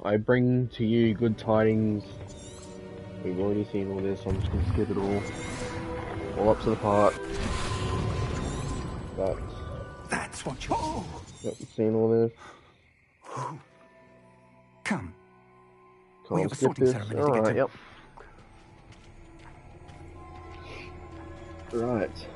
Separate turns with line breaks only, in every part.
I bring to you good tidings. We've already seen all this, so I'm just gonna skip it all. All up to the part. But
That's what you... Oh!
yep, we've seen all this.
Come.
Can't
have a
skip
sorting
this.
ceremony to get
Alright,
to.
yep. Right.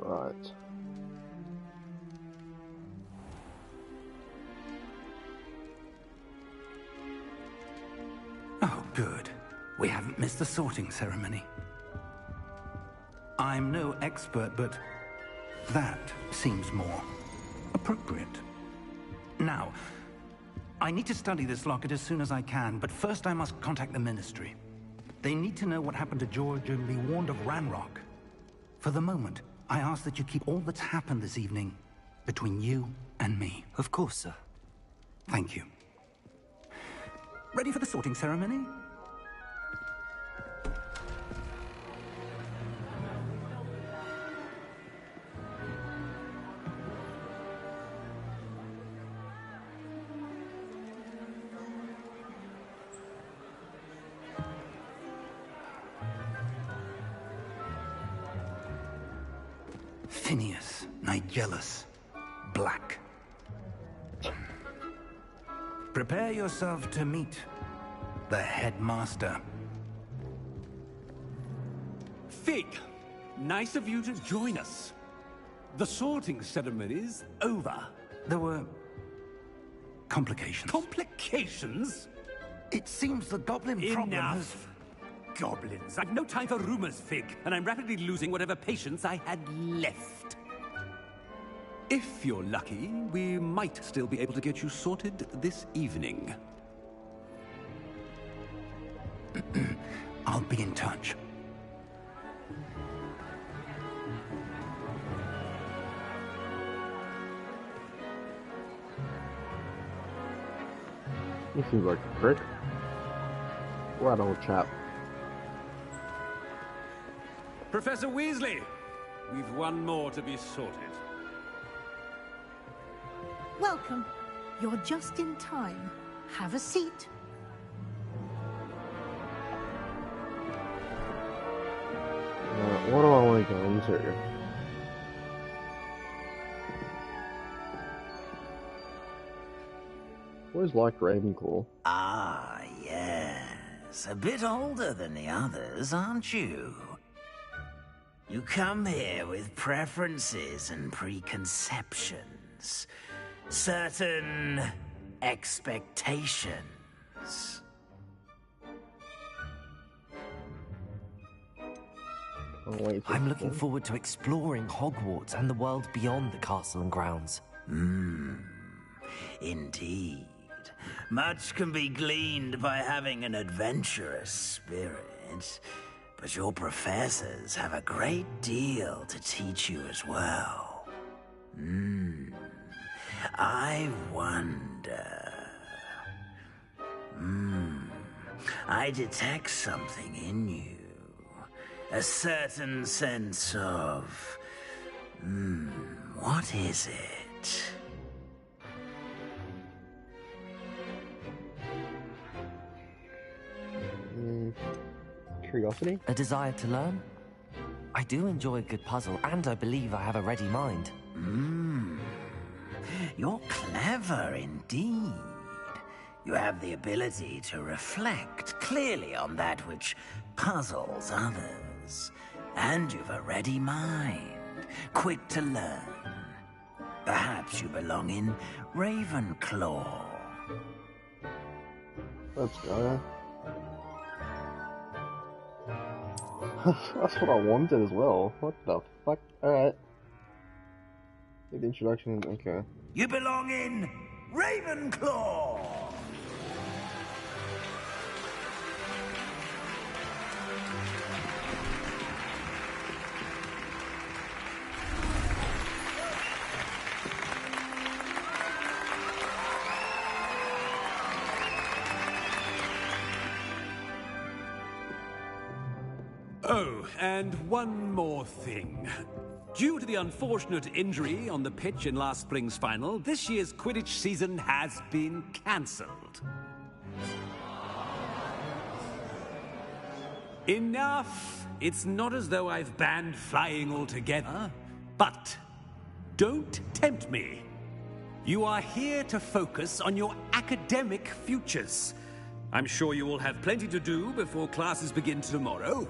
Right.
Oh, good. We haven't missed the sorting ceremony. I'm no expert, but that seems more appropriate. Now, I need to study this locket as soon as I can, but first I must contact the Ministry. They need to know what happened to George and be warned of Ranrock. For the moment, I ask that you keep all that's happened this evening between you and me.
Of course, sir.
Thank you. Ready for the sorting ceremony? Phineas, Nigellus, Black. Prepare yourself to meet the headmaster.
Fig, nice of you to join us. The sorting ceremony's over.
There were complications.
Complications?
It seems the goblin problem has...
Enough! Goblins. I've no time for rumors, Fig, and I'm rapidly losing whatever patience I had left. If you're lucky, we might still be able to get you sorted this evening.
I'll be in touch.
He seems like a prick. Right old chap.
Professor Weasley, we've one more to be sorted.
Welcome. You're just in time. Have a seat.
What do I want to go into? Always liked Ravenclaw.
Ah, yes. A bit older than the others, aren't you? You come here with preferences and preconceptions. Certain expectations.
I'm looking forward to exploring Hogwarts and the world beyond the castle and grounds.
Indeed. Much can be gleaned by having an adventurous spirit, but your professors have a great deal to teach you as well. I wonder... I detect something in you. A certain sense of... what is it?
Curiosity?
A desire to learn? I do enjoy a good puzzle, and I believe I have a ready mind.
You're clever indeed. You have the ability to reflect clearly on that which puzzles others. And you've a ready mind, quick to learn. Perhaps you belong in Ravenclaw.
Let's go. That's what I wanted as well. What the fuck? Alright. Good introduction, okay.
You belong in Ravenclaw!
Oh, and one more thing. Due to the unfortunate injury on the pitch in last spring's final, this year's Quidditch season has been cancelled. Enough! It's not as though I've banned flying altogether, but don't tempt me. You are here to focus on your academic futures. I'm sure you will have plenty to do before classes begin tomorrow.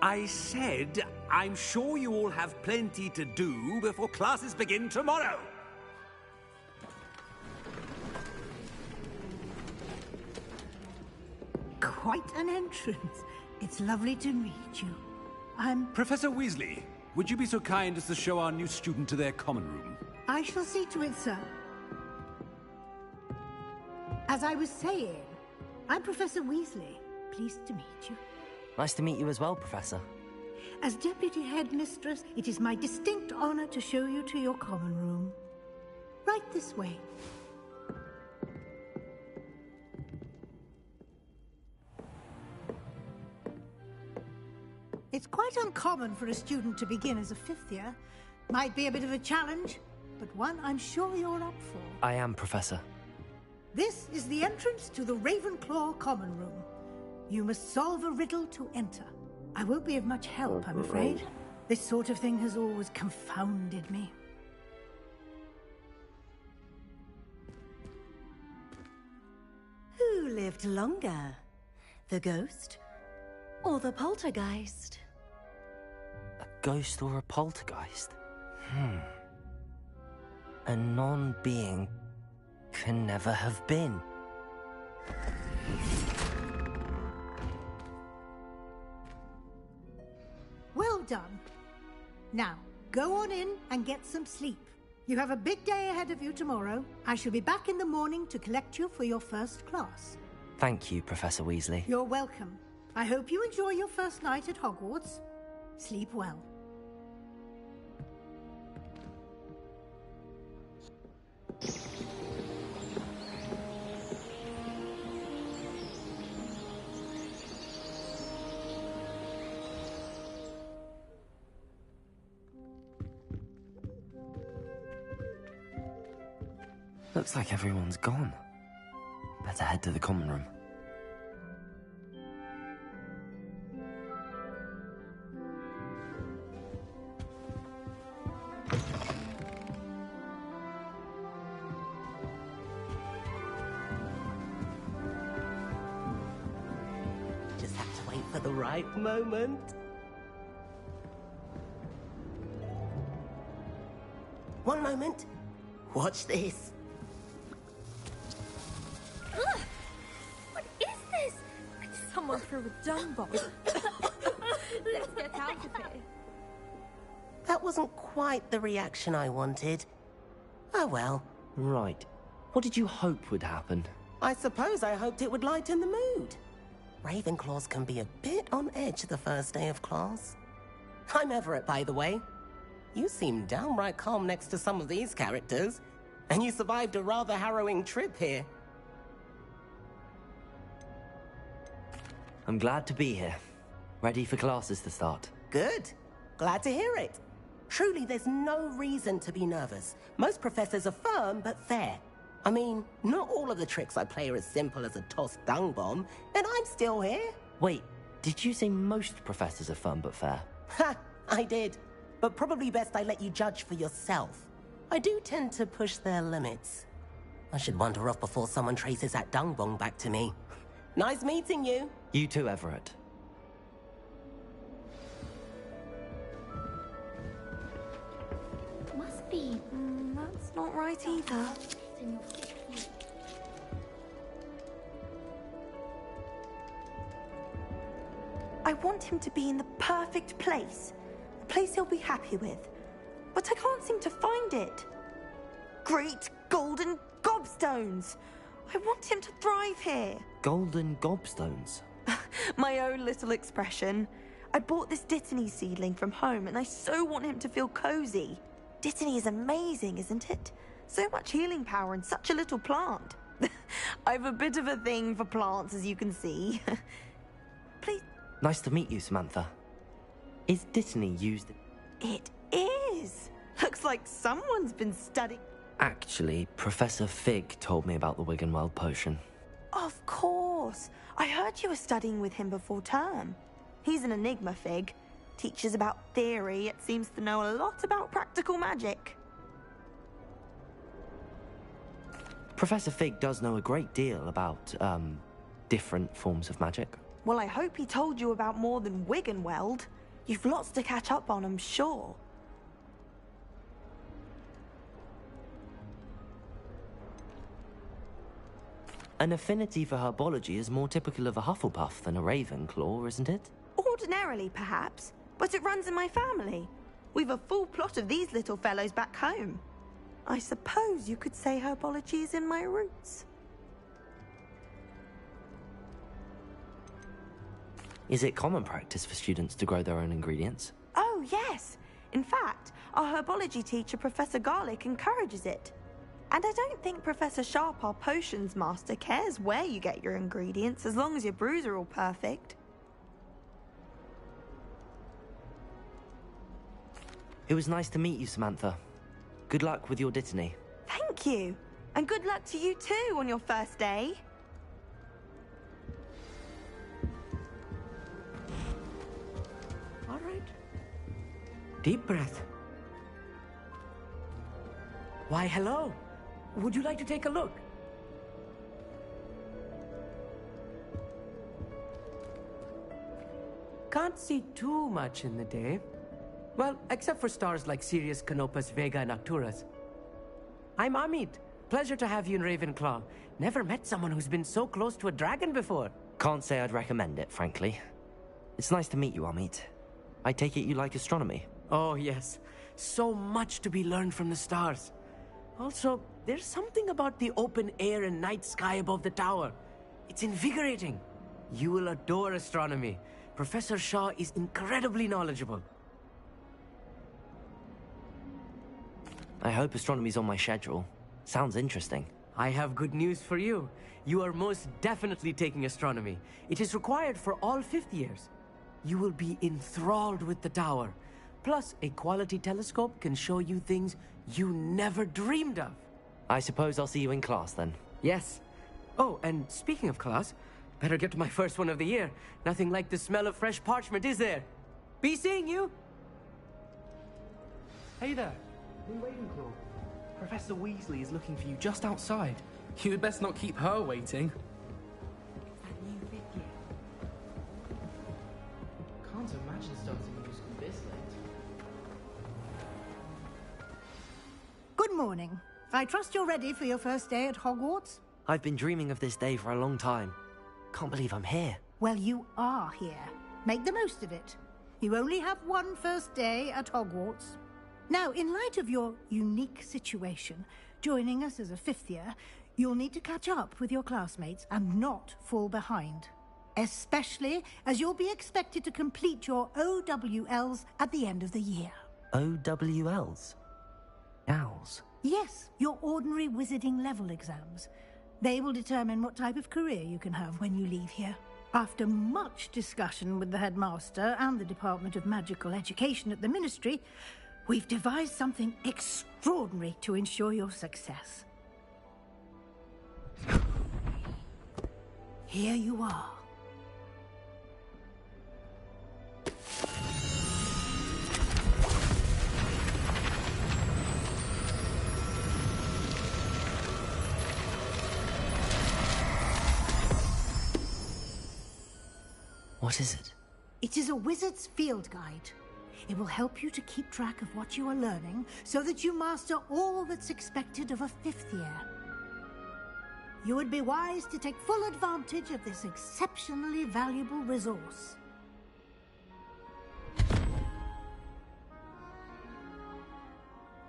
I said, I'm sure you all have plenty to do before classes begin tomorrow.
Quite an entrance. It's lovely to meet you. I'm...
Professor Weasley, would you be so kind as to show our new student to their common room?
I shall see to it, sir. As I was saying, I'm Professor Weasley. Pleased to meet you.
Nice to meet you as well, Professor.
As Deputy Headmistress, it is my distinct honor to show you to your common room. Right this way. It's quite uncommon for a student to begin as a fifth year. Might be a bit of a challenge, but one I'm sure you're up for.
I am, Professor.
This is the entrance to the Ravenclaw common room. You must solve a riddle to enter. I won't be of much help, I'm afraid. This sort of thing has always confounded me.
Who lived longer? The ghost or the poltergeist?
A ghost or a poltergeist? A non-being can never have been.
Well done. Now, go on in and get some sleep. You have a big day ahead of you tomorrow. I shall be back in the morning to collect you for your first class.
Thank you, Professor Weasley.
You're welcome. I hope you enjoy your first night at Hogwarts. Sleep well.
Looks like everyone's gone. Better head to the common room.
Just have to wait for the right moment. One moment. Watch this.
What is this? Someone threw a dung bomb. Let's get out of here.
That wasn't quite the reaction I wanted. Oh well.
Right. What did you hope would happen?
I suppose I hoped it would lighten the mood. Ravenclaws can be a bit on edge the first day of class. I'm Everett, by the way. You seem downright calm next to some of these characters, and you survived a rather harrowing trip here.
I'm glad to be here. Ready for classes to start.
Good. Glad to hear it. Truly, there's no reason to be nervous. Most professors are firm but fair. I mean, not all of the tricks I play are as simple as a tossed dung bomb, and I'm still here.
Wait, did you say most professors are fun but fair?
Ha! I did. But probably best I let you judge for yourself. I do tend to push their limits. I should wander off before someone traces that dung bong back to me. Nice meeting you.
You too, Everett.
Must be.
That's not right either. I want him to be in the perfect place. A place he'll be happy with. But I can't seem to find it. Great golden gobstones! I want him to thrive here.
Golden gobstones?
My own little expression. I bought this Dittany seedling from home and I so want him to feel cozy. Dittany is amazing, isn't it? So much healing power in such a little plant. I've a bit of a thing for plants, as you can see. Please.
Nice to meet you, Samantha. Is Dittany used?
It is. Looks like someone's been studying.
Actually, Professor Fig told me about the Wiggenweld potion.
Of course. I heard you were studying with him before term. He's an enigma, Fig. Teaches about theory, yet seems to know a lot about practical magic.
Professor Fig does know a great deal about, different forms of magic.
Well, I hope he told you about more than Wiggenweld. You've lots to catch up on, I'm sure.
An affinity for herbology is more typical of a Hufflepuff than a Ravenclaw, isn't it?
Ordinarily, perhaps, but it runs in my family. We've a full plot of these little fellows back home. I suppose you could say herbology is in my roots.
Is it common practice for students to grow their own ingredients?
Oh, yes. In fact, our herbology teacher, Professor Garlick, encourages it. And I don't think Professor Sharp, our potions master, cares where you get your ingredients, as long as your brews are all perfect.
It was nice to meet you, Samantha. Good luck with your Dittany.
Thank you. And good luck to you too on your first day.
All right. Deep breath. Why, hello. Would you like to take a look? Can't see too much in the day. Well, except for stars like Sirius, Canopus, Vega, and Arcturus. I'm Amit. Pleasure to have you in Ravenclaw. Never met someone who's been so close to a dragon before.
Can't say I'd recommend it, frankly. It's nice to meet you, Amit. I take it you like astronomy?
Oh, yes. So much to be learned from the stars. Also, there's something about the open air and night sky above the tower. It's invigorating. You will adore astronomy. Professor Shaw is incredibly knowledgeable.
I hope astronomy's on my schedule. Sounds interesting.
I have good news for you. You are most definitely taking astronomy. It is required for all fifth years. You will be enthralled with the tower. Plus, a quality telescope can show you things you never dreamed of.
I suppose I'll see you in class then.
Yes. Oh, and speaking of class, better get to my first one of the year. Nothing like the smell of fresh parchment, is there? Be seeing you!
Hey there. In Ravenclaw. Professor Weasley is looking for you just outside. You'd best not keep her waiting. Can't imagine starting a new school this late.
Good morning. I trust you're ready for your first day at Hogwarts?
I've been dreaming of this day for a long time. Can't believe I'm here.
Well, you are here. Make the most of it. You only have one first day at Hogwarts. Now, in light of your unique situation, joining us as a fifth year, you'll need to catch up with your classmates and not fall behind. Especially as you'll be expected to complete your OWLs at the end of the year.
OWLs? Owls?
Yes, your ordinary wizarding level exams. They will determine what type of career you can have when you leave here. After much discussion with the headmaster and the Department of Magical Education at the Ministry, we've devised something extraordinary to ensure your success. Here you are.
What is it?
It is a wizard's field guide. It will help you to keep track of what you are learning so that you master all that's expected of a 5th year. You would be wise to take full advantage of this exceptionally valuable resource.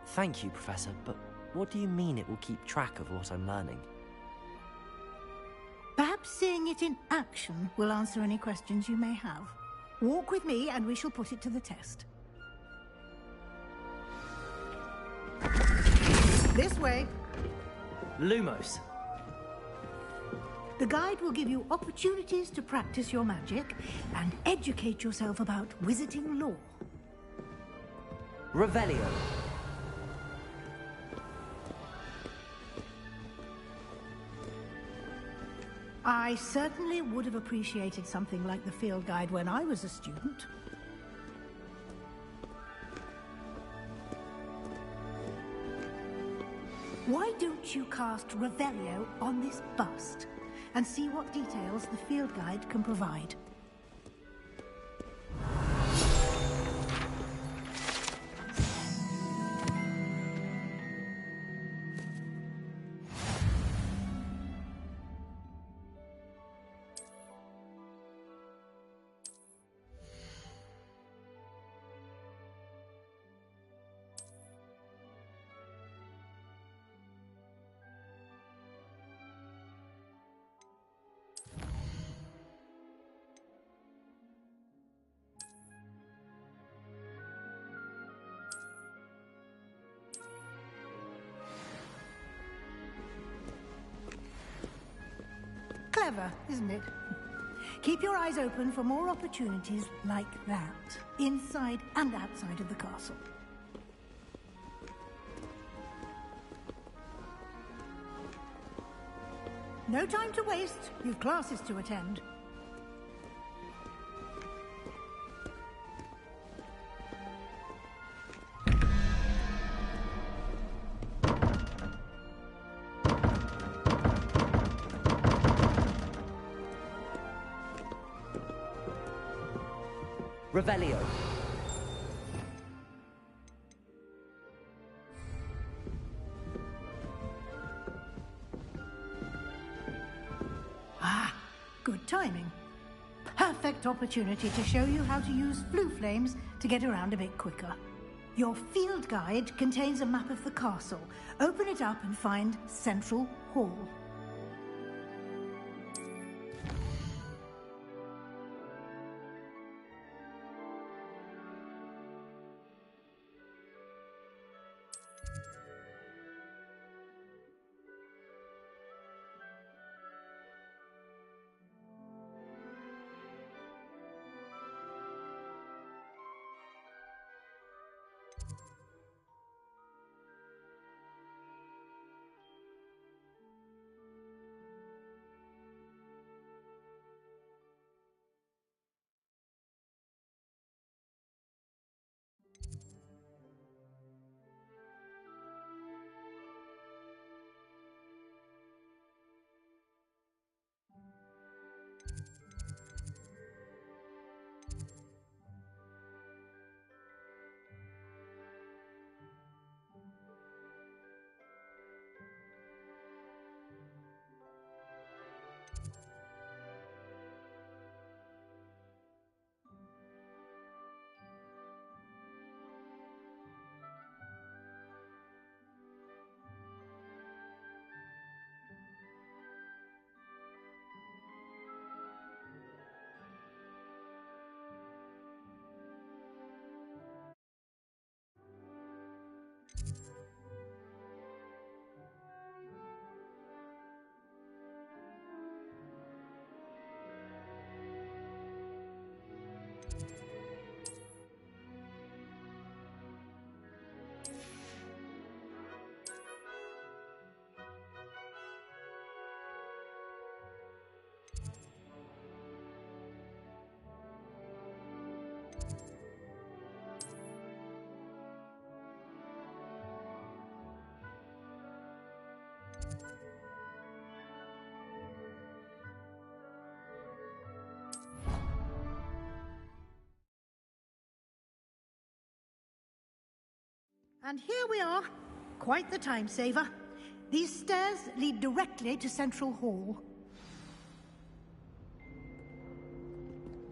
Thank you, Professor, but what do you mean it will keep track of what I'm learning?
Perhaps seeing it in action will answer any questions you may have. Walk with me and we shall put it to the test. This way.
Lumos.
The guide will give you opportunities to practice your magic and educate yourself about wizarding lore.
Revelio.
I certainly would have appreciated something like the field guide when I was a student. Why don't you cast Revelio on this bust and see what details the field guide can provide? Clever, isn't it? Keep your eyes open for more opportunities like that, inside and outside of the castle. No time to waste. You've classes to attend.
Revelio.
Ah, good timing. Perfect opportunity to show you how to use flue flames to get around a bit quicker. Your field guide contains a map of the castle. Open it up and find Central Hall. And here we are. Quite the time saver. These stairs lead directly to Central Hall.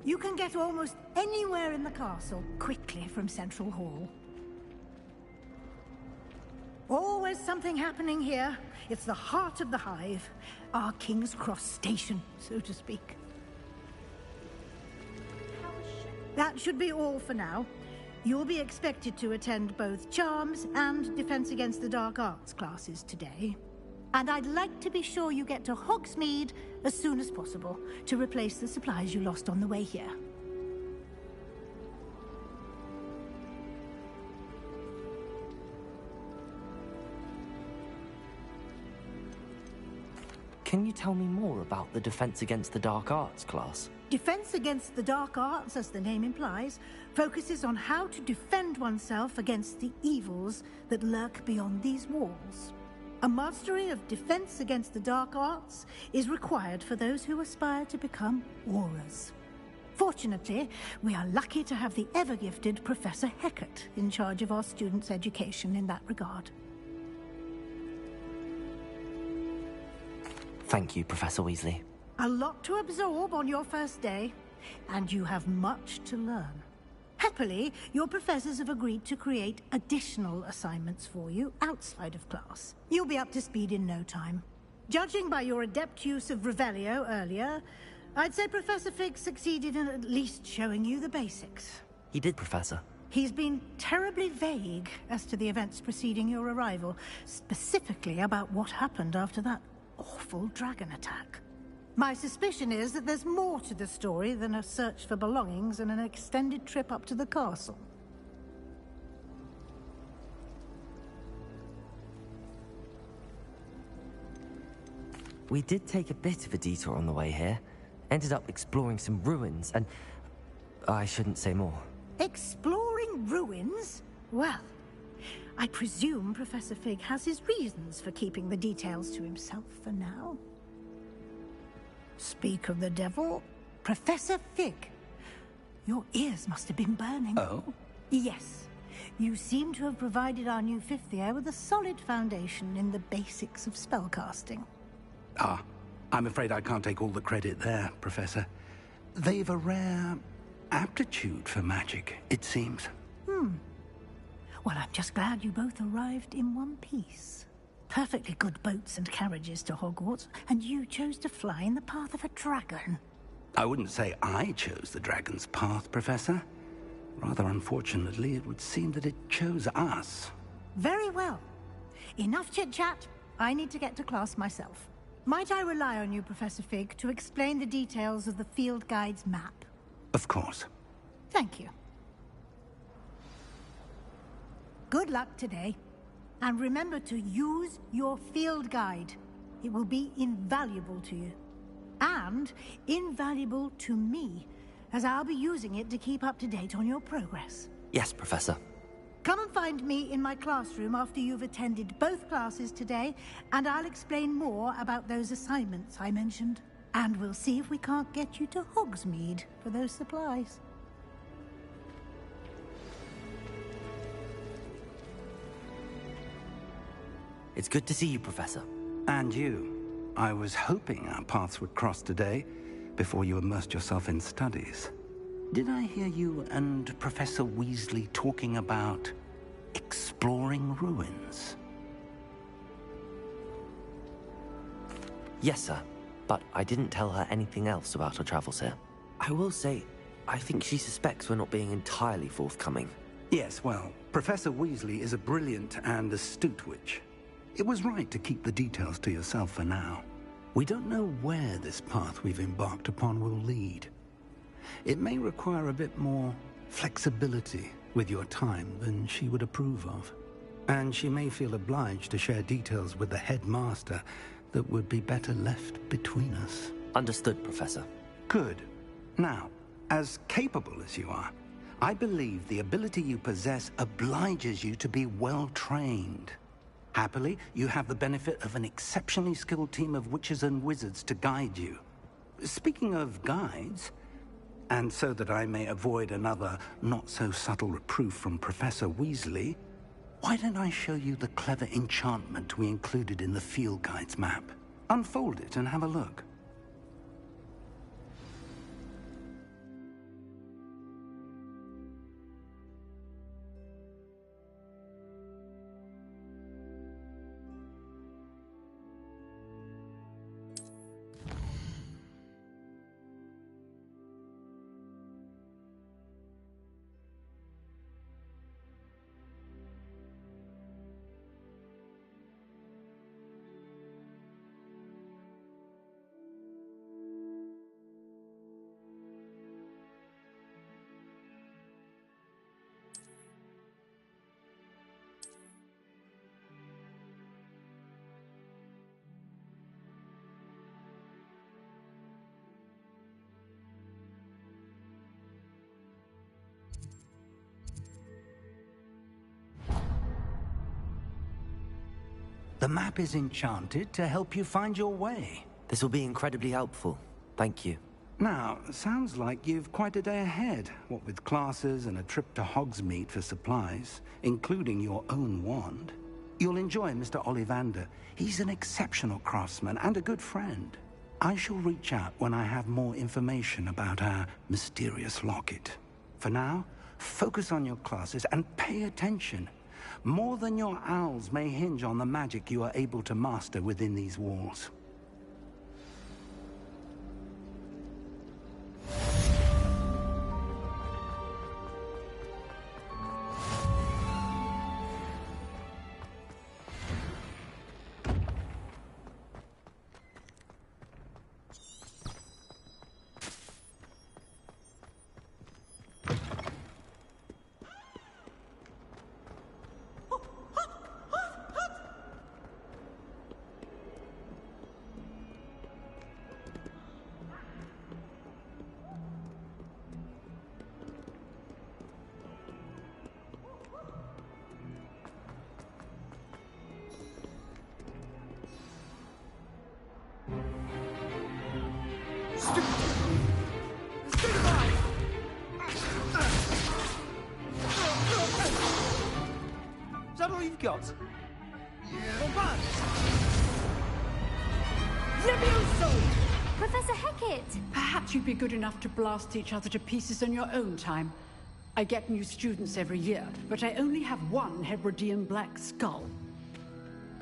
You can get almost anywhere in the castle quickly from Central Hall. Always something happening here. It's the heart of the Hive. Our King's Cross station, so to speak. That should be all for now. You'll be expected to attend both Charms and Defense Against the Dark Arts classes today. And I'd like to be sure you get to Hogsmeade as soon as possible to replace the supplies you lost on the way here.
Can you tell me more about the Defense Against the Dark Arts class?
Defense Against the Dark Arts, as the name implies, focuses on how to defend oneself against the evils that lurk beyond these walls. A mastery of Defense Against the Dark Arts is required for those who aspire to become Aurors. Fortunately, we are lucky to have the ever-gifted Professor Hecat in charge of our students' education in that regard.
Thank you, Professor Weasley.
A lot to absorb on your first day, and you have much to learn. Happily, your professors have agreed to create additional assignments for you outside of class. You'll be up to speed in no time. Judging by your adept use of Revelio earlier, I'd say Professor Fig succeeded in at least showing you the basics.
He did, Professor.
He's been terribly vague as to the events preceding your arrival, specifically about what happened after that awful dragon attack. My suspicion is that there's more to the story than a search for belongings and an extended trip up to the castle.
We did take a bit of a detour on the way here. Ended up exploring some ruins and... I shouldn't say more.
Exploring ruins? Well, I presume Professor Fig has his reasons for keeping the details to himself for now. Speak of the devil, Professor Fig. Your ears must have been burning.
Oh?
Yes. You seem to have provided our new fifth year with a solid foundation in the basics of spellcasting.
Ah, I'm afraid I can't take all the credit there, Professor. They've a rare aptitude for magic, it seems.
Well, I'm just glad you both arrived in one piece. Perfectly good boats and carriages to Hogwarts, and you chose to fly in the path of a dragon.
I wouldn't say I chose the dragon's path, Professor. Rather unfortunately, it would seem that it chose us.
Very well. Enough chit-chat. I need to get to class myself. Might I rely on you, Professor Fig, to explain the details of the field guide's map?
Of course.
Thank you. Good luck today. And remember to use your field guide. It will be invaluable to you. And invaluable to me, as I'll be using it to keep up to date on your progress.
Yes, Professor.
Come and find me in my classroom after you've attended both classes today, and I'll explain more about those assignments I mentioned. And we'll see if we can't get you to Hogsmeade for those supplies.
It's good to see you, Professor.
And you. I was hoping our paths would cross today, before you immersed yourself in studies. Did I hear you and Professor Weasley talking about exploring ruins?
Yes, sir. But I didn't tell her anything else about our travels here. I will say, I think she suspects we're not being entirely forthcoming.
Yes, well, Professor Weasley is a brilliant and astute witch. It was right to keep the details to yourself for now. We don't know where this path we've embarked upon will lead. It may require a bit more flexibility with your time than she would approve of. And she may feel obliged to share details with the headmaster that would be better left between us.
Understood, Professor.
Good. Now, as capable as you are, I believe the ability you possess obliges you to be well trained. Happily, you have the benefit of an exceptionally skilled team of witches and wizards to guide you. Speaking of guides, and so that I may avoid another not-so-subtle reproof from Professor Weasley, Why don't I show you the clever enchantment we included in the field guide's map? Unfold it and have a look. The map is enchanted to help you find your way.
This will be incredibly helpful. Thank you.
Now, sounds like you've quite a day ahead, what with classes and a trip to Hogsmeade for supplies, including your own wand. You'll enjoy Mr. Ollivander. He's an exceptional craftsman and a good friend. I shall reach out when I have more information about our mysterious locket. For now, focus on your classes and pay attention. More than your owls may hinge on the magic you are able to master within these walls.
Is that all you've got?
Professor Hecat!
Perhaps you'd be good enough to blast each other to pieces on your own time. I get new students every year, but I only have one Hebridean black skull.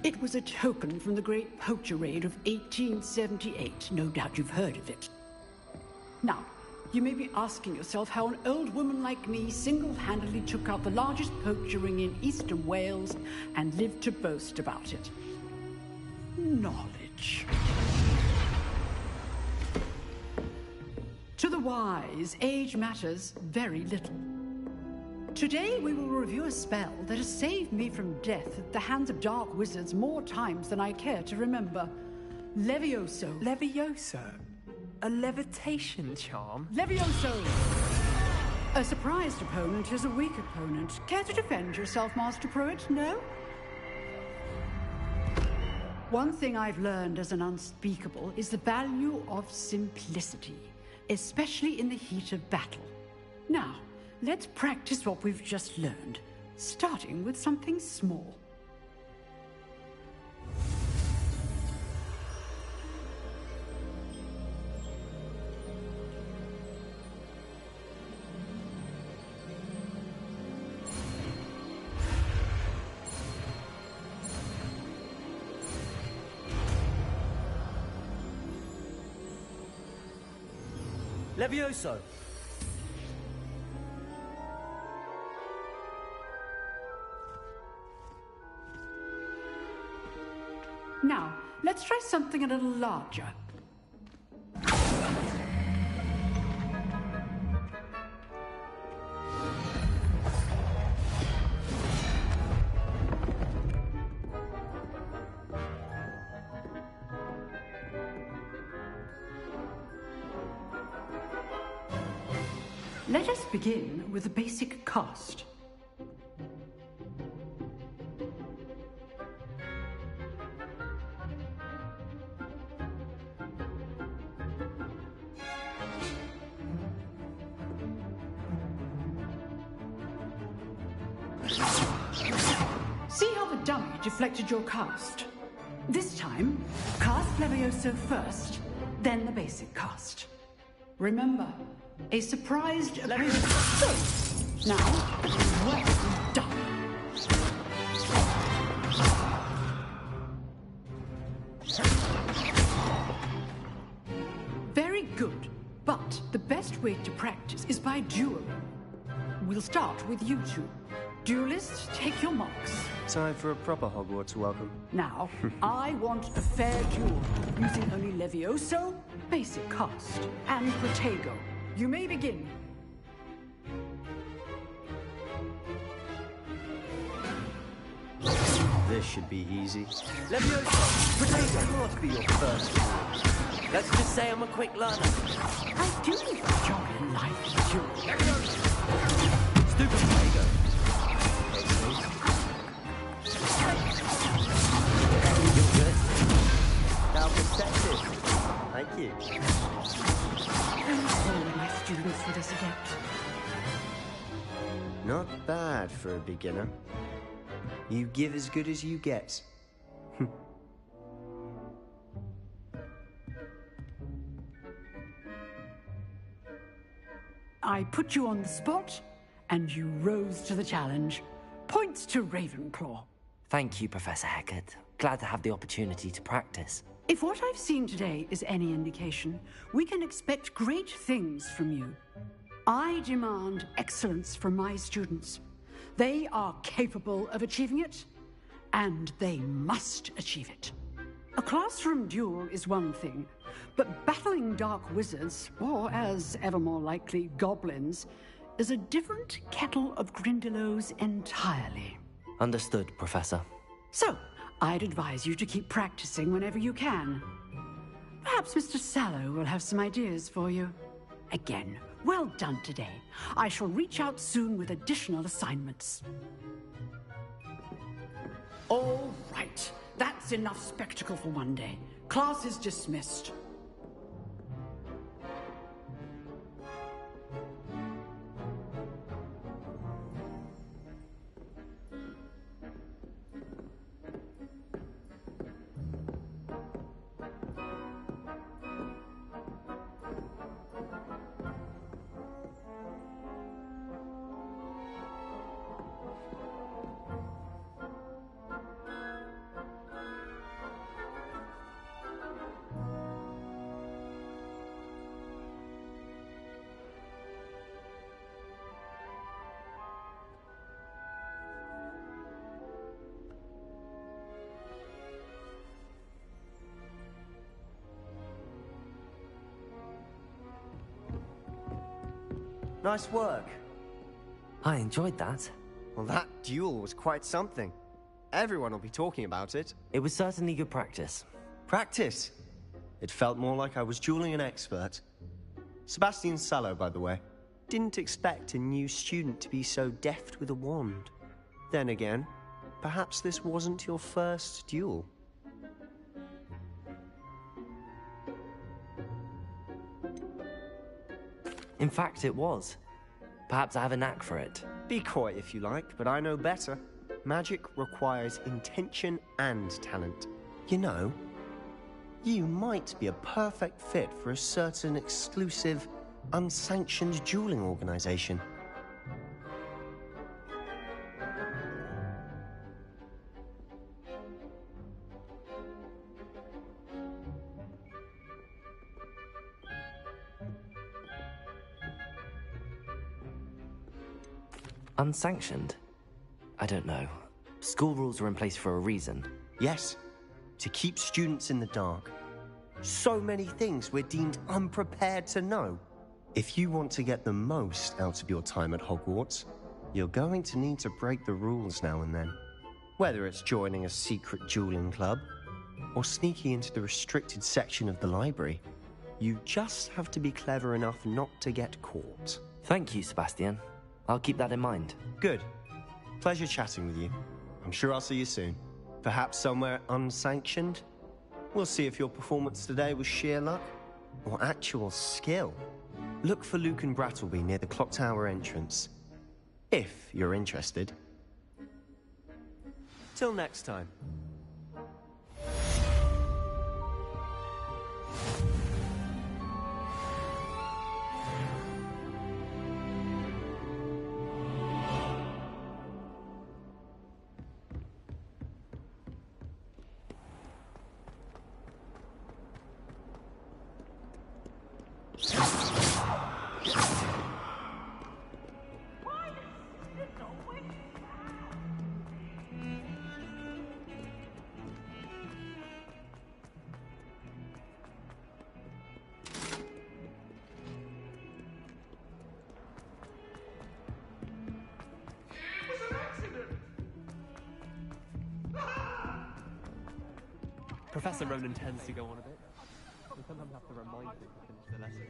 It was a token from the Great Poacher Raid of 1878. No doubt you've heard of it. Now, you may be asking yourself how an old woman like me single-handedly took out the largest poacher ring in eastern Wales and lived to boast about it. Knowledge. To the wise, age matters very little. Today we will review a spell that has saved me from death at the hands of dark wizards more times than I care to remember. Levioso.
Levioso? A levitation charm?
Levioso! A surprised opponent is a weak opponent. Care to defend yourself, Master Pruitt? No? One thing I've learned as an unspeakable is the value of simplicity, especially in the heat of battle. Now, let's practice what we've just learned, starting with something small.
Levioso!
Now, let's try something a little larger. Let us begin with a basic cast. dummy deflected your cast. This time, cast Levioso first, then the basic cast. Remember, a surprised appearance. So, now, well done. Very good, but the best way to practice is by dueling. We'll start with you two. Duelists, take your marks.
Time for a proper Hogwarts welcome.
Now, I want a fair duel, using only Levioso, basic cast, and Protego. You may begin.
This should be easy. Levioso, Protego ought to be your first duel.
Let's just say I'm a quick learner.
I do need a job in life, duel.
Stupid Protego. You're good. Now perceptive. Thank you.
All my students for this adept.
Not bad for a beginner. You give as good as you get.
I put you on the spot, and you rose to the challenge. Points to Ravenclaw.
Thank you, Professor Hecat. Glad to have the opportunity to practice.
If what I've seen today is any indication, we can expect great things from you. I demand excellence from my students. They are capable of achieving it, and they must achieve it. A classroom duel is one thing, but battling dark wizards, or as ever more likely, goblins, is a different kettle of Grindylows entirely.
Understood, Professor.
So, I'd advise you to keep practicing whenever you can. Perhaps Mr. Sallow will have some ideas for you. Again, well done today. I shall reach out soon with additional assignments. All right. That's enough spectacle for one day. Class is dismissed.
Nice work.
I enjoyed that.
Well, that duel was quite something. Everyone will be talking about it.
It was certainly good practice.
Practice? It felt more like I was dueling an expert. Sebastian Sallow, by the way. Didn't expect a new student to be so deft with a wand. Then again, perhaps this wasn't your first duel.
In fact, it was. Perhaps I have a knack for it.
Be coy if you like, but I know better. Magic requires intention and talent. You know, you might be a perfect fit for a certain exclusive, unsanctioned dueling organization.
Unsanctioned? I don't know. School rules are in place for a reason.
Yes, to keep students in the dark. So many things we're deemed unprepared to know. If you want to get the most out of your time at Hogwarts, you're going to need to break the rules now and then. Whether it's joining a secret dueling club, or sneaking into the restricted section of the library, you just have to be clever enough not to get caught.
Thank you, Sebastian. I'll keep that in mind.
Good. Pleasure chatting with you. I'm sure I'll see you soon. Perhaps somewhere unsanctioned? We'll see if your performance today was sheer luck or actual skill. Look for Luke and Brattleby near the clock tower entrance. If you're interested. Till next time.
Professor Ronan tends to go on a bit. We sometimes have to remind him to finish the lesson.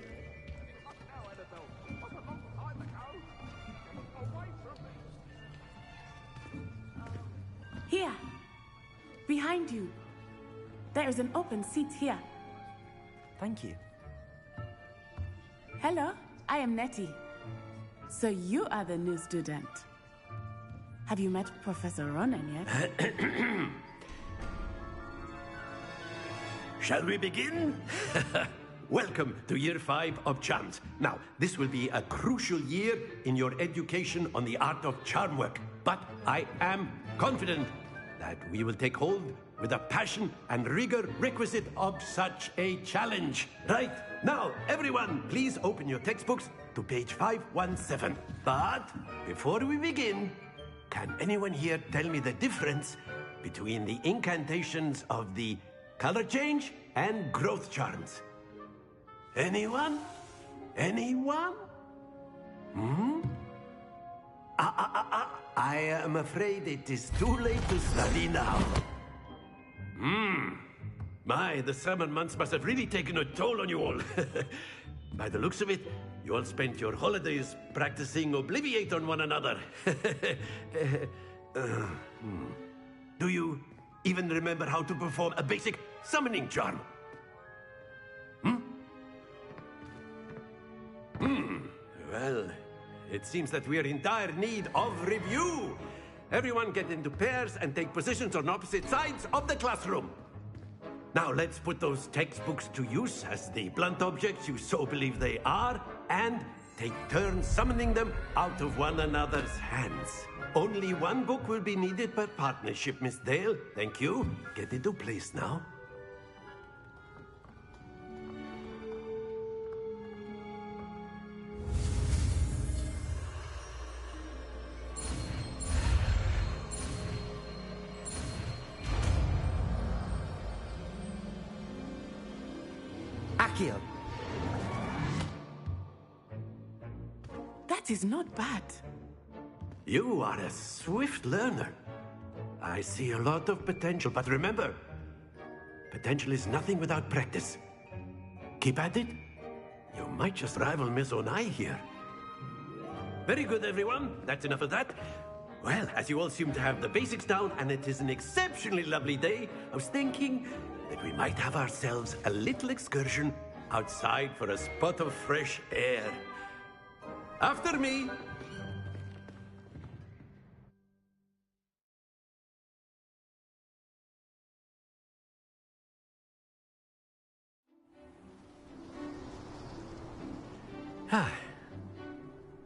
Here, behind you. There is an open seat here.
Thank you.
Hello, I am Nettie. So you are the new student. Have you met Professor Ronan yet?
Shall we begin? Welcome to Year 5 of Charms. Now, this will be a crucial year in your education on the art of charm work. But I am confident that we will take hold with the passion and rigor requisite of such a challenge. Right, now, everyone, please open your textbooks to page 517. But before we begin, can anyone here tell me the difference between the incantations of the color change and growth charms? Anyone? Anyone? I am afraid it is too late to study now. My, the summer months must have really taken a toll on you all. By the looks of it, you all spent your holidays practicing Obliviate on one another. Do you even remember how to perform a basic summoning charm? Well, it seems that we are in dire need of review. Everyone get into pairs and take positions on opposite sides of the classroom. Now let's put those textbooks to use as the blunt objects you so believe they are, and take turns summoning them out of one another's hands. Only one book will be needed per partnership, Miss Dale. Thank you. Get into place now.
Accio.
That is not bad.
You are a swift learner. I see a lot of potential, but remember, potential is nothing without practice. Keep at it. You might just rival Miss Onai here. Very good, everyone. That's enough of that. Well, as you all seem to have the basics down, and it is an exceptionally lovely day, I was thinking that we might have ourselves a little excursion outside for a spot of fresh air. After me.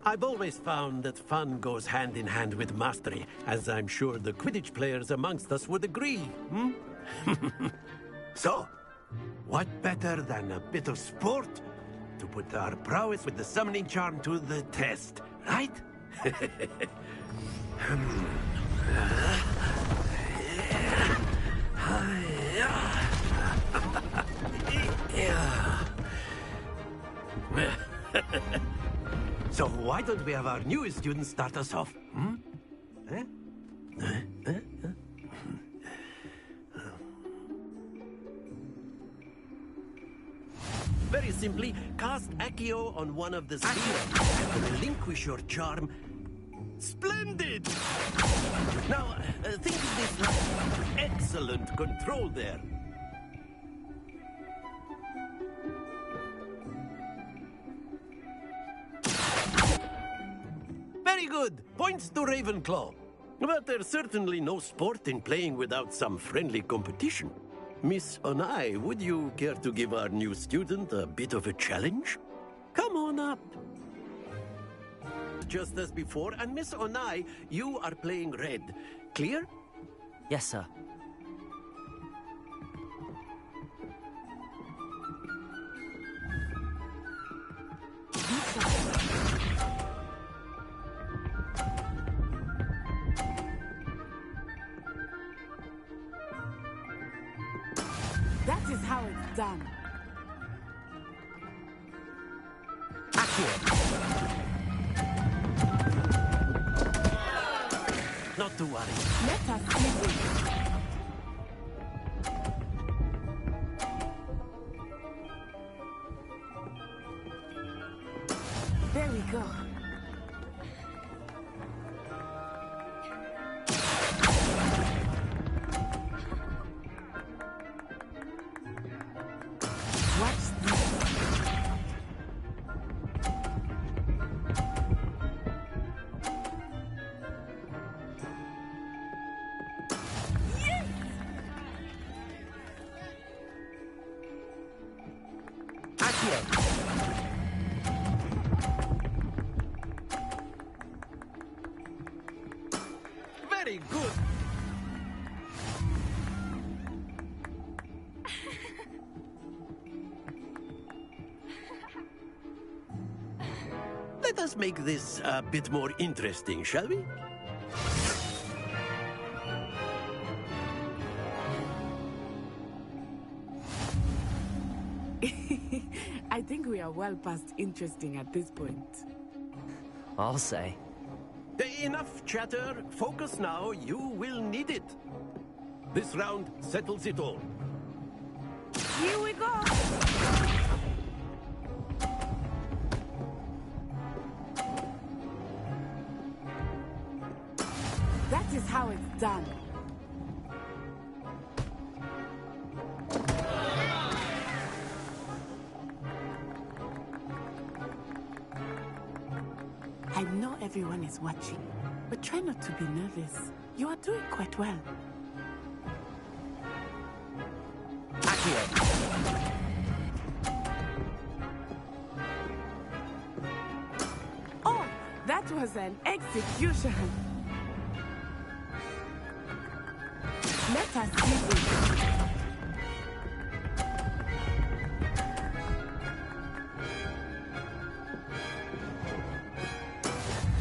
I've always found that fun goes hand in hand with mastery, as I'm sure the Quidditch players amongst us would agree. So, what better than a bit of sport to put our prowess with the summoning charm to the test, right? So why don't we have our newest student start us off? Very simply, cast Accio on one of the spheres and relinquish your charm. Splendid! Now, think of this like excellent control there. Very good. Points to Ravenclaw. But there's certainly no sport in playing without some friendly competition. Miss Onai, would you care to give our new student a bit of a challenge? Come on up. Just as before, and Miss Onai, you are playing red. Clear?
Yes, sir.
That is how it's done.
Not to worry.
Let us see this. There we go. Watch this.
Very good. Let us make this a bit more interesting, shall we?
I think we are well past interesting at this point.
I'll say.
Enough chatter. Focus now. You will need it. This round settles it all.
Here we go. That is how it's done. I know everyone is watching, but try not to be nervous. You are doing quite well. Oh, that was an execution. Let us see this.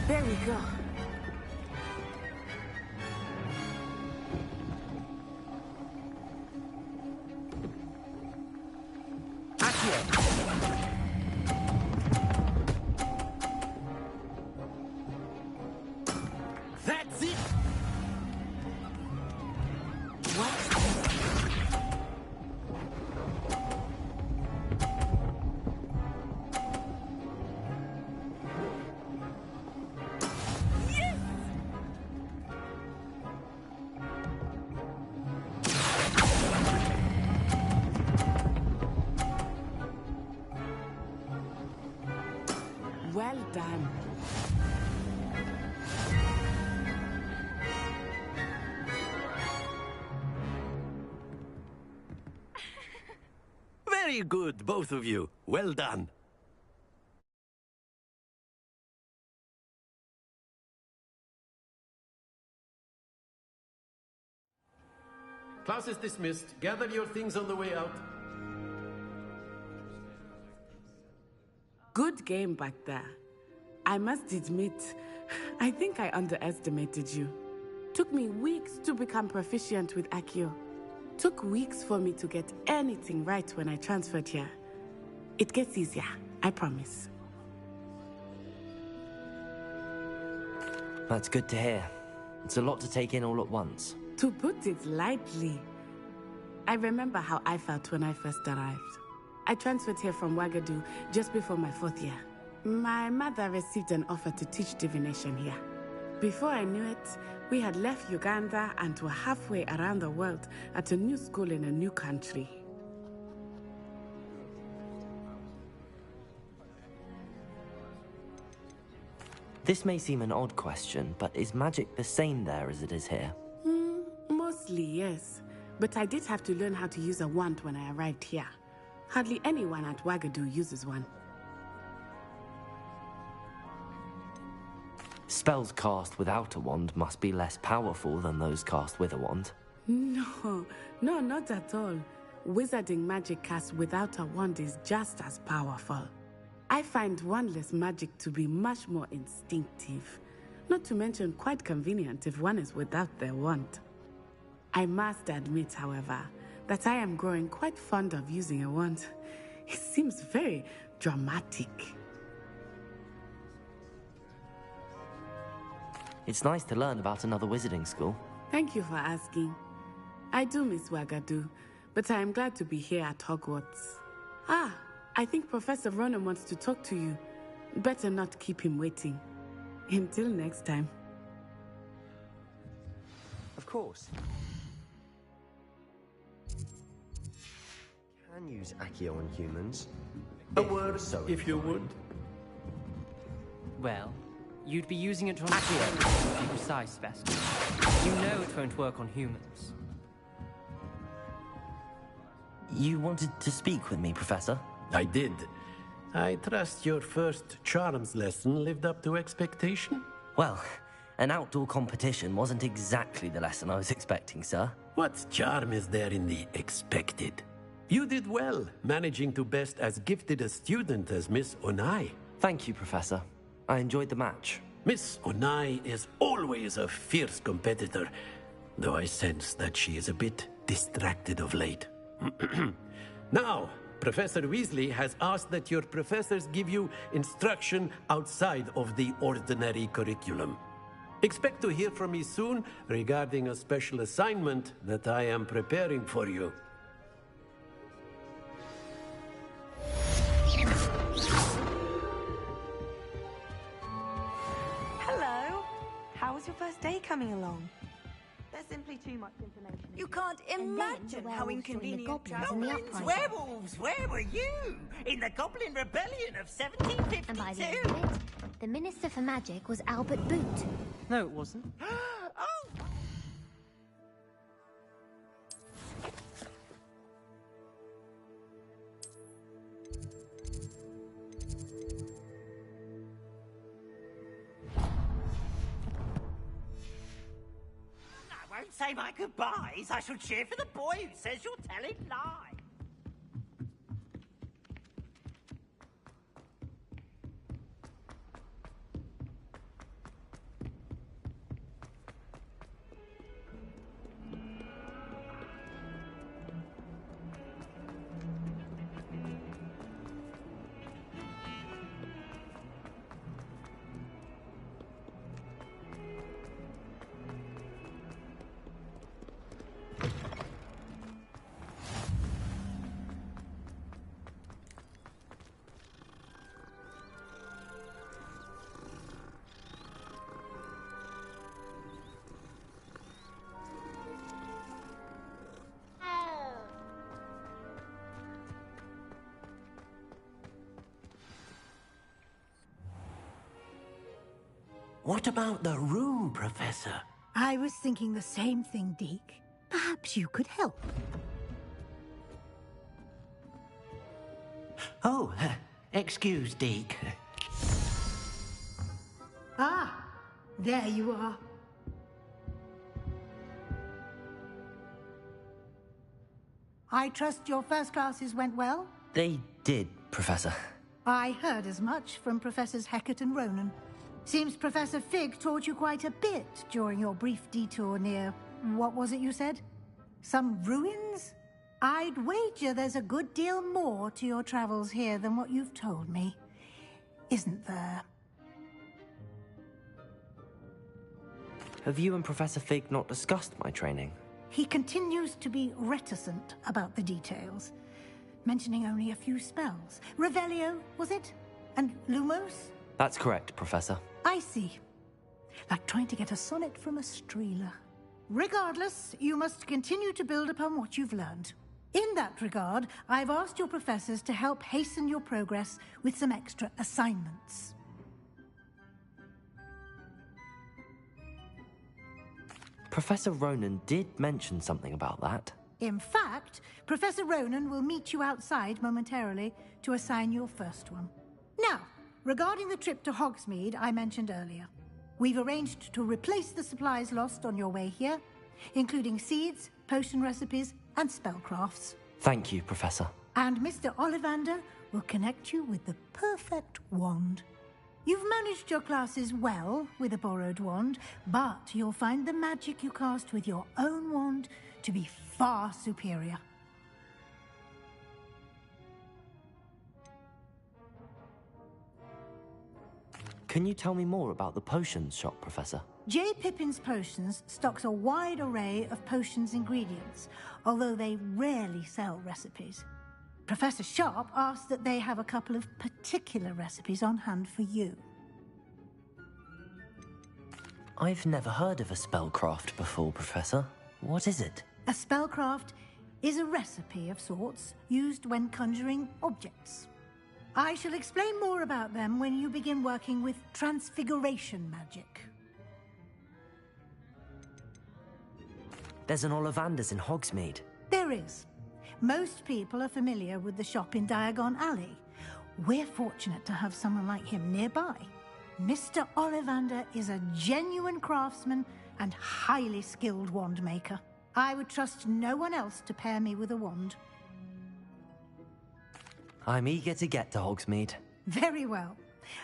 There we go.
That's it.
Well done.
Very good, both of you. Well done. Class is dismissed. Gather your things on the way out.
Good game back there. I must admit, I think I underestimated you. Took me weeks to become proficient with Accio. Took weeks for me to get anything right when I transferred here. It gets easier, I promise.
That's good to hear. It's a lot to take in all at once.
To put it lightly, I remember how I felt when I first arrived. I transferred here from Wagadu just before my 4th year. My mother received an offer to teach divination here. Before I knew it, we had left Uganda and were halfway around the world at a new school in a new country.
This may seem an odd question, but is magic the same there as it is here?
Mostly, yes. But I did have to learn how to use a wand when I arrived here. Hardly anyone at Wagadu uses one.
Spells cast without a wand must be less powerful than those cast with a wand.
No, not at all. Wizarding magic cast without a wand is just as powerful. I find wandless magic to be much more instinctive. Not to mention quite convenient if one is without their wand. I must admit, however, that I am growing quite fond of using a wand. It seems very dramatic.
It's nice to learn about another wizarding school.
Thank you for asking. I do miss Wagadu, but I am glad to be here at Hogwarts. Ah, I think Professor Ronan wants to talk to you. Better not keep him waiting. Until next time.
Of course. Can use Accio on humans.
A word, if you would.
Well, you'd be using it on Accio, to be precise, best. You know it won't work on humans.
You wanted to speak with me, Professor?
I did. I trust your first charms lesson lived up to expectation?
Well, an outdoor competition wasn't exactly the lesson I was expecting, sir.
What charm is there in the expected? You did well, managing to best as gifted a student as Miss Onai.
Thank you, Professor. I enjoyed the match.
Miss Onai is always a fierce competitor, though I sense that she is a bit distracted of late. Now, Professor Weasley has asked that your professors give you instruction outside of the ordinary curriculum. Expect to hear from me soon regarding a special assignment that I am preparing for you.
Hello. How was your first day coming along? There's simply too much information.
You can't imagine how inconvenient.
Goblins, werewolves, where were you? In the Goblin Rebellion of 1752?
And by the end of it, the Minister for Magic was Albert Boot.
No, it wasn't.
Oh! I won't say my goodbyes. I shall cheer for the boy who says you're telling lies. What about the room, Professor?
I was thinking the same thing, Deke. Perhaps you could help.
Oh, excuse, Deke.
Ah, there you are. I trust your first classes went well?
They did, Professor.
I heard as much from Professors Hecat and Ronan. Seems Professor Fig taught you quite a bit during your brief detour near... what was it you said? Some ruins? I'd wager there's a good deal more to your travels here than what you've told me. Isn't there?
Have you and Professor Fig not discussed my training?
He continues to be reticent about the details, mentioning only a few spells. Revelio, was it? And Lumos?
That's correct, Professor.
I see. Like trying to get a sonnet from a streeler. Regardless, you must continue to build upon what you've learned. In that regard, I've asked your professors to help hasten your progress with some extra assignments.
Professor Ronan did mention something about that.
In fact, Professor Ronan will meet you outside momentarily to assign your first one. Now, regarding the trip to Hogsmeade I mentioned earlier, we've arranged to replace the supplies lost on your way here, including seeds, potion recipes, and spellcrafts.
Thank you, Professor.
And Mr. Ollivander will connect you with the perfect wand. You've managed your classes well with a borrowed wand, but you'll find the magic you cast with your own wand to be far superior.
Can you tell me more about the potions shop, Professor?
J. Pippin's Potions stocks a wide array of potions ingredients, although they rarely sell recipes. Professor Sharp asked that they have a couple of particular recipes on hand for you.
I've never heard of a spellcraft before, Professor. What is it?
A spellcraft is a recipe of sorts used when conjuring objects. I shall explain more about them when you begin working with transfiguration magic.
There's an Ollivander's in Hogsmeade.
There is. Most people are familiar with the shop in Diagon Alley. We're fortunate to have someone like him nearby. Mr. Ollivander is a genuine craftsman and highly skilled wand maker. I would trust no one else to pair me with a wand.
I'm eager to get to Hogsmeade.
Very well.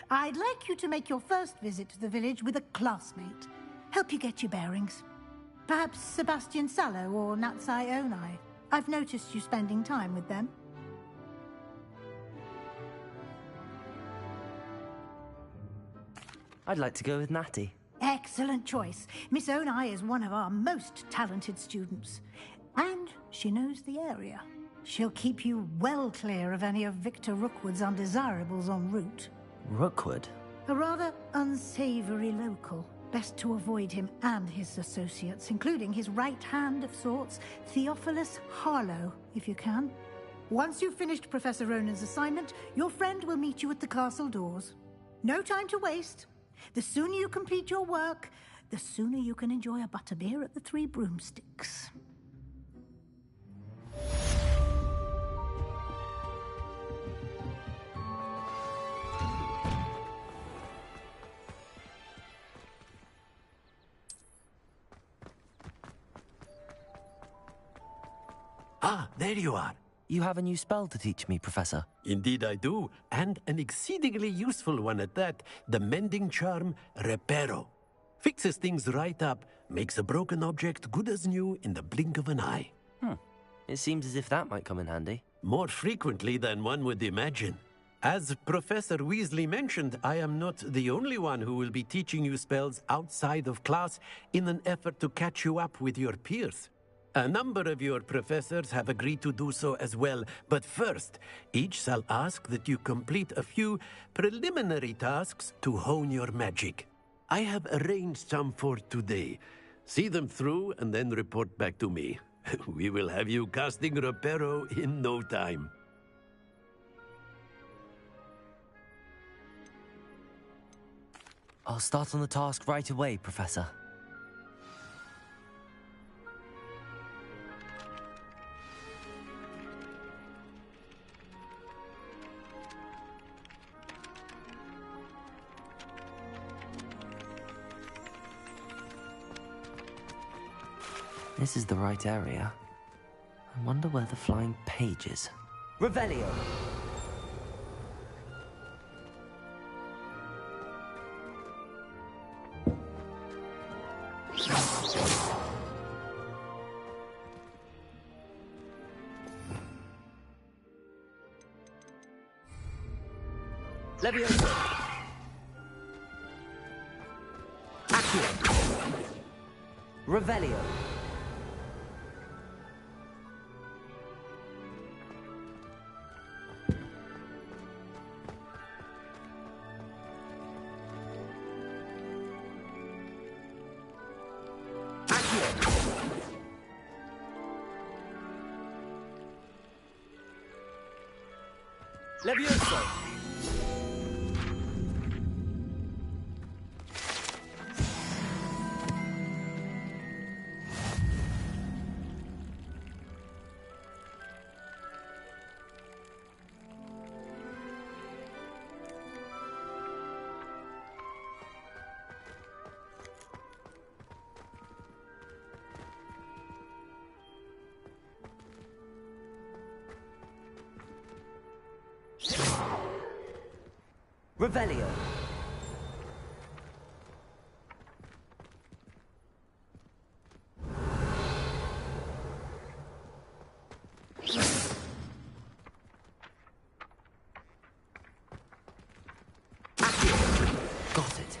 I'd like you to make your first visit to the village with a classmate. Help you get your bearings. Perhaps Sebastian Sallow or Natsai Onai. I've noticed you spending time with them.
I'd like to go with Natty.
Excellent choice. Miss Onai is one of our most talented students. And she knows the area. She'll keep you well clear of any of Victor Rookwood's undesirables en route.
Rookwood?
A rather unsavory local. Best to avoid him and his associates, including his right hand of sorts, Theophilus Harlow, if you can. Once you've finished Professor Ronan's assignment, your friend will meet you at the castle doors. No time to waste. The sooner you complete your work, the sooner you can enjoy a butterbeer at the Three Broomsticks.
Ah, there you are.
You have a new spell to teach me, Professor.
Indeed I do, and an exceedingly useful one at that. The mending charm, Reparo. Fixes things right up, makes a broken object good as new in the blink of an eye.
It seems as if that might come in handy.
More frequently than one would imagine. As Professor Weasley mentioned, I am not the only one who will be teaching you spells outside of class in an effort to catch you up with your peers. A number of your professors have agreed to do so as well, but first, each shall ask that you complete a few preliminary tasks to hone your magic. I have arranged some for today. See them through and then report back to me. We will have you casting Reparo in no time.
I'll start on the task right away, Professor. This is the right area. I wonder where the flying page is. Revelio! Levioso! Accio! Revelio! Levioso! Revelio. Got it.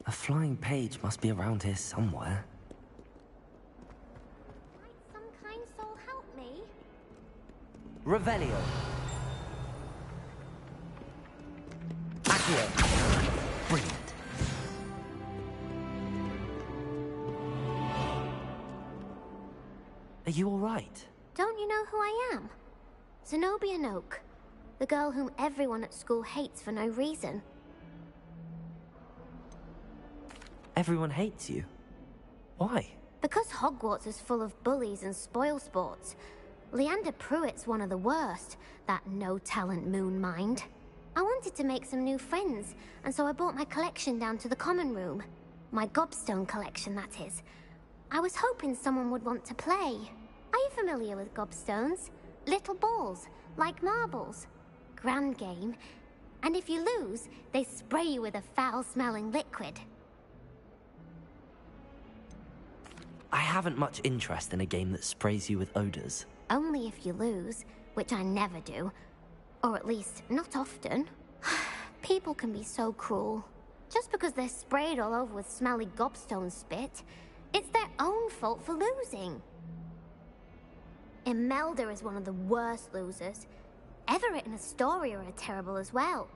A flying page must be around here somewhere.
Might some kind soul help me?
Revelio. Accio. Brilliant. Are you all right?
Don't you know who I am? Zenobia Noak, the girl whom everyone at school hates for no reason.
Everyone hates you. Why?
Because Hogwarts is full of bullies and spoilsports. Leander Pruitt's one of the worst, that no-talent moon mind. I wanted to make some new friends, and so I brought my collection down to the common room. My gobstone collection, that is. I was hoping someone would want to play. Are you familiar with gobstones? Little balls, like marbles. Grand game. And if you lose, they spray you with a foul-smelling liquid.
I haven't much interest in a game that sprays you with odors.
Only if you lose, which I never do. Or at least, not often. People can be so cruel. Just because they're sprayed all over with smelly gobstone spit, it's their own fault for losing. Imelda is one of the worst losers. Everett and Astoria are terrible as well.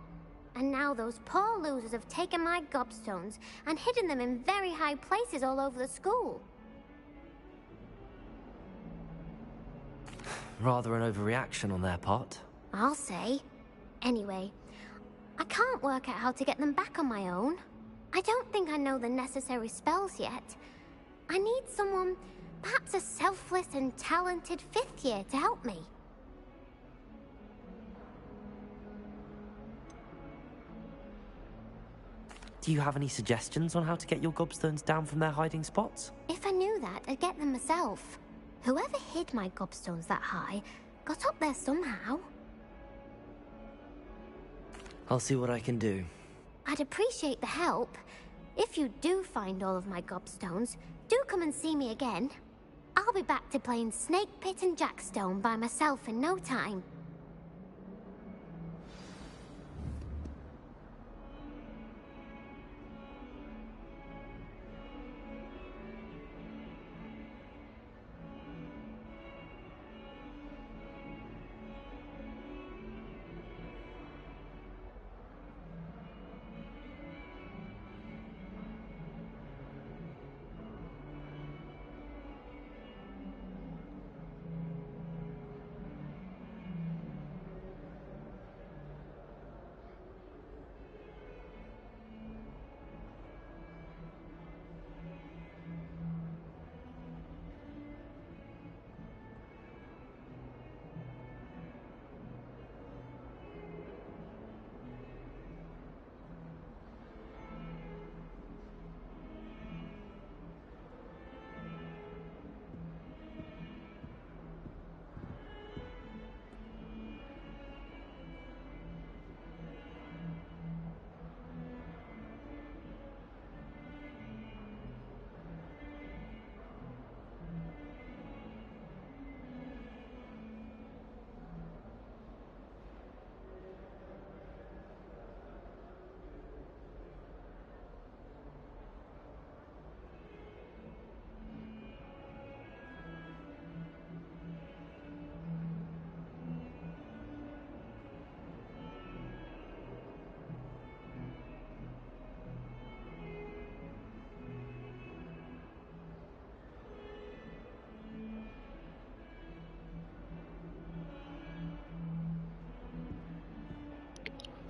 And now those poor losers have taken my gobstones and hidden them in very high places all over the school.
Rather an overreaction on their part.
I'll say. Anyway, I can't work out how to get them back on my own. I don't think I know the necessary spells yet. I need someone, perhaps a selfless and talented fifth year to help me.
Do you have any suggestions on how to get your gobstones down from their hiding spots?
If I knew that, I'd get them myself. Whoever hid my gobstones that high got up there somehow.
I'll see what I can do.
I'd appreciate the help. If you do find all of my gobstones, do come and see me again. I'll be back to playing Snake Pit and Jackstone by myself in no time.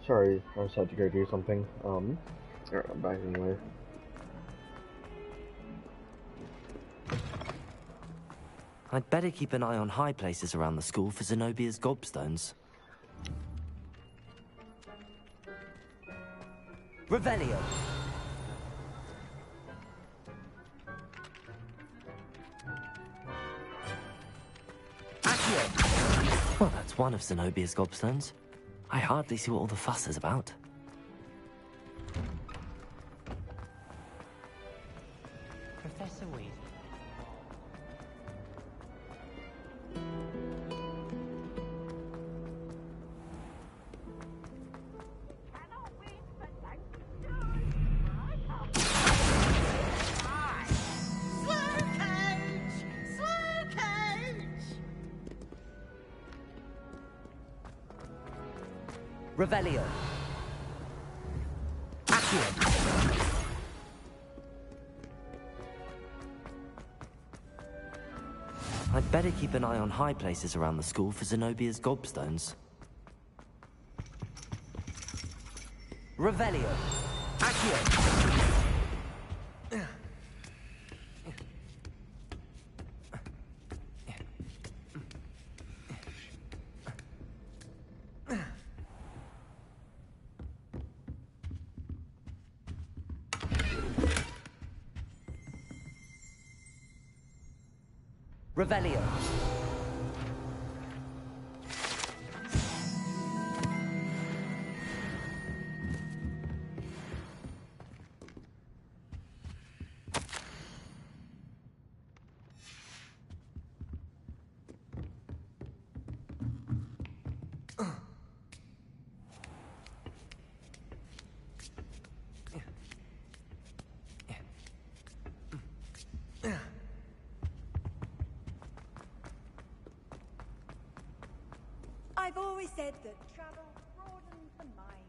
Sorry, I just had to go do something. Alright, I'm back anyway.
I'd better keep an eye on high places around the school for Zenobia's gobstones. Revelio. Accio! Well, that's one of Zenobia's gobstones. I hardly see what all the fuss is about.
Professor Weasley.
Revelio. Accio. I'd better keep an eye on high places around the school for Zenobia's gobstones. Revelio. Accio. Revelio.
I've always said that travel broadens the mind.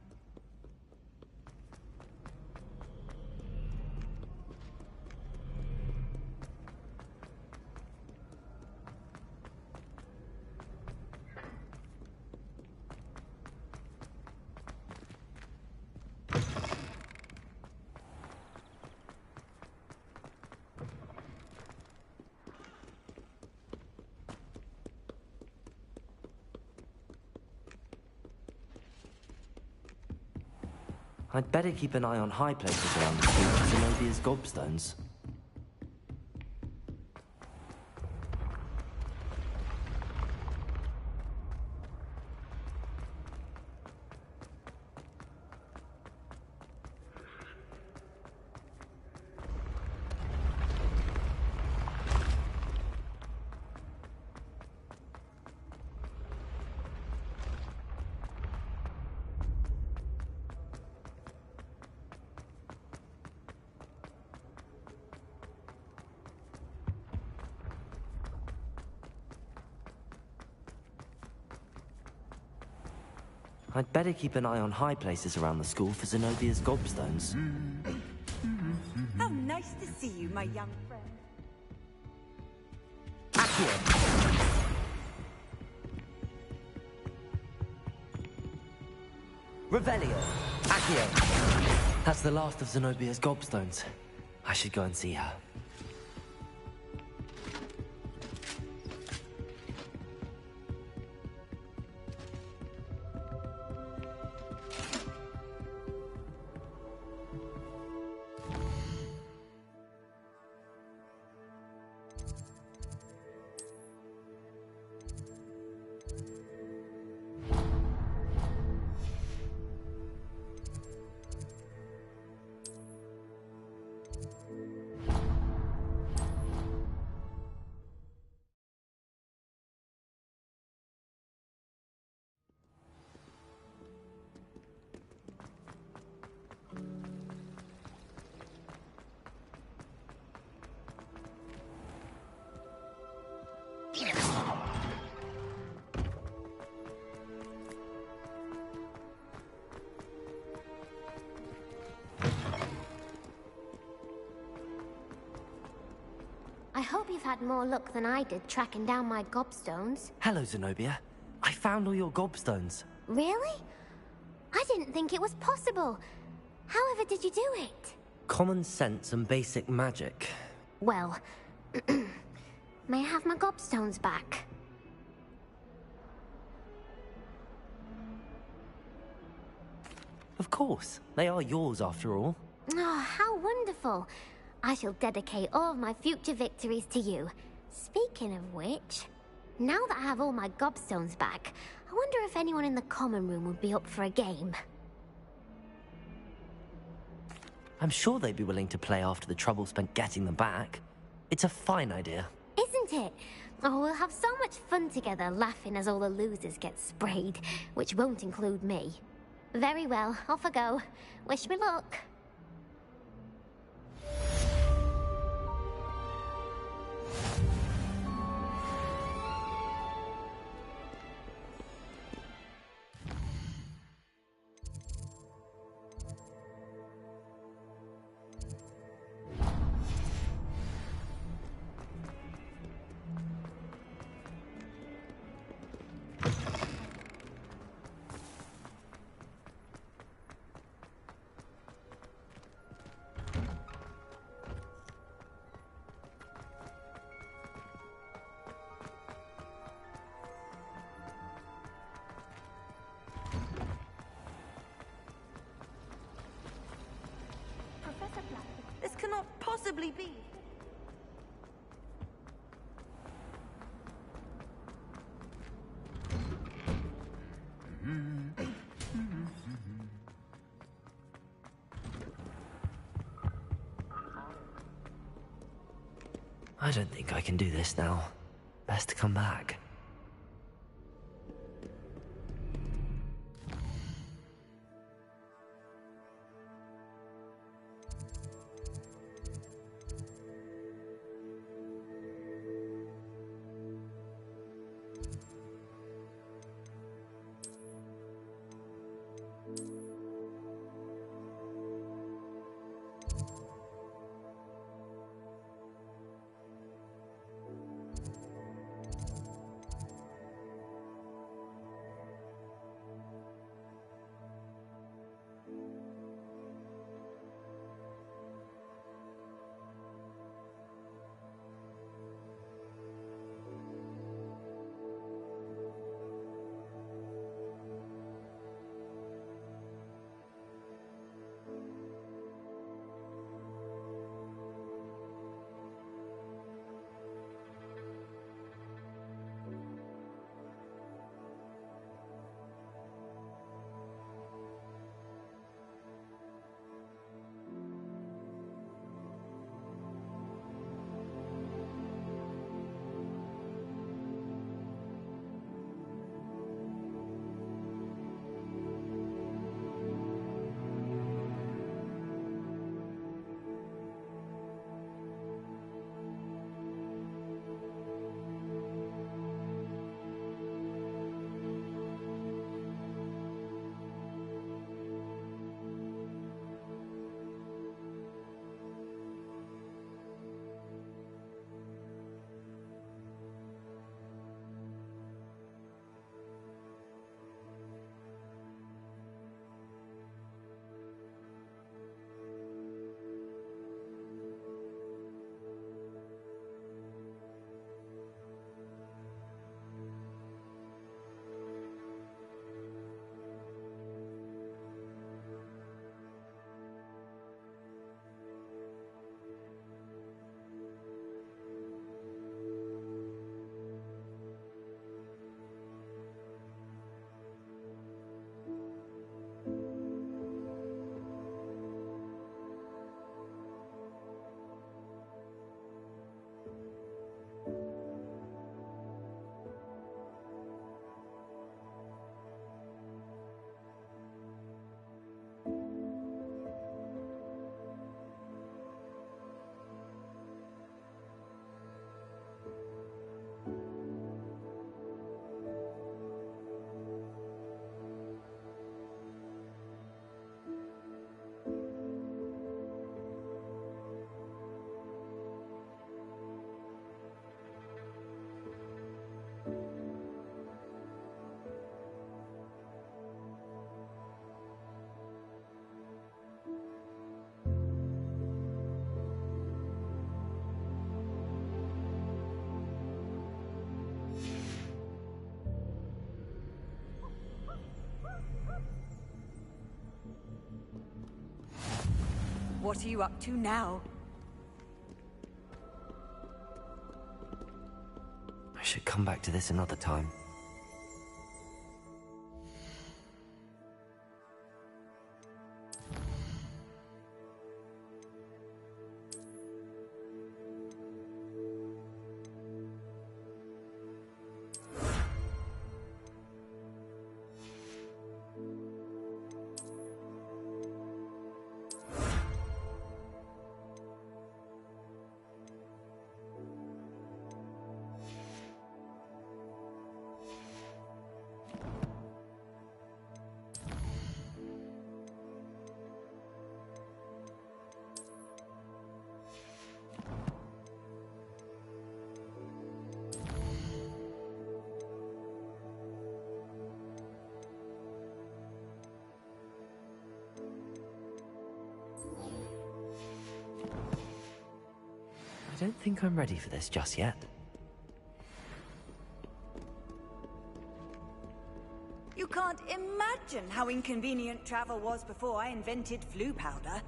I'd better keep an eye on high places around the school for Zenobia's gobstones. I'd better keep an eye on high places around the school for Zenobia's gobstones.
How nice to see you, my young friend.
Accio! Revelio! Accio! That's the last of Zenobia's gobstones. I should go and see her.
I hope you've had more luck than I did tracking down my gobstones.
Hello, Zenobia. I found all your gobstones.
Really? I didn't think it was possible. However did you do it?
Common sense and basic magic.
Well, may I have my gobstones back?
Of course. They are yours after all.
Oh, how wonderful. I shall dedicate all of my future victories to you. Speaking of which... Now that I have all my gobstones back, I wonder if anyone in the common room would be up for a game.
I'm sure they'd be willing to play after the trouble spent getting them back. It's a fine idea.
Isn't it? Oh, we'll have so much fun together, laughing as all the losers get sprayed, which won't include me. Very well, off I go. Wish me luck.
This cannot possibly be.
I don't think I can do this now. Best to come back.
What are you up to now?
I should come back to this another time. I don't think I'm ready for this just yet.
You can't imagine how inconvenient travel was before I invented flu powder.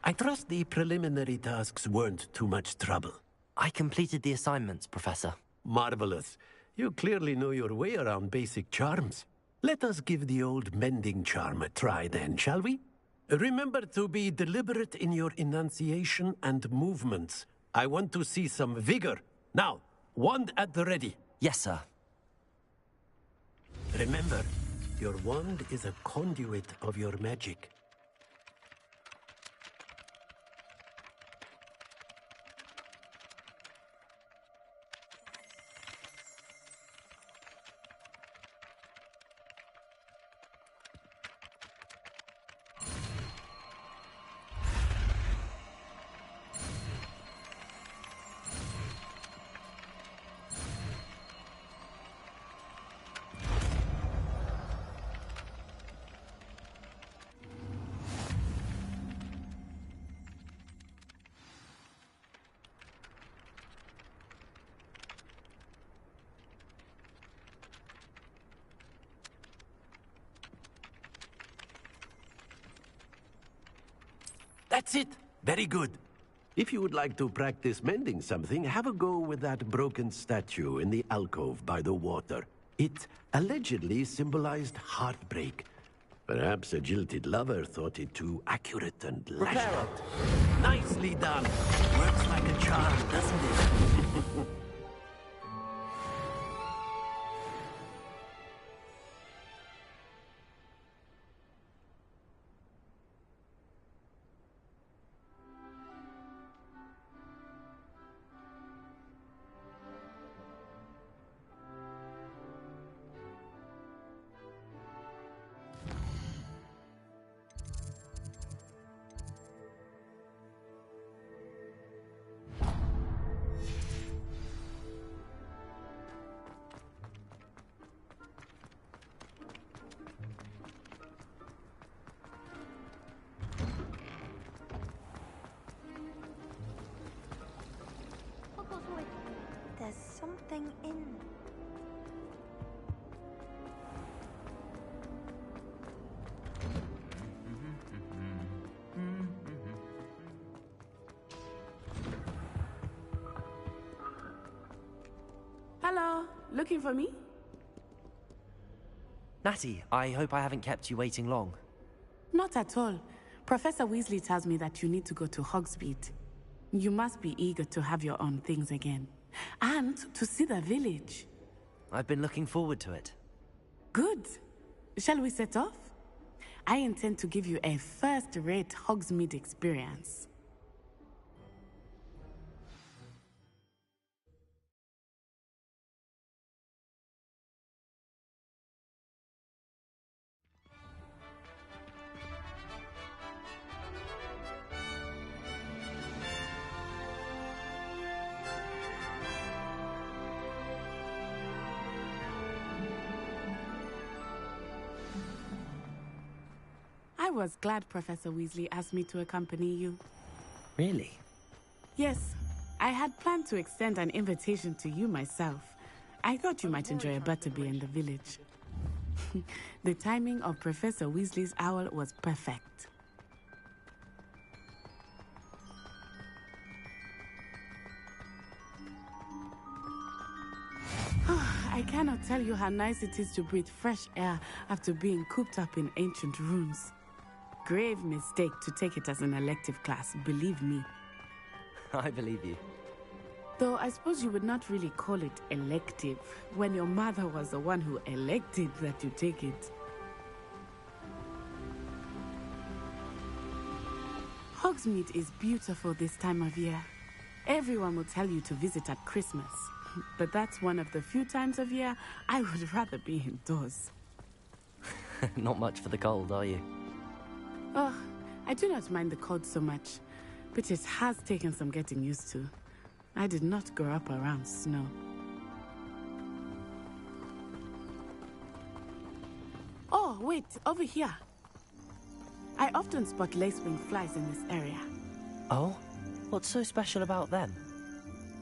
I trust the preliminary tasks weren't too much trouble.
I completed the assignments, Professor.
Marvelous. You clearly know your way around basic charms. Let us give the old mending charm a try then, shall we? Remember to be deliberate in your enunciation and movements. I want to see some vigor. Now, wand at the ready.
Yes, sir.
Remember, your wand is a conduit of your magic. That's it. Very good. If you would like to practice mending something, have a go with that broken statue in the alcove by the water. It allegedly symbolized heartbreak. Perhaps a jilted lover thought it too accurate and lashed out. Nicely done. Works like a charm, doesn't it?
There's something in.
Hello, looking for me?
Natty, I hope I haven't kept you waiting long.
Not at all. Professor Weasley tells me that you need to go to Hogsmeade. You must be eager to have your own things again. And to see the village.
I've been looking forward to it.
Good. Shall we set off? I intend to give you a first-rate Hogsmeade experience. I was glad Professor Weasley asked me to accompany you.
Really?
Yes, I had planned to extend an invitation to you myself. I thought you might enjoy a butterbeer in the village. The timing of Professor Weasley's owl was perfect. I cannot tell you how nice it is to breathe fresh air after being cooped up in ancient rooms. Grave mistake to take it as an elective class, believe me.
I believe you.
Though I suppose you would not really call it elective when your mother was the one who elected that you take it. Hogsmeade is beautiful this time of year. Everyone will tell you to visit at Christmas, but that's one of the few times of year I would rather be indoors.
Not much for the cold, are you?
Oh, I do not mind the cold so much, but it has taken some getting used to. I did not grow up around snow. Oh, wait, over here. I often spot lacewing flies in this area.
Oh? What's so special about them?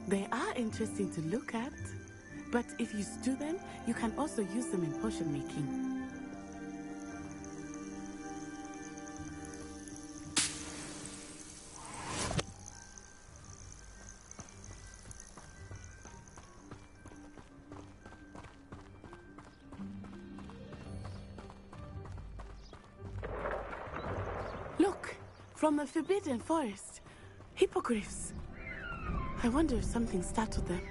They are interesting to look at, but if you stew them, you can also use them in potion making. Look, from the Forbidden Forest, hippogriffs. I wonder if something startled them.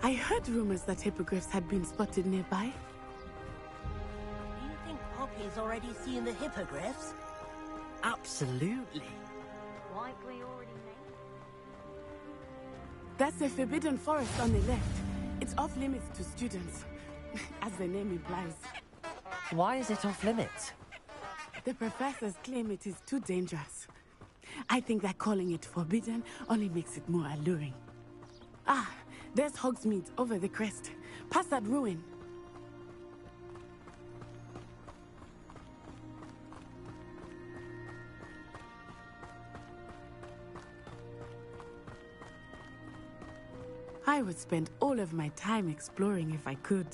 I heard rumors that hippogriffs had been spotted nearby.
Do you think Poppy's already seen the hippogriffs?
Absolutely.
Likely already named.
That's the Forbidden Forest on the left. It's off limits to students, as the name implies.
Why is it off limits?
The professors claim it is too dangerous. I think that calling it forbidden only makes it more alluring. Ah, there's Hogsmeade over the crest. Past that ruin. I would spend all of my time exploring if I could.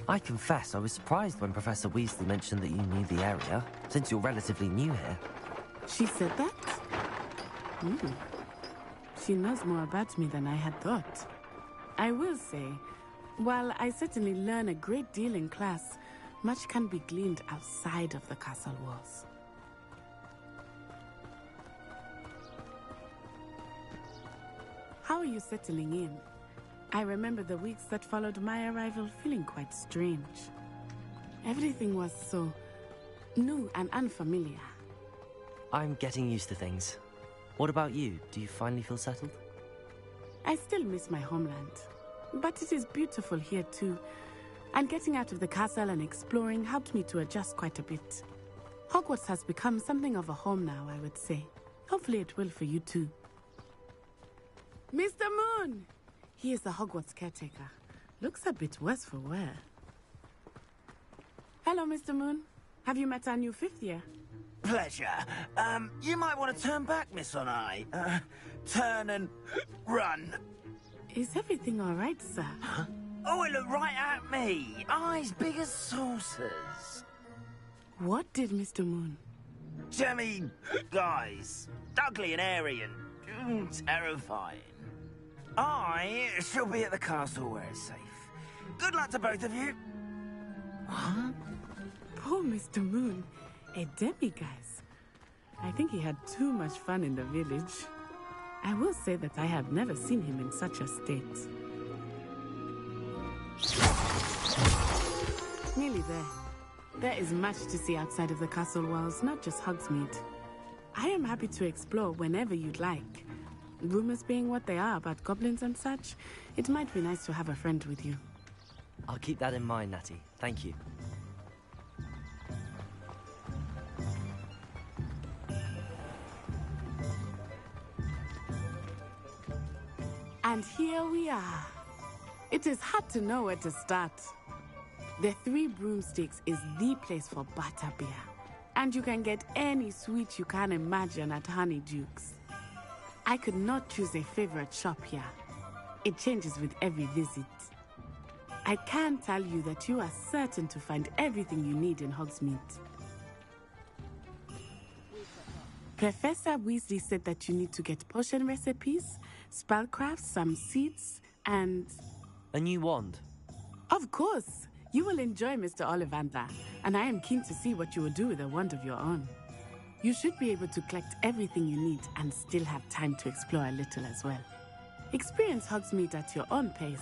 I confess I was surprised when Professor Weasley mentioned that you knew the area, since you're relatively new here.
She said that? She knows more about me than I had thought. I will say, while I certainly learn a great deal in class, much can be gleaned outside of the castle walls. How are you settling in? I remember the weeks that followed my arrival feeling quite strange. Everything was so new and unfamiliar.
I'm getting used to things. What about you? Do you finally feel settled?
I still miss my homeland, but it is beautiful here too. And getting out of the castle and exploring helped me to adjust quite a bit. Hogwarts has become something of a home now, I would say. Hopefully it will for you too. Mr. Moon! He is the Hogwarts caretaker. Looks a bit worse for wear. Hello, Mr. Moon. Have you met our new fifth year?
Pleasure. You might want to turn back, Miss On-Eye. Turn and run.
Is everything all right, sir?
Huh? Oh, it looked right at me. Eyes big as saucers.
What did Mr. Moon?
Jemmy guys. Ugly and airy and terrifying. I shall be at the castle where it's safe. Good luck to both of you.
What? Poor Mr. Moon. A demiguise. I think he had too much fun in the village. I will say that I have never seen him in such a state. Nearly there. There is much to see outside of the castle walls, not just Hogsmeade. I am happy to explore whenever you'd like. Rumors being what they are about goblins and such, it might be nice to have a friend with you.
I'll keep that in mind, Natty. Thank you.
And here we are. It is hard to know where to start. The Three Broomsticks is the place for butterbeer. And you can get any sweet you can imagine at Honeydukes. I could not choose a favorite shop here. It changes with every visit. I can tell you that you are certain to find everything you need in Hogsmeade. Professor Weasley said that you need to get potion recipes, spellcrafts, some seeds, and...
a new wand.
Of course! You will enjoy Mr. Ollivander, and I am keen to see what you will do with a wand of your own. You should be able to collect everything you need and still have time to explore a little as well. Experience Hogsmeade at your own pace.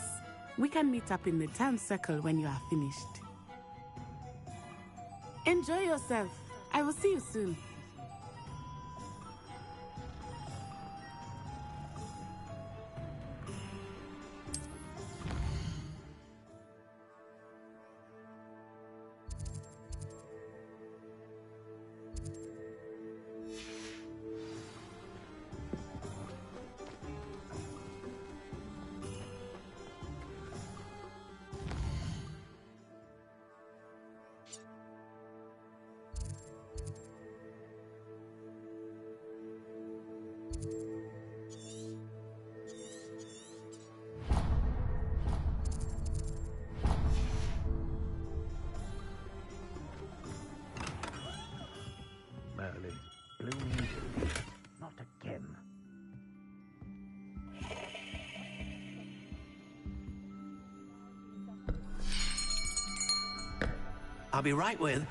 We can meet up in the town circle when you are finished. Enjoy yourself. I will see you soon.
Merlin, blue needle. Not again.
I'll be right with...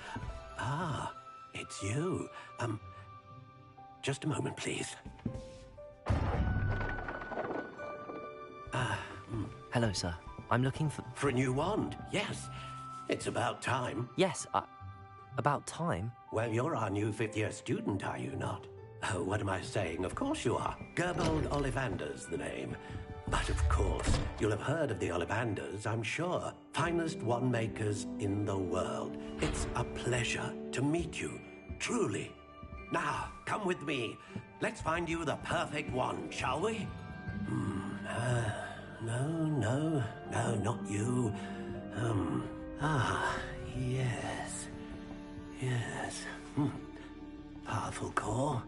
Ah, it's you. Just a moment, please.
Hello, sir. I'm looking for...
For a new wand, yes. It's about time.
Yes, about time?
Well, you're our new fifth-year student, are you not? Oh, what am I saying? Of course you are. Gerbold Ollivander's the name. But of course, you'll have heard of the Ollivanders, I'm sure. Finest wand makers in the world. It's a pleasure to meet you, truly. Now, come with me. Let's find you the perfect wand, shall we? No, not you. Yes. Powerful core.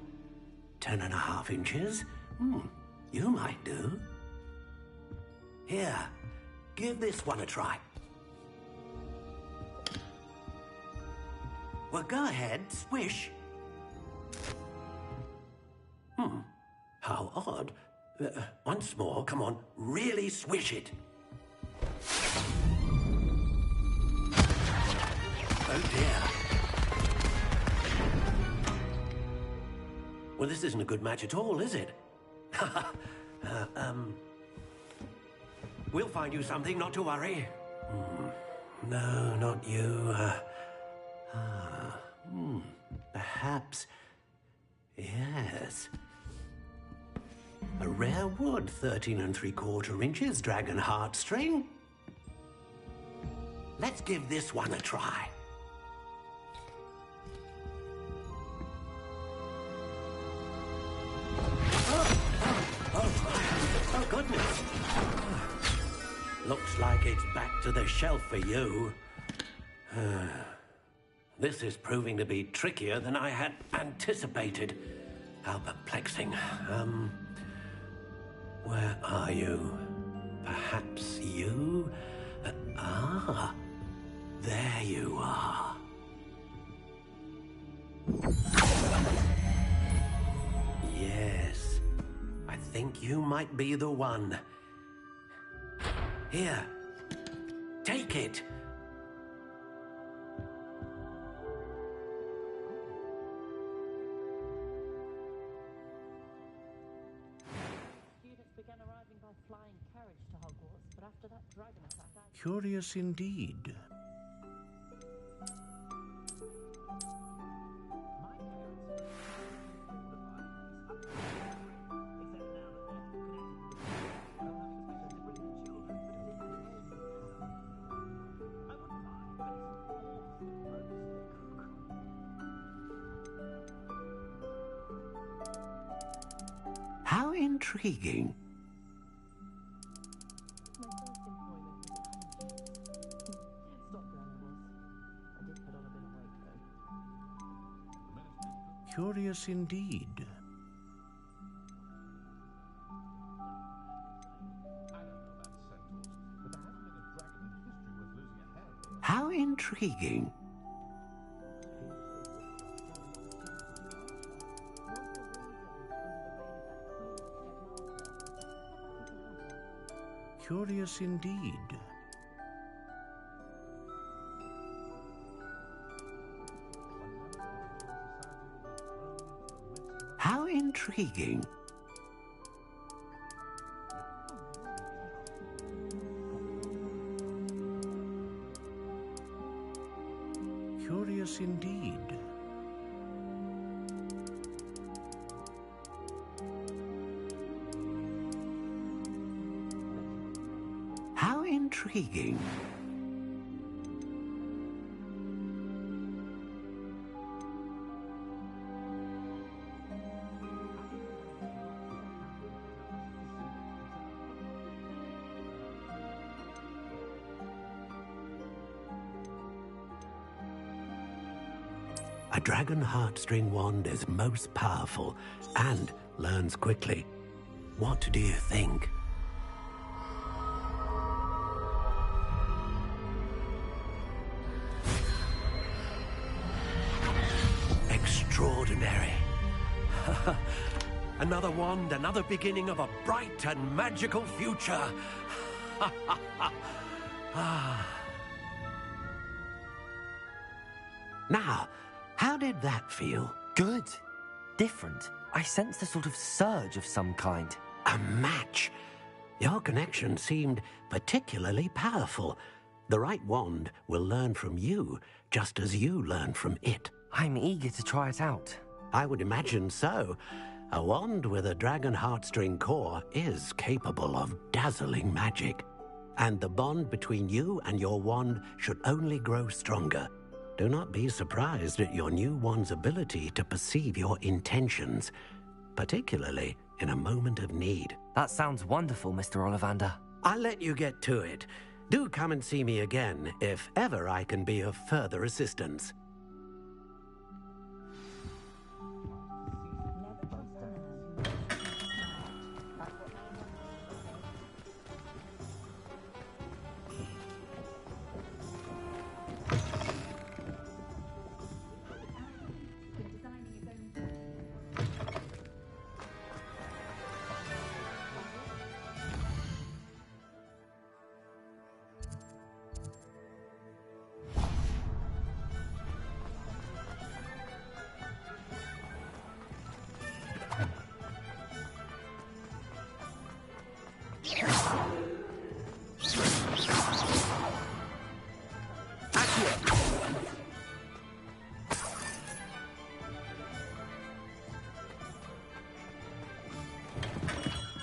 10.5 inches. You might do. Here, give this one a try. Well, go ahead, swish. How odd. Once more, come on, really swish it. Oh dear. Well, this isn't a good match at all, is it? We'll find you something, not to worry. No, not you. Perhaps... Yes. A rare wood, 13 3/4 inches, dragon heartstring. Let's give this one a try. Oh, goodness. Looks like it's back to the shelf for you. This is proving to be trickier than I had anticipated. How perplexing. Where are you? Perhaps you? There you are. Yes, I think you might be the one. Here, take it.
arriving by flying carriage to Hogwarts, but after that dragon attack,
Curious indeed.
How intriguing.
Curious indeed.
How intriguing.
Curious indeed.
How intriguing.
Curious indeed.
How intriguing. A dragon heartstring wand is most powerful and learns quickly. What do you think? Extraordinary. Another wand, another beginning of a bright and magical future. Now, how did that feel?
Good. Different. I sensed a sort of surge of some kind.
A match. Your connection seemed particularly powerful. The right wand will learn from you, just as you learn from it.
I'm eager to try it out.
I would imagine so. A wand with a dragon heartstring core is capable of dazzling magic. And the bond between you and your wand should only grow stronger. Do not be surprised at your new wand's ability to perceive your intentions, particularly in a moment of need.
That sounds wonderful, Mr. Ollivander.
I'll let you get to it. Do come and see me again if ever I can be of further assistance.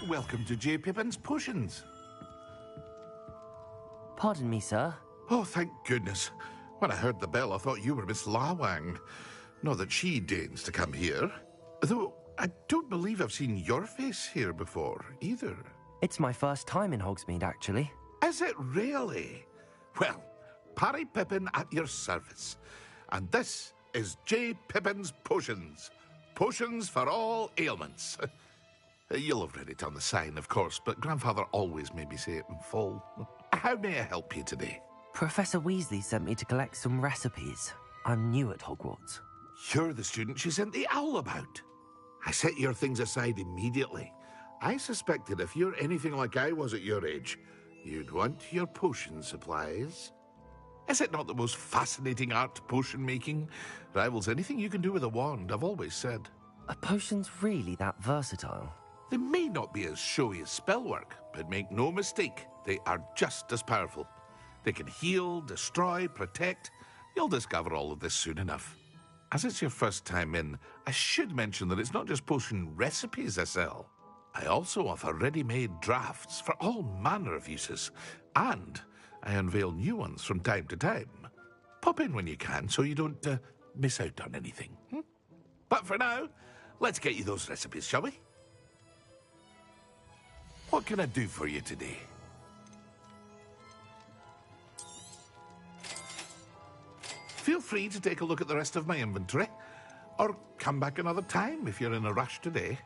Welcome to J. Pippin's Potions.
Pardon me, sir.
Oh, thank goodness. When I heard the bell, I thought you were Miss Lawang. Not that she deigns to come here. Though, I don't believe I've seen your face here before, either.
It's my first time in Hogsmeade, actually.
Is it really? Well, Parry Pippin at your service. And this is J. Pippin's Potions. Potions for all ailments. You'll have read it on the sign, of course, but Grandfather always made me say it in full. How may I help you today?
Professor Weasley sent me to collect some recipes. I'm new at Hogwarts.
You're the student she sent the owl about. I set your things aside immediately. I suspected if you're anything like I was at your age, you'd want your potion supplies. Is it not the most fascinating art, potion making? Rivals anything you can do with a wand, I've always said.
Are potions really that versatile?
They may not be as showy as spellwork, but make no mistake, they are just as powerful. They can heal, destroy, protect. You'll discover all of this soon enough. As it's your first time in, I should mention that it's not just potion recipes I sell. I also offer ready-made drafts for all manner of uses, and I unveil new ones from time to time. Pop in when you can so you don't miss out on anything. But for now, let's get you those recipes, shall we? What can I do for you today? Feel free to take a look at the rest of my inventory, or come back another time if you're in a rush today.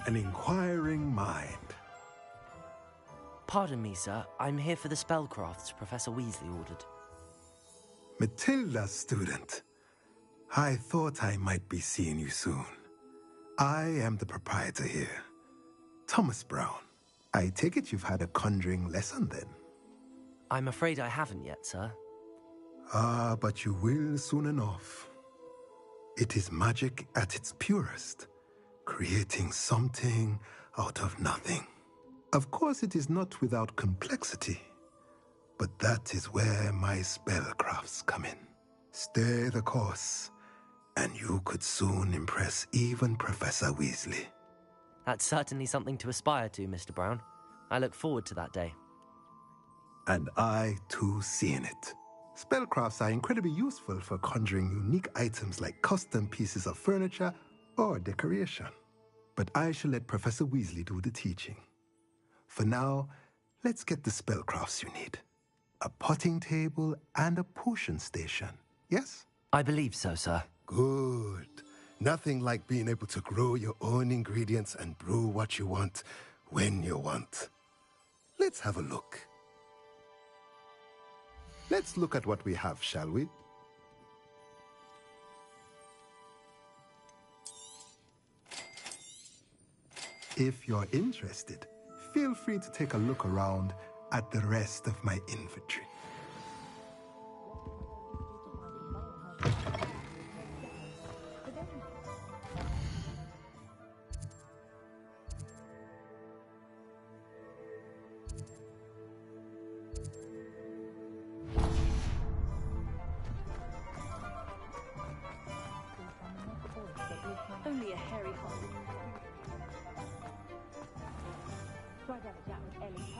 An inquiring mind.
Pardon me, sir. I'm here for the spellcrafts Professor Weasley ordered.
Matilda, student. I thought I might be seeing you soon. I am the proprietor here, Thomas Brown. I take it you've had a conjuring lesson then?
I'm afraid I haven't yet, sir.
Ah, but you will soon enough. It is magic at its purest, creating something out of nothing. Of course, it is not without complexity, but that is where my spellcrafts come in. Stay the course, and you could soon impress even Professor Weasley.
That's certainly something to aspire to, Mr. Brown. I look forward to that day.
And I, too, seeing it. Spellcrafts are incredibly useful for conjuring unique items like custom pieces of furniture or decoration. But I shall let Professor Weasley do the teaching. For now, let's get the spellcrafts you need. A potting table and a potion station, yes?
I believe so, sir.
Good. Nothing like being able to grow your own ingredients and brew what you want when you want. Let's have a look. Let's look at what we have, shall we? If you're interested, feel free to take a look around at the rest of my inventory.
Only a hairy hole. Right down the with Ellie.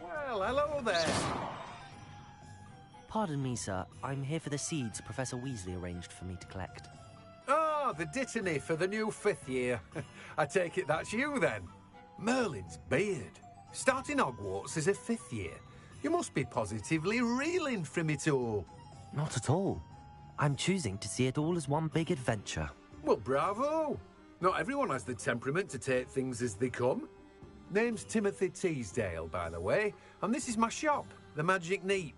Well, hello there.
Pardon me, sir. I'm here for the seeds Professor Weasley arranged for me to collect.
Oh, the dittany for the new 5th year. I take it that's you, then. Merlin's beard. Starting Hogwarts as a 5th year. You must be positively reeling from it all.
Not at all. I'm choosing to see it all as one big adventure.
Well, bravo. Not everyone has the temperament to take things as they come. Name's Timothy Teasdale, by the way, and this is my shop, the Magic Neep.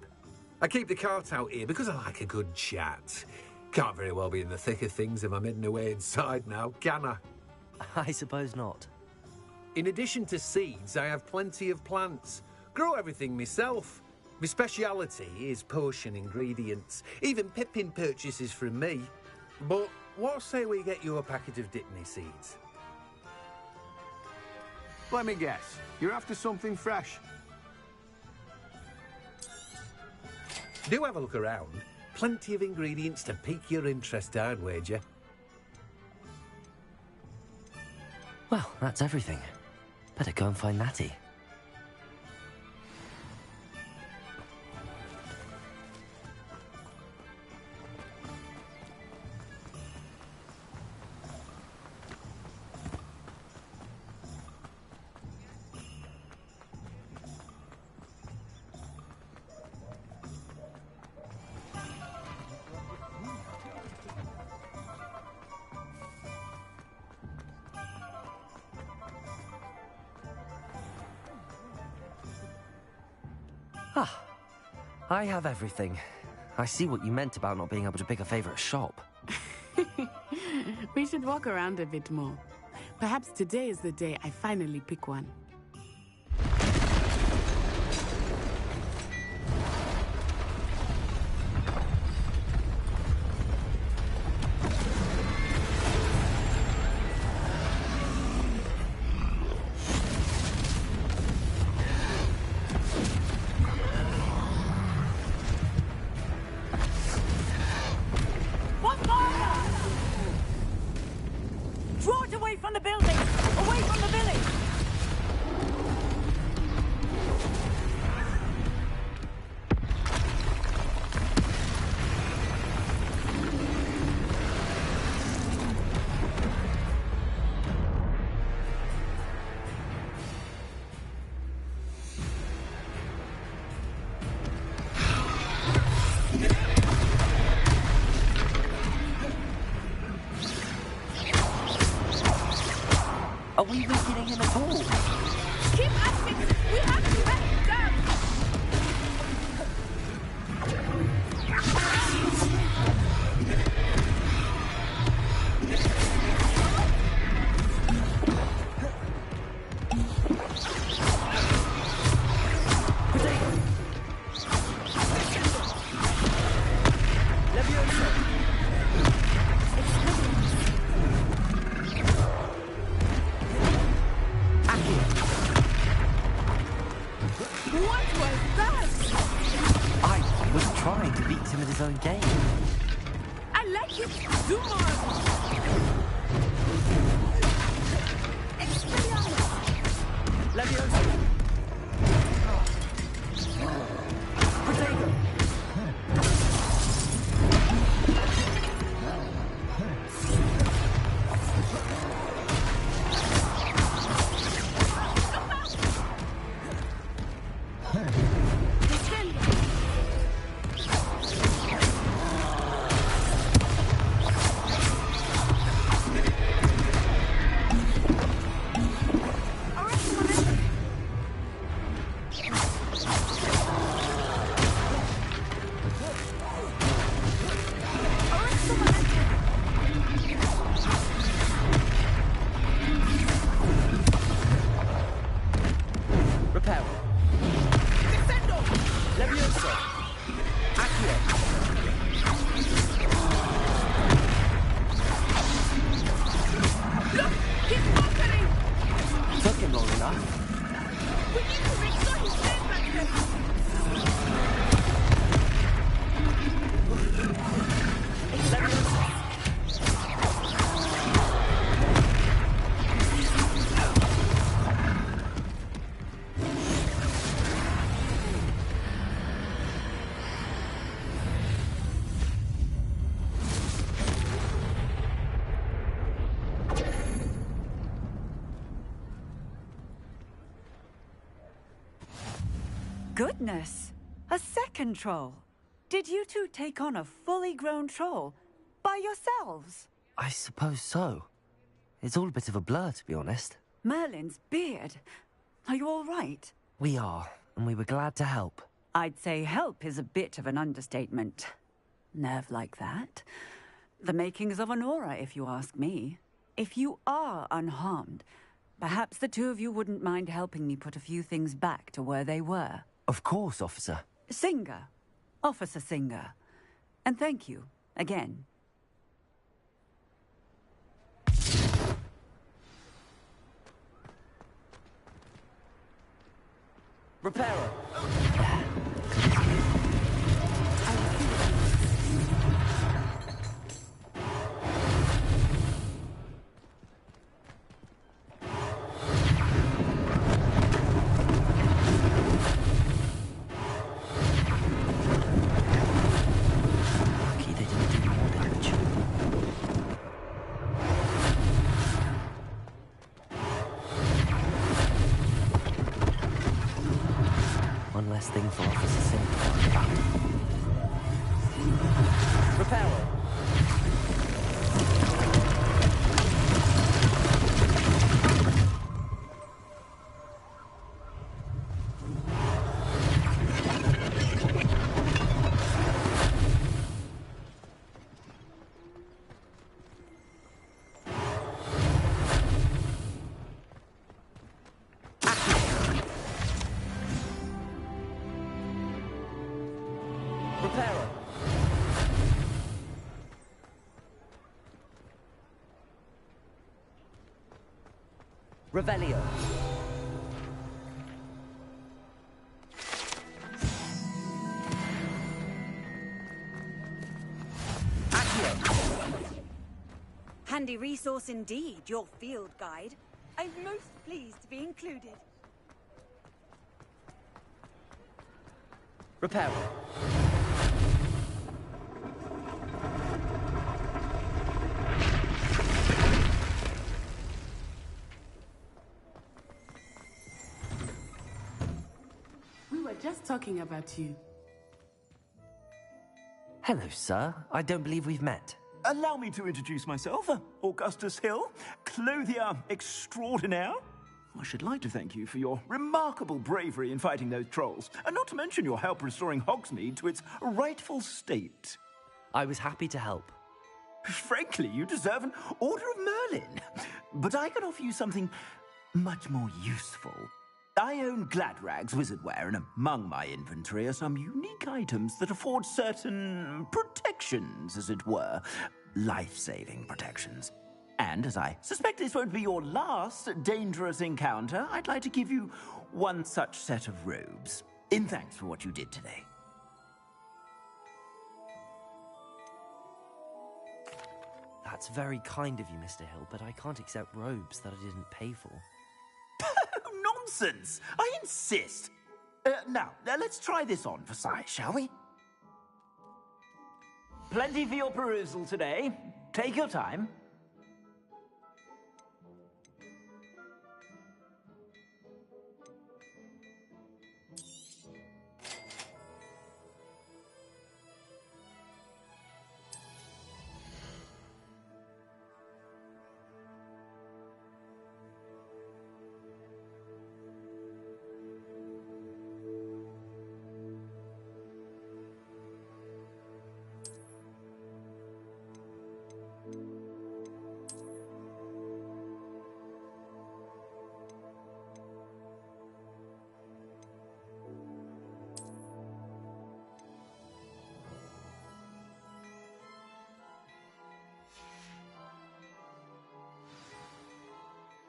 I keep the cart out here because I like a good chat. Can't very well be in the thick of things if I'm hidden away inside now, can I?
I suppose not.
In addition to seeds, I have plenty of plants. Grow everything myself. My speciality is potion ingredients. Even Pippin purchases from me. But what say we get you a packet of Dittany seeds?
Let me guess. You're after something fresh.
Do have a look around. Plenty of ingredients to pique your interest, I'd wager.
Well, that's everything. Better go and find Natty. Ah, I have everything. I see what you meant about not being able to pick a favorite shop.
We should walk around a bit more. Perhaps today is the day I finally pick one.
Draw it away from the building! Away from the village!
Are we weakening him at all?
Keep asking! We have to let him down!
What was that?
I was trying to beat him at his own game.
I like you! Do more! Expelliarmus!
Leviosa! Protego! Reparo.
Descendo!
Leviosa! Accio!
Look! He's faltering!
Took him long enough.
We need to restore his name back
Goodness! A second troll! Did you two take on a fully grown troll by yourselves?
I suppose so. It's all a bit of a blur, to be honest.
Merlin's beard. Are you all right?
We are, and we were glad to help.
I'd say help is a bit of an understatement. Nerve like that. The makings of an aura, if you ask me. If you are unharmed, perhaps the two of you wouldn't mind helping me put a few things back to where they were.
Of course, officer.
Singer. Officer Singer. And thank you, again.
Reparo! best thing for Officer Silver. Reparo! Revelio.
Handy resource indeed, your field guide. I'm most pleased to be included.
Reparo.
We were just talking about you.
Hello, sir. I don't believe we've met.
Allow me to introduce myself, Augustus Hill, clothier extraordinaire. I should like to thank you for your remarkable bravery in fighting those trolls, and not to mention your help restoring Hogsmeade to its rightful state.
I was happy to help.
Frankly, you deserve an Order of Merlin. But I can offer you something much more useful. I own Gladrag's wizardware, and among my inventory are some unique items that afford certain protections, as it were. Life-saving protections. And as I suspect this won't be your last dangerous encounter, I'd like to give you one such set of robes, in thanks for what you did today.
That's very kind of you, Mr. Hill, but I can't accept robes that I didn't pay for.
Nonsense! I insist! Now, let's try this on for size, shall we? Plenty for your perusal today. Take your time.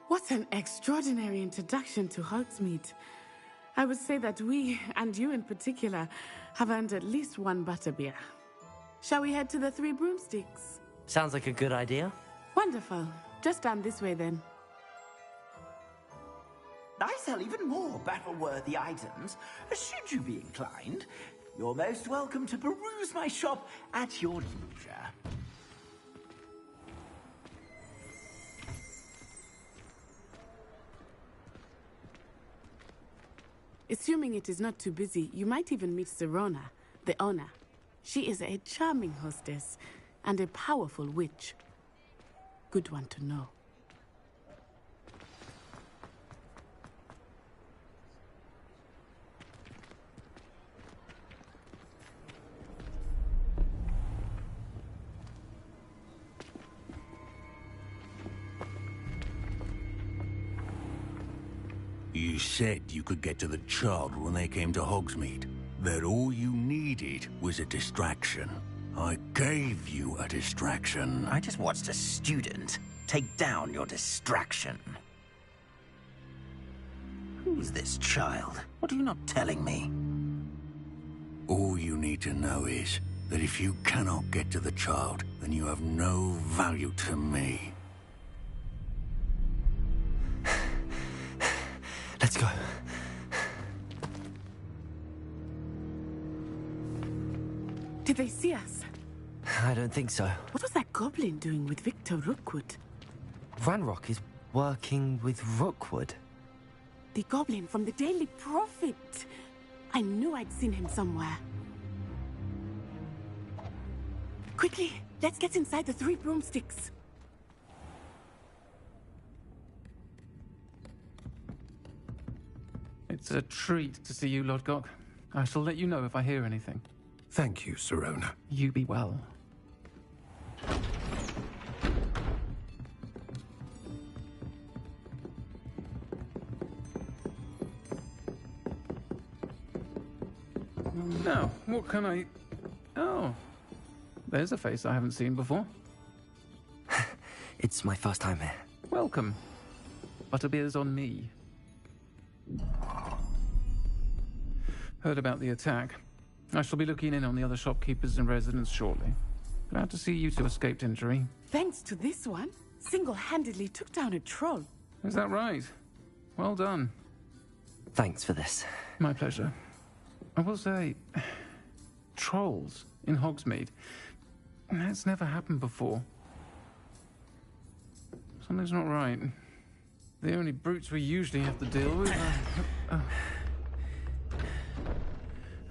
What an extraordinary introduction to Hogsmeade. I would say that we, and you in particular, have earned at least one butterbeer. Shall we head to the Three Broomsticks?
Sounds like a good idea.
Wonderful. Just down this way then.
I sell even more battle-worthy items. Should you be inclined, you're most welcome to peruse my shop at your leisure.
Assuming it is not too busy, you might even meet Serona, the owner. She is a charming hostess and a powerful witch. Good one to know.
You said you could get to the child when they came to Hogsmeade. That all you needed was a distraction. I gave you a distraction.
I just watched a student take down your distraction. Who's this child? What are you not telling me?
All you need to know is that if you cannot get to the child, then you have no value to me.
Let's go.
Did they see us?
I don't think so.
What was that goblin doing with Victor Rookwood?
Ranrock is working with Rookwood.
The goblin from the Daily Prophet. I knew I'd seen him somewhere. Quickly, let's get inside the 3 broomsticks.
It's a treat to see you, Lodgok. I shall let you know if I hear anything.
Thank you, Sirona.
You be well. Now, what can I... Oh, there's a face I haven't seen before.
It's my first time here.
Welcome. Butterbeer's on me. Heard about the attack. I shall be looking in on the other shopkeepers and residents shortly. Glad to see you two escaped injury.
Thanks to this one, single-handedly took down a troll.
Is that right? Well done.
Thanks for this.
My pleasure. I will say, trolls in Hogsmeade. That's never happened before. Something's not right. The only brutes we usually have to deal with are...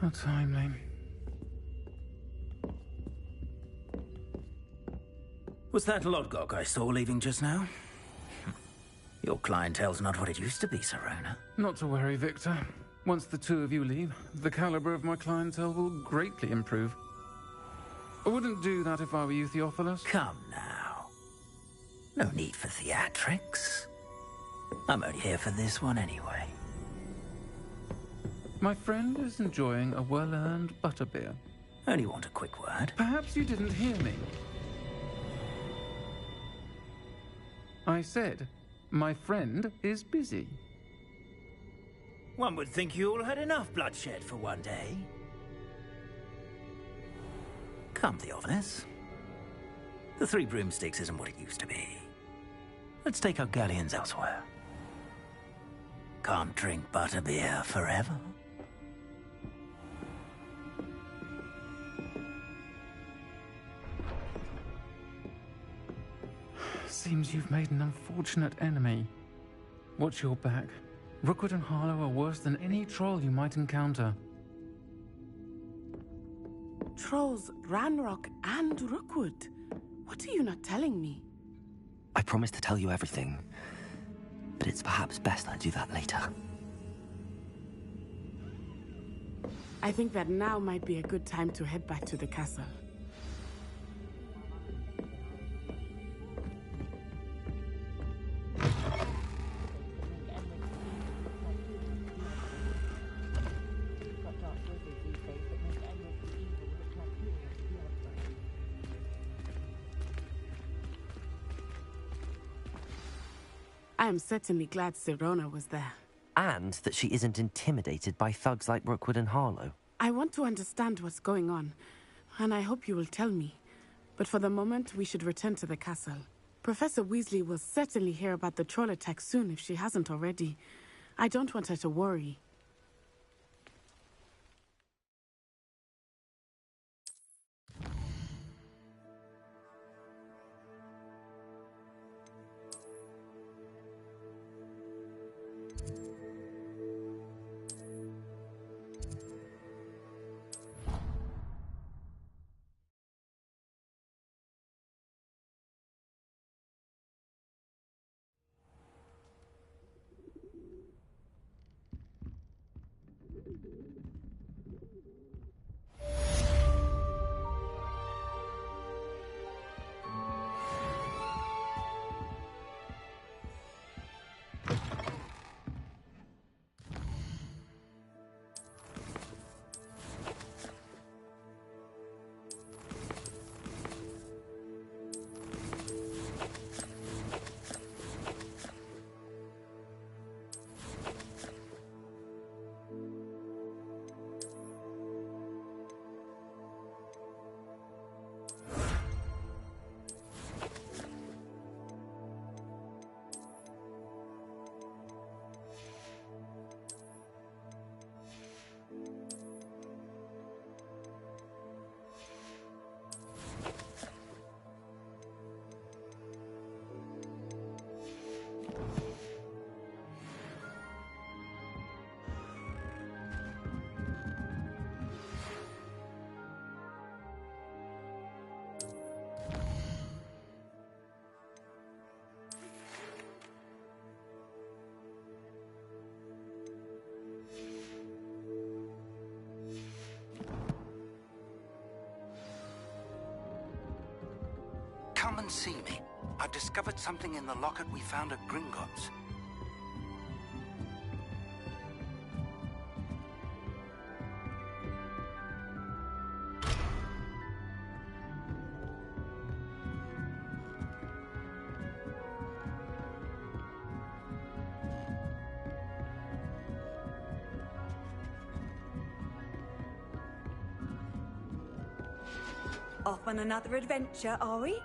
How timely.
Was that Lodgok I saw leaving just now? Your clientele's not what it used to be, Sirona.
Not to worry, Victor. Once the two of you leave, the caliber of my clientele will greatly improve. I wouldn't do that if I were you, Theophilus.
Come now. No need for theatrics. I'm only here for this one anyway.
My friend is enjoying a well-earned butterbeer.
Only want a quick word.
Perhaps you didn't hear me. I said, my friend is busy.
One would think you all had enough bloodshed for one day. Come, Theophilus. The 3 broomsticks isn't what it used to be. Let's take our galleons elsewhere. Can't drink butterbeer forever.
Seems you've made an unfortunate enemy. Watch your back. Rookwood and Harlow are worse than any troll you might encounter.
Trolls, Ranrock, and Rookwood. What are you not telling me?
I promise to tell you everything, but it's perhaps best I do that later.
I think that now might be a good time to head back to the castle. I am certainly glad Sirona was there.
And that she isn't intimidated by thugs like Rookwood and Harlow.
I want to understand what's going on, and I hope you will tell me. But for the moment, we should return to the castle. Professor Weasley will certainly hear about the troll attack soon if she hasn't already. I don't want her to worry.
and see me. I've discovered something in the locket we found at Gringotts.
Off on another adventure, are we?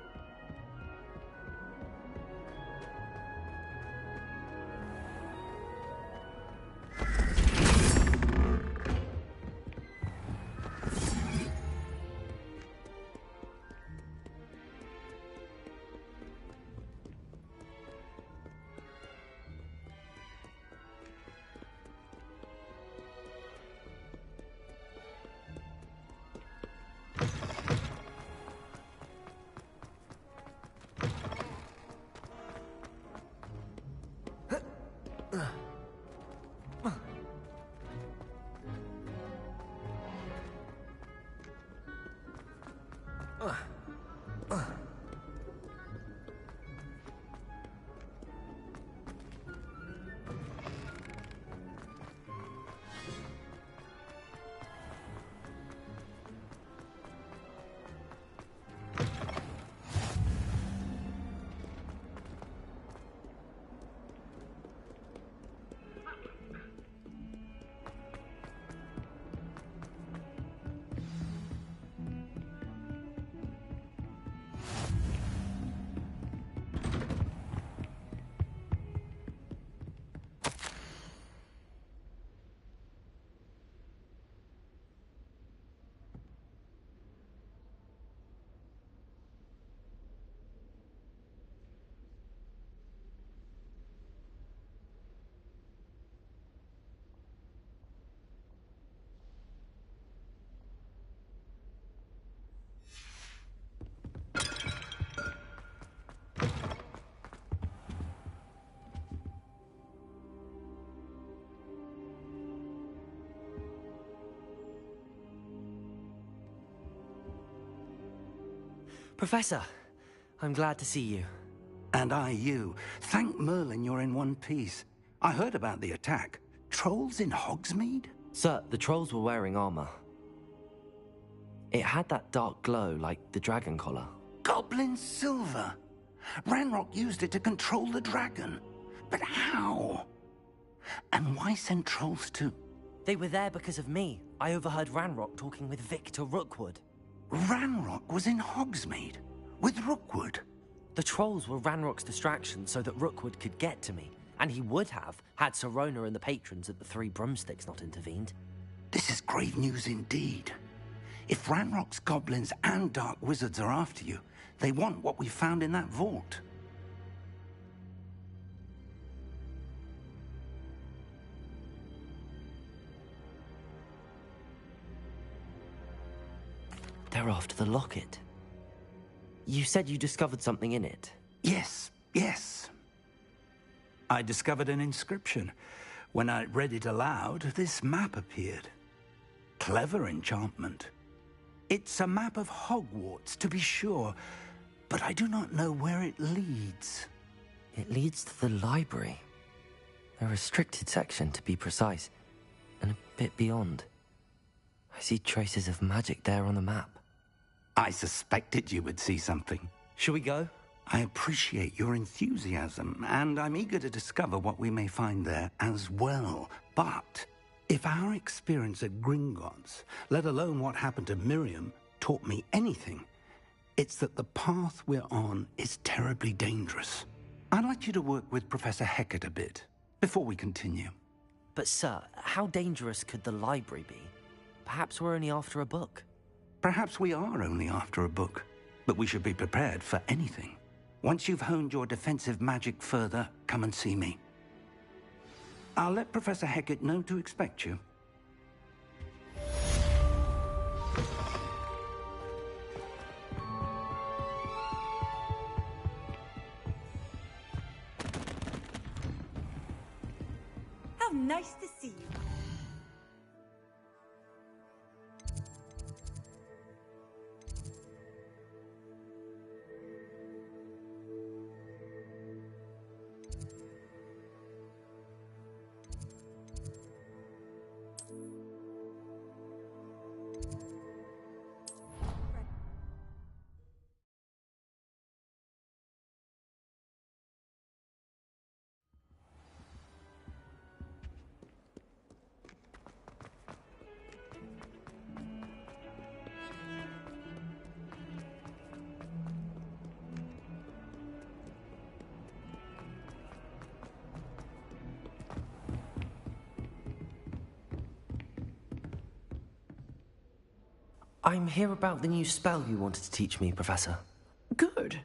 Professor, I'm glad to see you.
And I you. Thank Merlin you're in one piece. I heard about the attack. Trolls in Hogsmeade?
Sir, the trolls were wearing armor. It had that dark glow like the dragon collar.
Goblin silver. Ranrock used it to control the dragon. But how? And why send trolls to...
They were there because of me. I overheard Ranrock talking with Victor Rookwood.
Ranrock was in Hogsmeade? With Rookwood?
The trolls were Ranrock's distraction so that Rookwood could get to me. And he would have, had Sirona and the patrons at the Three Broomsticks not intervened.
This is grave news indeed. If Ranrock's goblins and dark wizards are after you, they want what we found in that vault.
They're after the locket. You said you discovered something in it.
Yes. I discovered an inscription. When I read it aloud, this map appeared. Clever enchantment. It's a map of Hogwarts, to be sure, but I do not know where it leads.
It leads to the library. A restricted section, to be precise, and a bit beyond. I see traces of magic there on the map.
I suspected you would see something.
Shall we go?
I appreciate your enthusiasm, and I'm eager to discover what we may find there as well. But if our experience at Gringotts, let alone what happened to Miriam, taught me anything, it's that the path we're on is terribly dangerous. I'd like you to work with Professor Hecat a bit before we continue.
But sir, how dangerous could the library be? Perhaps we're only after a book.
Perhaps we are only after a book, but we should be prepared for anything. Once you've honed your defensive magic further, come and see me. I'll let Professor Hecat know to expect you.
How nice to see you.
I'm here about the new spell you wanted to teach me, Professor.
Good.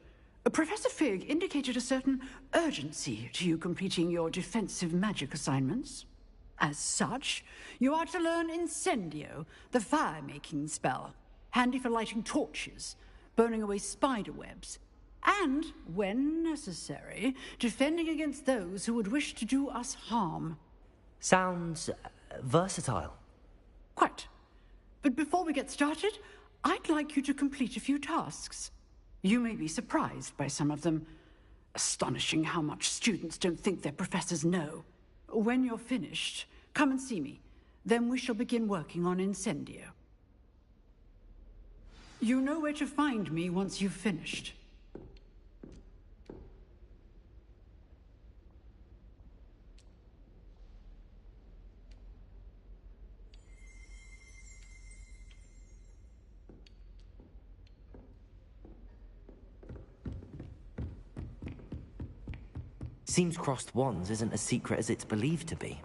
Professor Fig indicated a certain urgency to you completing your defensive magic assignments. As such, you are to learn Incendio, the fire-making spell, handy for lighting torches, burning away spider webs, and, when necessary, defending against those who would wish to do us harm.
Sounds versatile.
Quite. But before we get started, I'd like you to complete a few tasks. You may be surprised by some of them. Astonishing how much students don't think their professors know. When you're finished, come and see me. Then we shall begin working on Incendio. You know where to find me once you've finished.
Seems crossed wands isn't as secret as it's believed to be.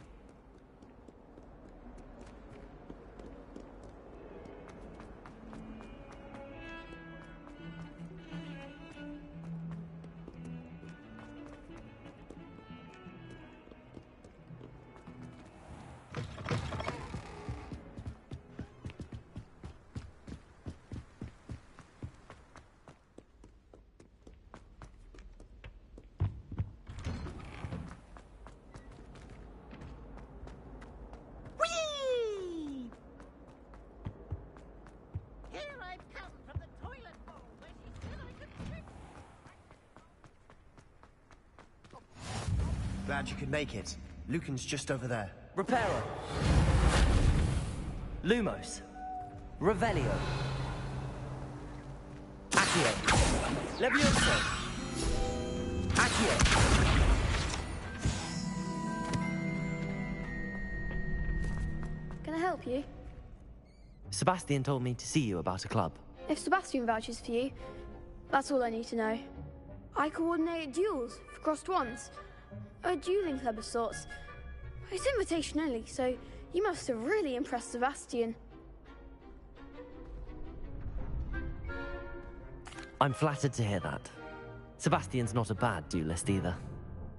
Glad you could make it. Lucan's just over there.
Reparo. Lumos. Revelio. Accio. Levioso. Accio.
Can I help you?
Sebastian told me to see you about a club.
If Sebastian vouches for you, that's all I need to know. I coordinate duels for crossed wands. A dueling club of sorts. It's invitation only, so you must have really impressed Sebastian.
I'm flattered to hear that. Sebastian's not a bad duelist either.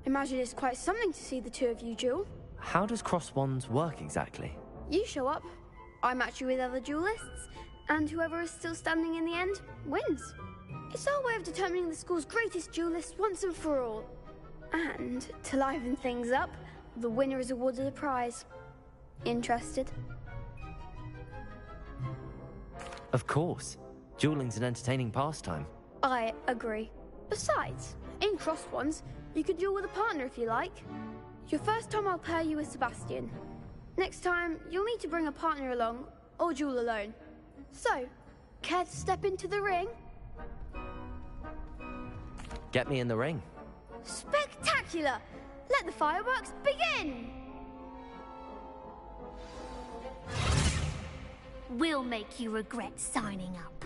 Imagine it's quite something to see the two of you duel.
How does cross wands work exactly?
You show up, I match you with other duelists, and whoever is still standing in the end wins. It's our way of determining the school's greatest duelist once and for all. And, to liven things up, the winner is awarded a prize. Interested?
Of course. Dueling's an entertaining pastime.
I agree. Besides, in crossed ones, you could duel with a partner if you like. Your first time I'll pair you with Sebastian. Next time, you'll need to bring a partner along, or duel alone. So, care to step into the ring?
Get me in the ring.
Spectacular! Let the fireworks begin!
We'll make you regret signing up.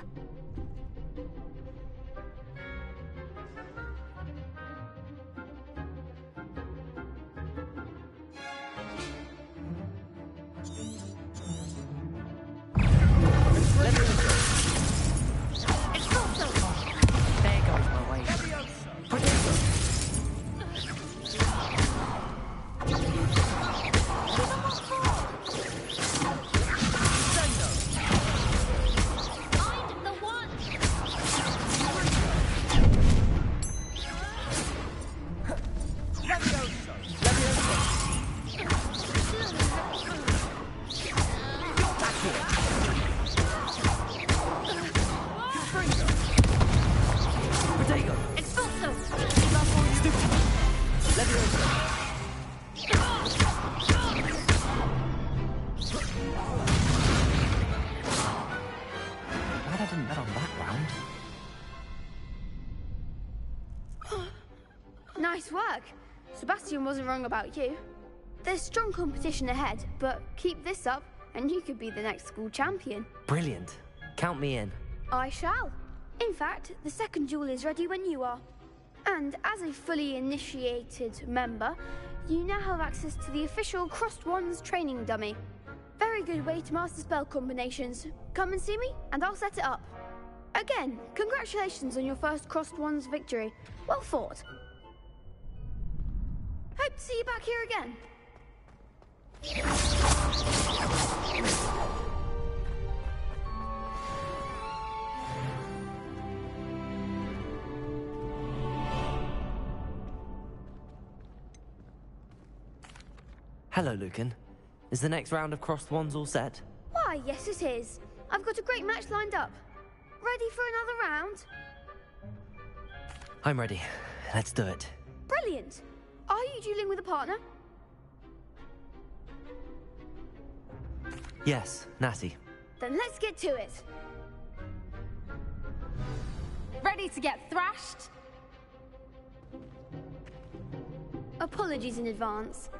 Nice work. Sebastian wasn't wrong about you. There's strong competition ahead, but keep this up and you could be the next school champion.
Brilliant. Count me in.
I shall. In fact, the second duel is ready when you are. And as a fully initiated member, you now have access to the official Crossed Wands training dummy. Very good way to master spell combinations. Come and see me, and I'll set it up. Again, congratulations on your first Crossed Wands victory. Well fought. Hope to see you back here again.
Hello, Lucan. Is the next round of Crossed Wands all set?
Why, yes it is. I've got a great match lined up. Ready for another round?
I'm ready. Let's do it.
Brilliant. Are you dueling with a partner?
Yes, Natty.
Then let's get to it.
Ready to get thrashed?
Apologies in advance.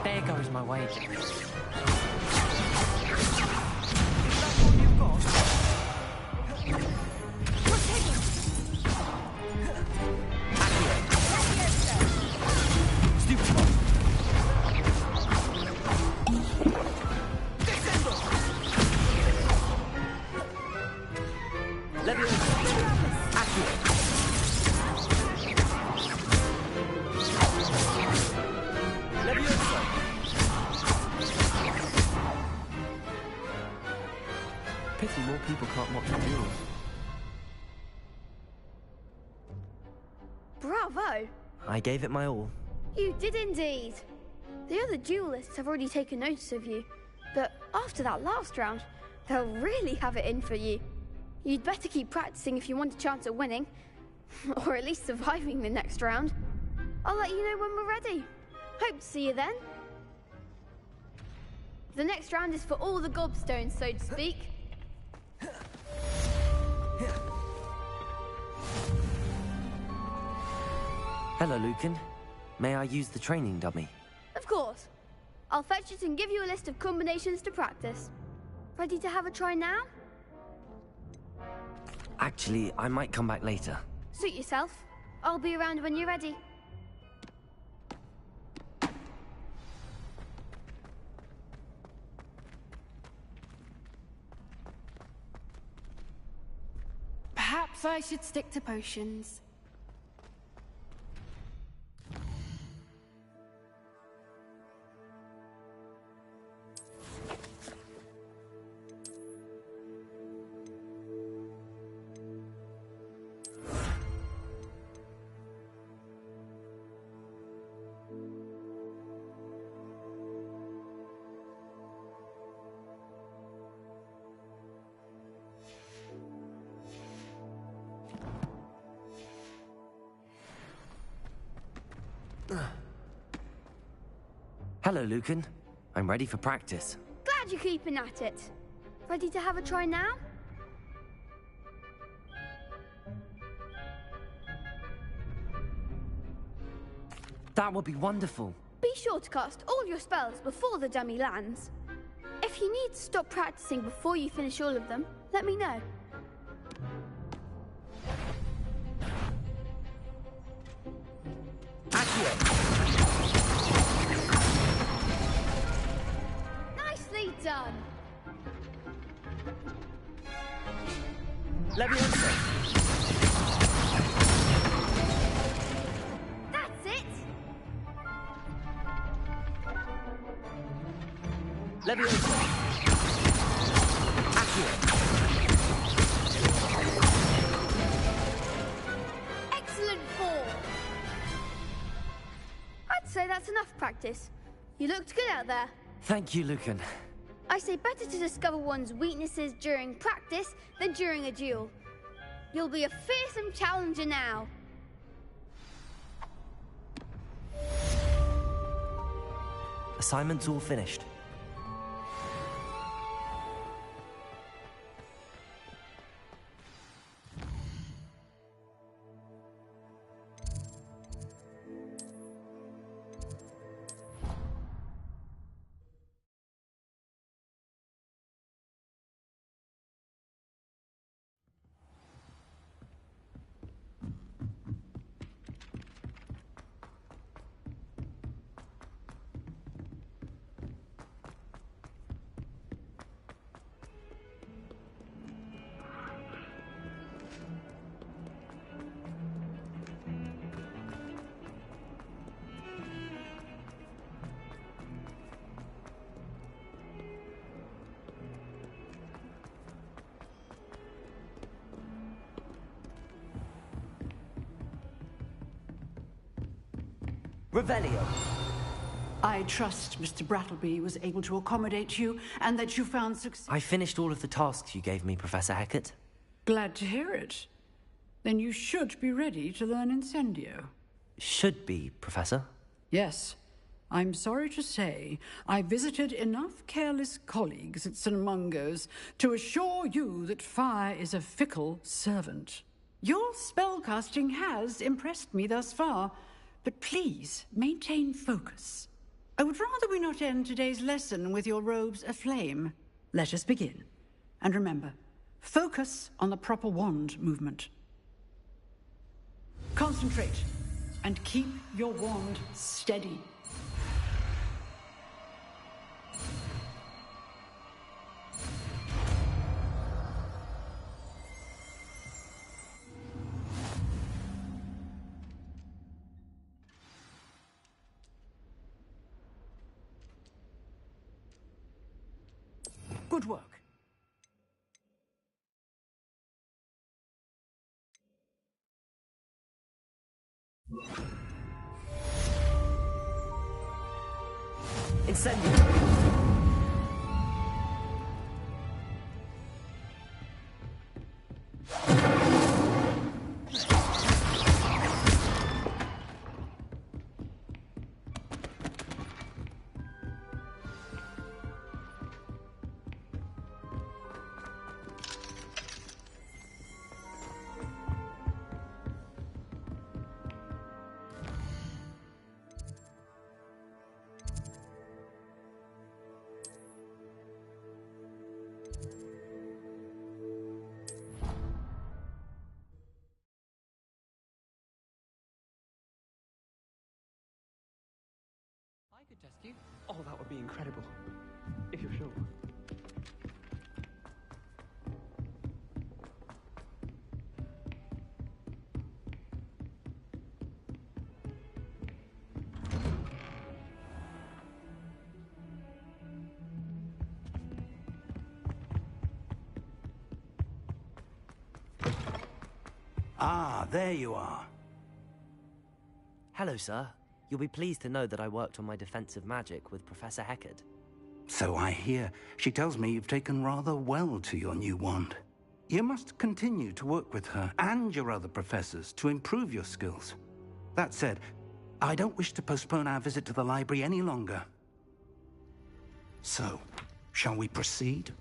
There goes my wage. Pity more people can't watch the duels.
Bravo!
I gave it my all.
You did indeed. The other duelists have already taken notice of you, but after that last round, they'll really have it in for you. You'd better keep practicing if you want a chance at winning, or at least surviving the next round. I'll let you know when we're ready. Hope to see you then. The next round is for all the gobstones, so to speak.
Hello, Lucan. May I use the training dummy?
Of course. I'll fetch it and give you a list of combinations to practice. Ready to have a try now?
Actually, I might come back later.
Suit yourself. I'll be around when you're ready.
Perhaps I should stick to potions.
Hello, Lucan. I'm ready for practice.
Glad you're keeping at it. Ready to have a try now?
That would be wonderful.
Be sure to cast all your spells before the dummy lands. If you need to stop practicing before you finish all of them, let me know. Nicely done.
Leviosa.
That's it.
Leviosa.
Excellent ball. I'd say that's enough practice. You looked good out there.
Thank you, Lucan.
I say better to discover one's weaknesses during practice than during a duel. You'll be a fearsome challenger now.
Assignment's all finished.
Revelio. I trust Mr. Brattleby was able to accommodate you and that you found success.
I finished all of the tasks you gave me, Professor Hecat.
Glad to hear it. Then you should be ready to learn Incendio.
Should be, Professor.
Yes. I'm sorry to say I visited enough careless colleagues at St. Mungo's to assure you that fire is a fickle servant. Your spellcasting has impressed me thus far, but please maintain focus. I would rather we not end today's lesson with your robes aflame. Let us begin. And remember, focus on the proper wand movement. Concentrate and keep your wand steady. Good work.
Incendio.
I could test you. Oh, that would be incredible. If you're sure.
Ah, there you are.
Hello, sir. You'll be pleased to know that I worked on my defensive magic with Professor Hecat.
So I hear. She tells me you've taken rather well to your new wand. You must continue to work with her and your other professors to improve your skills. That said, I don't wish to postpone our visit to the library any longer. So, shall we proceed?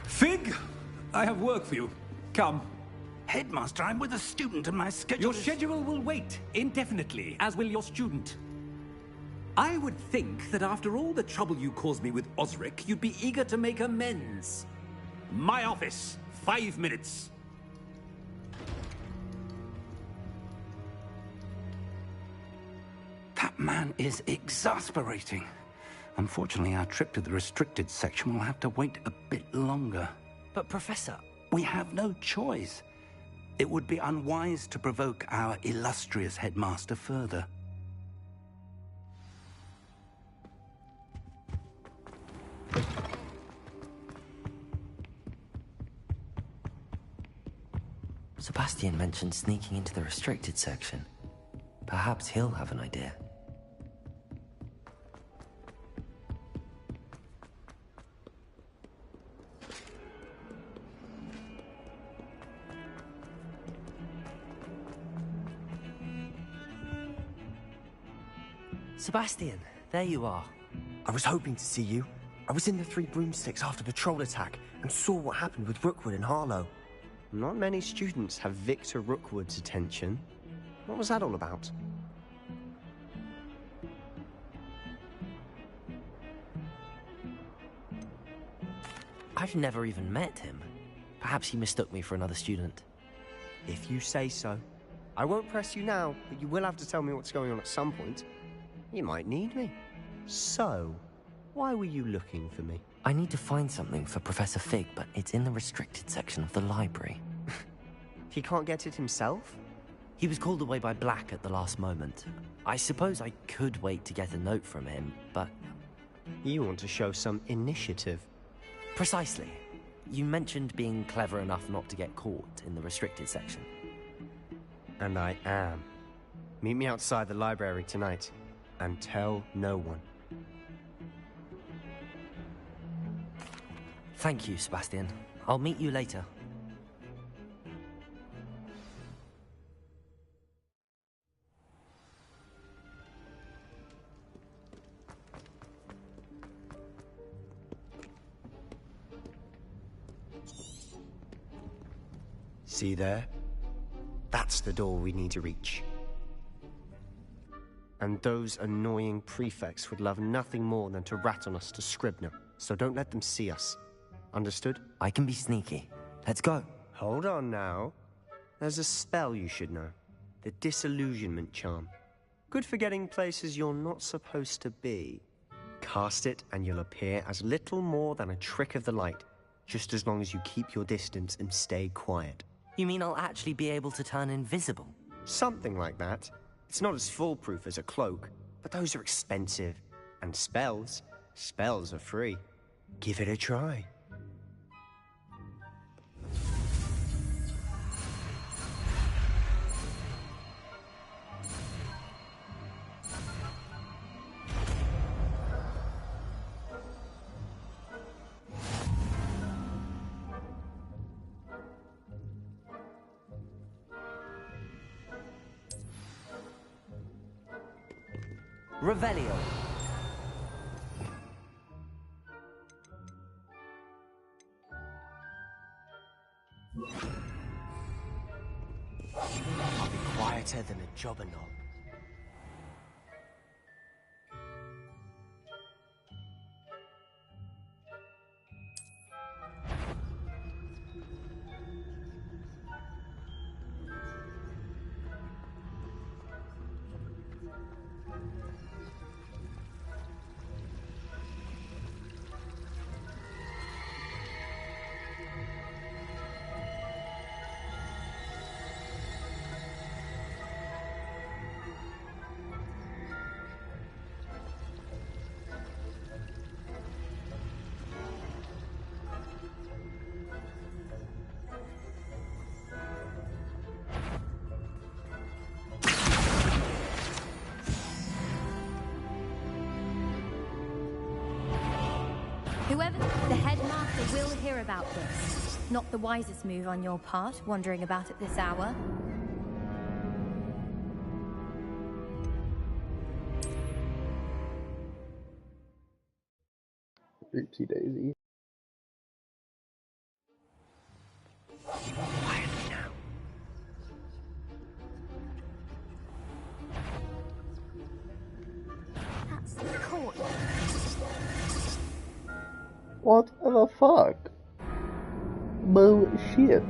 Fig, I have work for you. Come.
Headmaster, I'm with a student and my schedule
Your schedule will wait indefinitely, as will your student. I would think that after all the trouble you caused me with Osric, you'd be eager to make amends. My office, 5 minutes.
That man is exasperating. Unfortunately, our trip to the restricted section will have to wait a bit longer.
But, Professor...
We have no choice. It would be unwise to provoke our illustrious headmaster further.
Sebastian mentioned sneaking into the restricted section. Perhaps he'll have an idea. Sebastian, there you are.
I was hoping to see you. I was in the Three Broomsticks after the troll attack and saw what happened with Rookwood and Harlow. Not many students have Victor Rookwood's attention. What was that all about?
I've never even met him. Perhaps he mistook me for another student.
If you say so. I won't press you now, but you will have to tell me what's going on at some point. You might need me. So, why were you looking for me?
I need to find something for Professor Fig, but it's in the restricted section of the library.
He can't get it himself?
He was called away by Black at the last moment. I suppose I could wait to get a note from him, but...
You want to show some initiative.
Precisely. You mentioned being clever enough not to get caught in the restricted section.
And I am. Meet me outside the library tonight. And tell no one.
Thank you, Sebastian. I'll meet you later.
See there? That's the door we need to reach. And those annoying prefects would love nothing more than to rat on us to Scribner, so don't let them see us. Understood?
I can be sneaky. Let's go.
Hold on now. There's a spell you should know. The Disillusionment Charm. Good for getting places you're not supposed to be. Cast it and you'll appear as little more than a trick of the light, just as long as you keep your distance and stay quiet.
You mean I'll actually be able to turn invisible?
Something like that. It's not as foolproof as a cloak, but those are expensive. And spells are free. Give it a try.
Revelio.
I'll be quieter than a jobberknoll.
Whoever, the headmaster will hear about this. Not the wisest move on your part, wandering about at this hour.
Oopsie daisy.
Quietly now.
That's the courtyard.
What the fuck? Bullshit.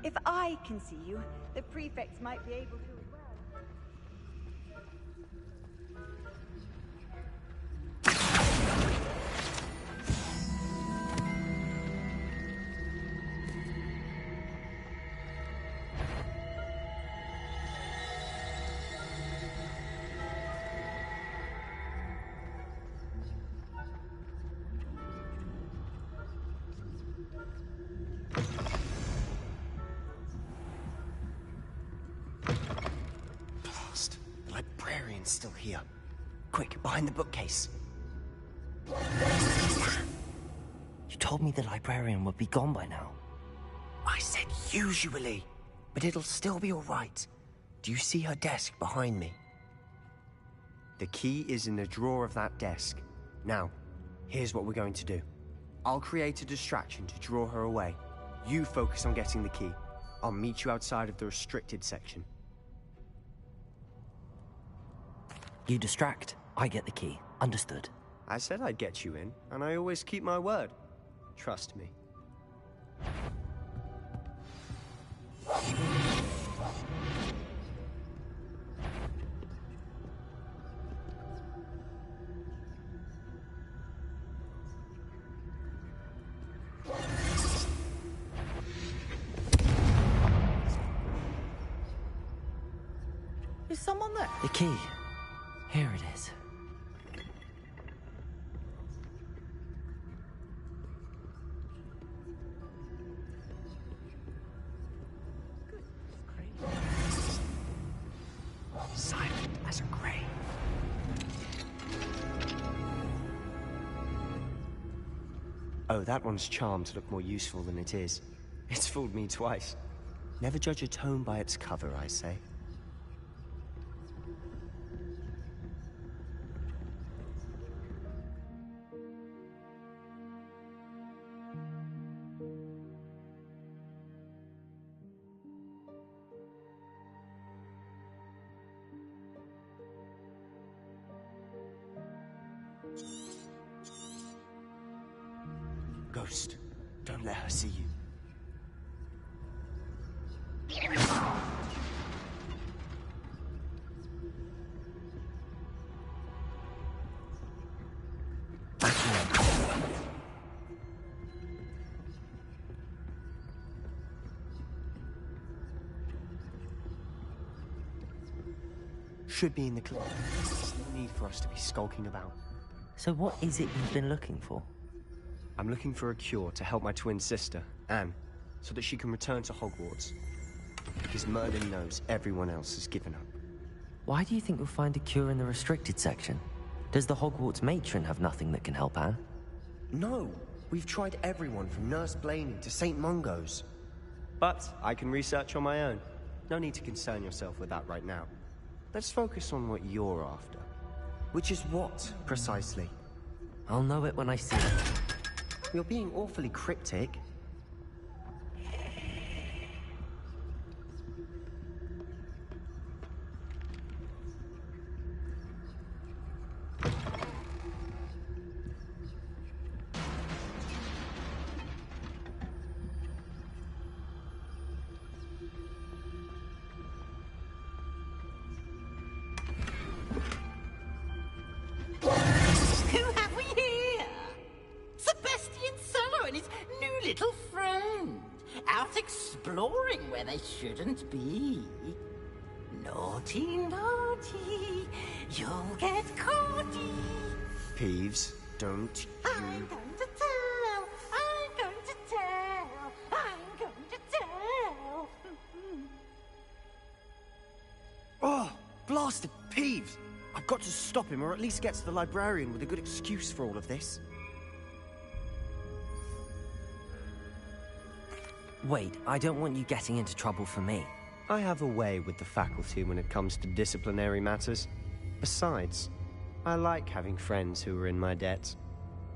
If I can see you, the prefects might be able to as well.
It's still here. Quick, behind the bookcase.
You told me the librarian would be gone by now.
I said usually, but it'll still be all right. Do you see her desk behind me? The key is in the drawer of that desk. Now, here's what we're going to do. I'll create a distraction to draw her away. You focus on getting the key. I'll meet you outside of the restricted section.
You distract, I get the key. Understood.
I said I'd get you in, and I always keep my word. Trust me.
Is someone there?
The key. Here it is.
Silent as a grave. Oh, that one's charmed to look more useful than it is. It's fooled me twice. Never judge a tome by its cover, I say. Ghost, don't let her see you. Should be in the clinic. There's no need for us to be skulking about.
So what is it you've been looking for?
I'm looking for a cure to help my twin sister, Anne, so that she can return to Hogwarts. Because Merlin knows everyone else has given up.
Why do you think you'll find a cure in the restricted section? Does the Hogwarts matron have nothing that can help Anne?
No! We've tried everyone from Nurse Blaney to St. Mungo's. But I can research on my own. No need to concern yourself with that right now. Let's focus on what you're after. Which is what, precisely?
I'll know it when I see it.
You're being awfully cryptic.
Who have we here? Sebastian Cello and his new little friend. Out exploring where they shouldn't be. Naughty, naughty, you'll get caughty.
Peeves, don't you...
I'm going to tell, I'm going to tell, I'm going to tell.
Oh, blasted Peeves! I've got to stop him, or at least get to the librarian with a good excuse for all of this.
Wait, I don't want you getting into trouble for me.
I have a way with the faculty when it comes to disciplinary matters. Besides, I like having friends who are in my debt.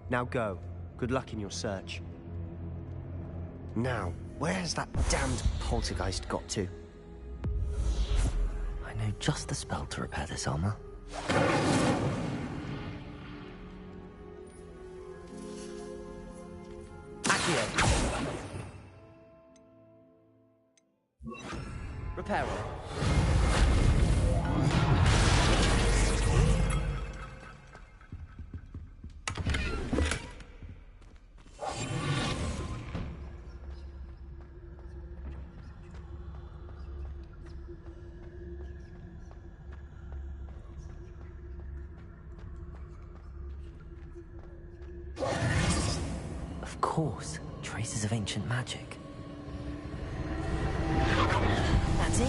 Now go. Good luck in your search. Now, where's that damned poltergeist got to?
I know just the spell to repair this armor.
Accio!
Repair. Of course, traces of ancient magic. That's it.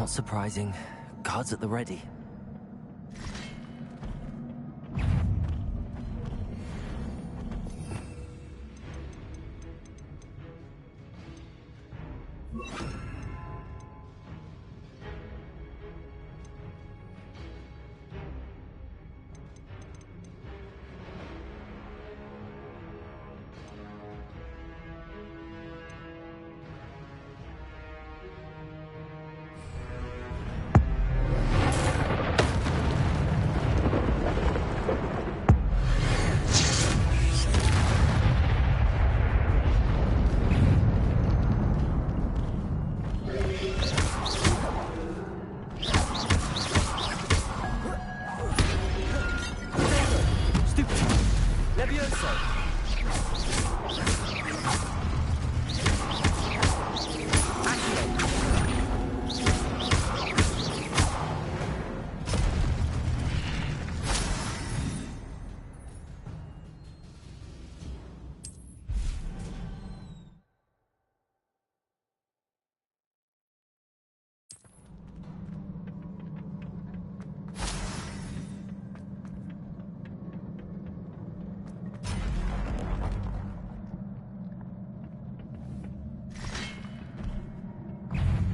Not surprising. Guards at the ready.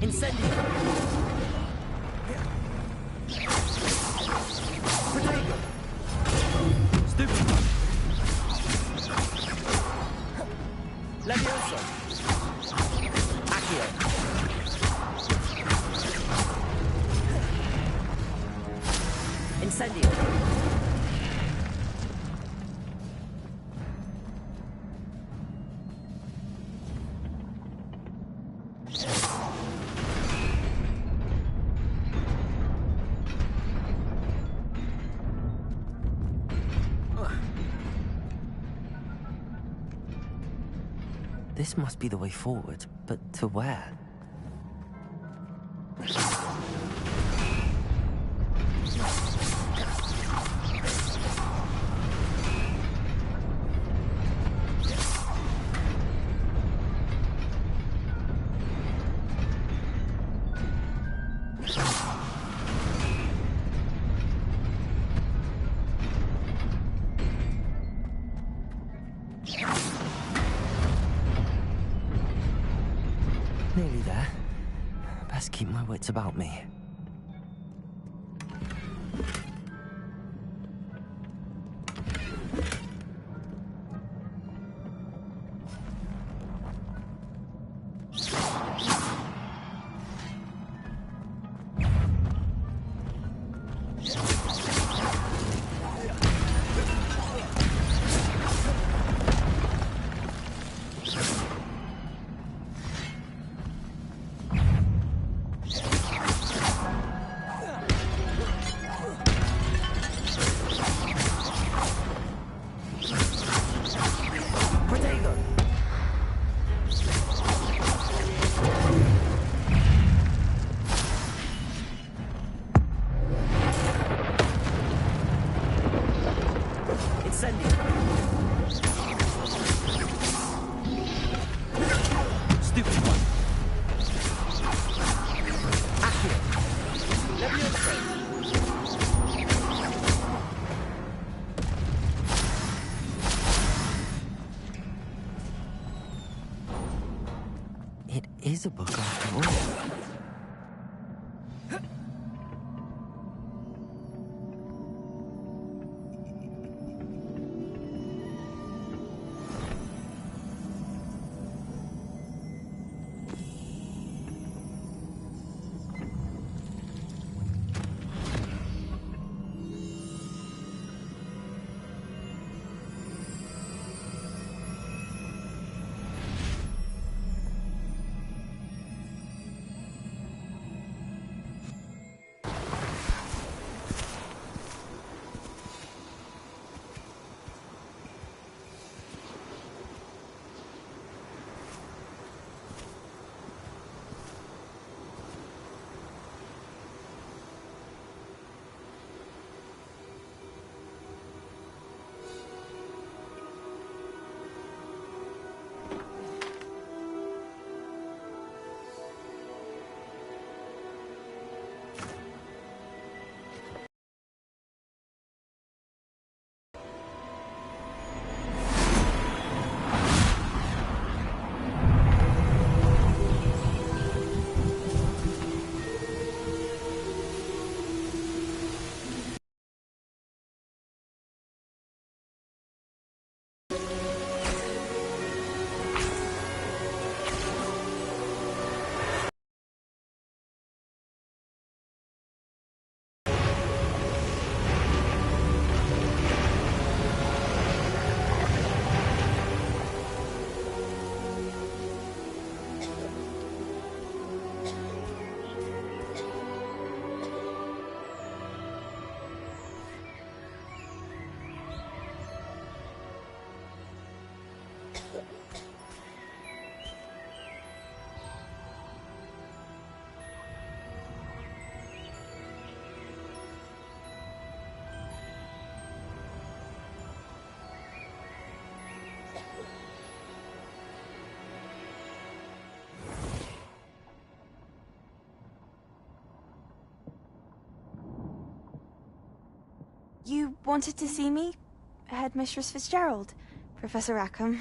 Incendio! Protego! Stupid! Levioso! Accio! Incendio! This must be the way forward, but to where? Nearly there. Best keep my wits about me. It is a book after all.
You wanted to see me? Headmistress Fitzgerald, Professor Rackham.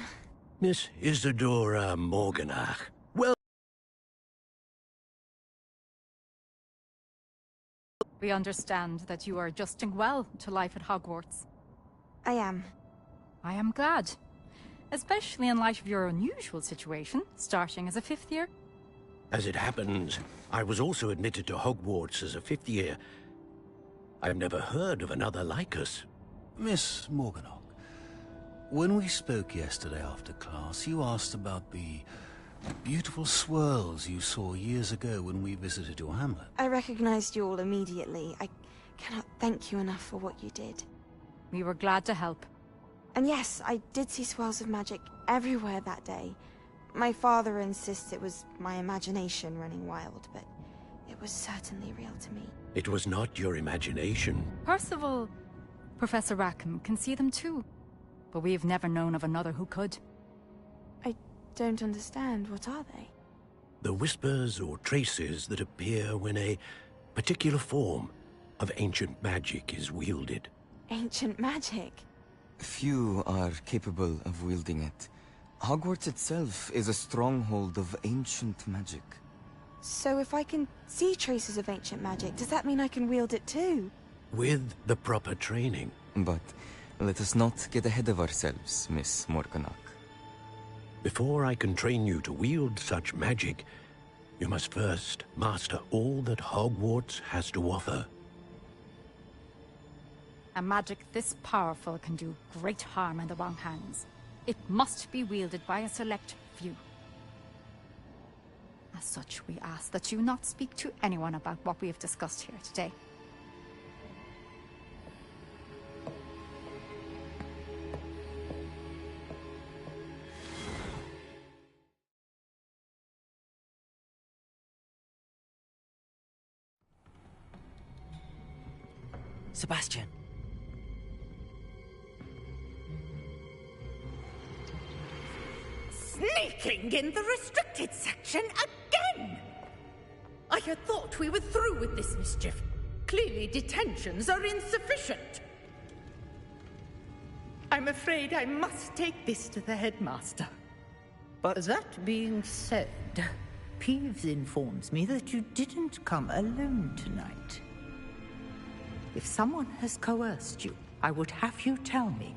Miss Isadora Morganach. Well,
We understand that you are adjusting well to life at Hogwarts.
I am.
I am glad. Especially in light of your unusual situation, starting as a 5th year.
as it happens, I was also admitted to Hogwarts as a 5th year. I've never heard of another like us.
Miss Morganach, when we spoke yesterday after class, you asked about the beautiful swirls you saw years ago when we visited your hamlet.
I recognized you all immediately. I cannot thank you enough for what you did.
We were glad to help.
And yes, I did see swirls of magic everywhere that day. My father insists it was my imagination running wild, but it was certainly real to me.
It was not your imagination.
Percival, Professor Rackham can see them too. But we've never known of another who could.
I don't understand. What are they?
The whispers or traces that appear when a particular form of ancient magic is wielded.
Ancient magic?
Few are capable of wielding it. Hogwarts itself is a stronghold of ancient magic.
So if I can see traces of ancient magic, does that mean I can wield it too?
With the proper training.
But let us not get ahead of ourselves, Miss Morganach.
Before I can train you to wield such magic, you must first master all that Hogwarts has to offer.
A magic this powerful can do great harm in the wrong hands. It must be wielded by a select few. As such, we ask that you not speak to anyone about what we have discussed here today.
Sebastian.
Sneaking in the restricted section again! I had thought we were through with this mischief. Clearly detentions are insufficient. I'm afraid I must take this to the headmaster.
But that being said, Peeves informs me that you didn't come alone tonight. If someone has coerced you, I would have you tell me.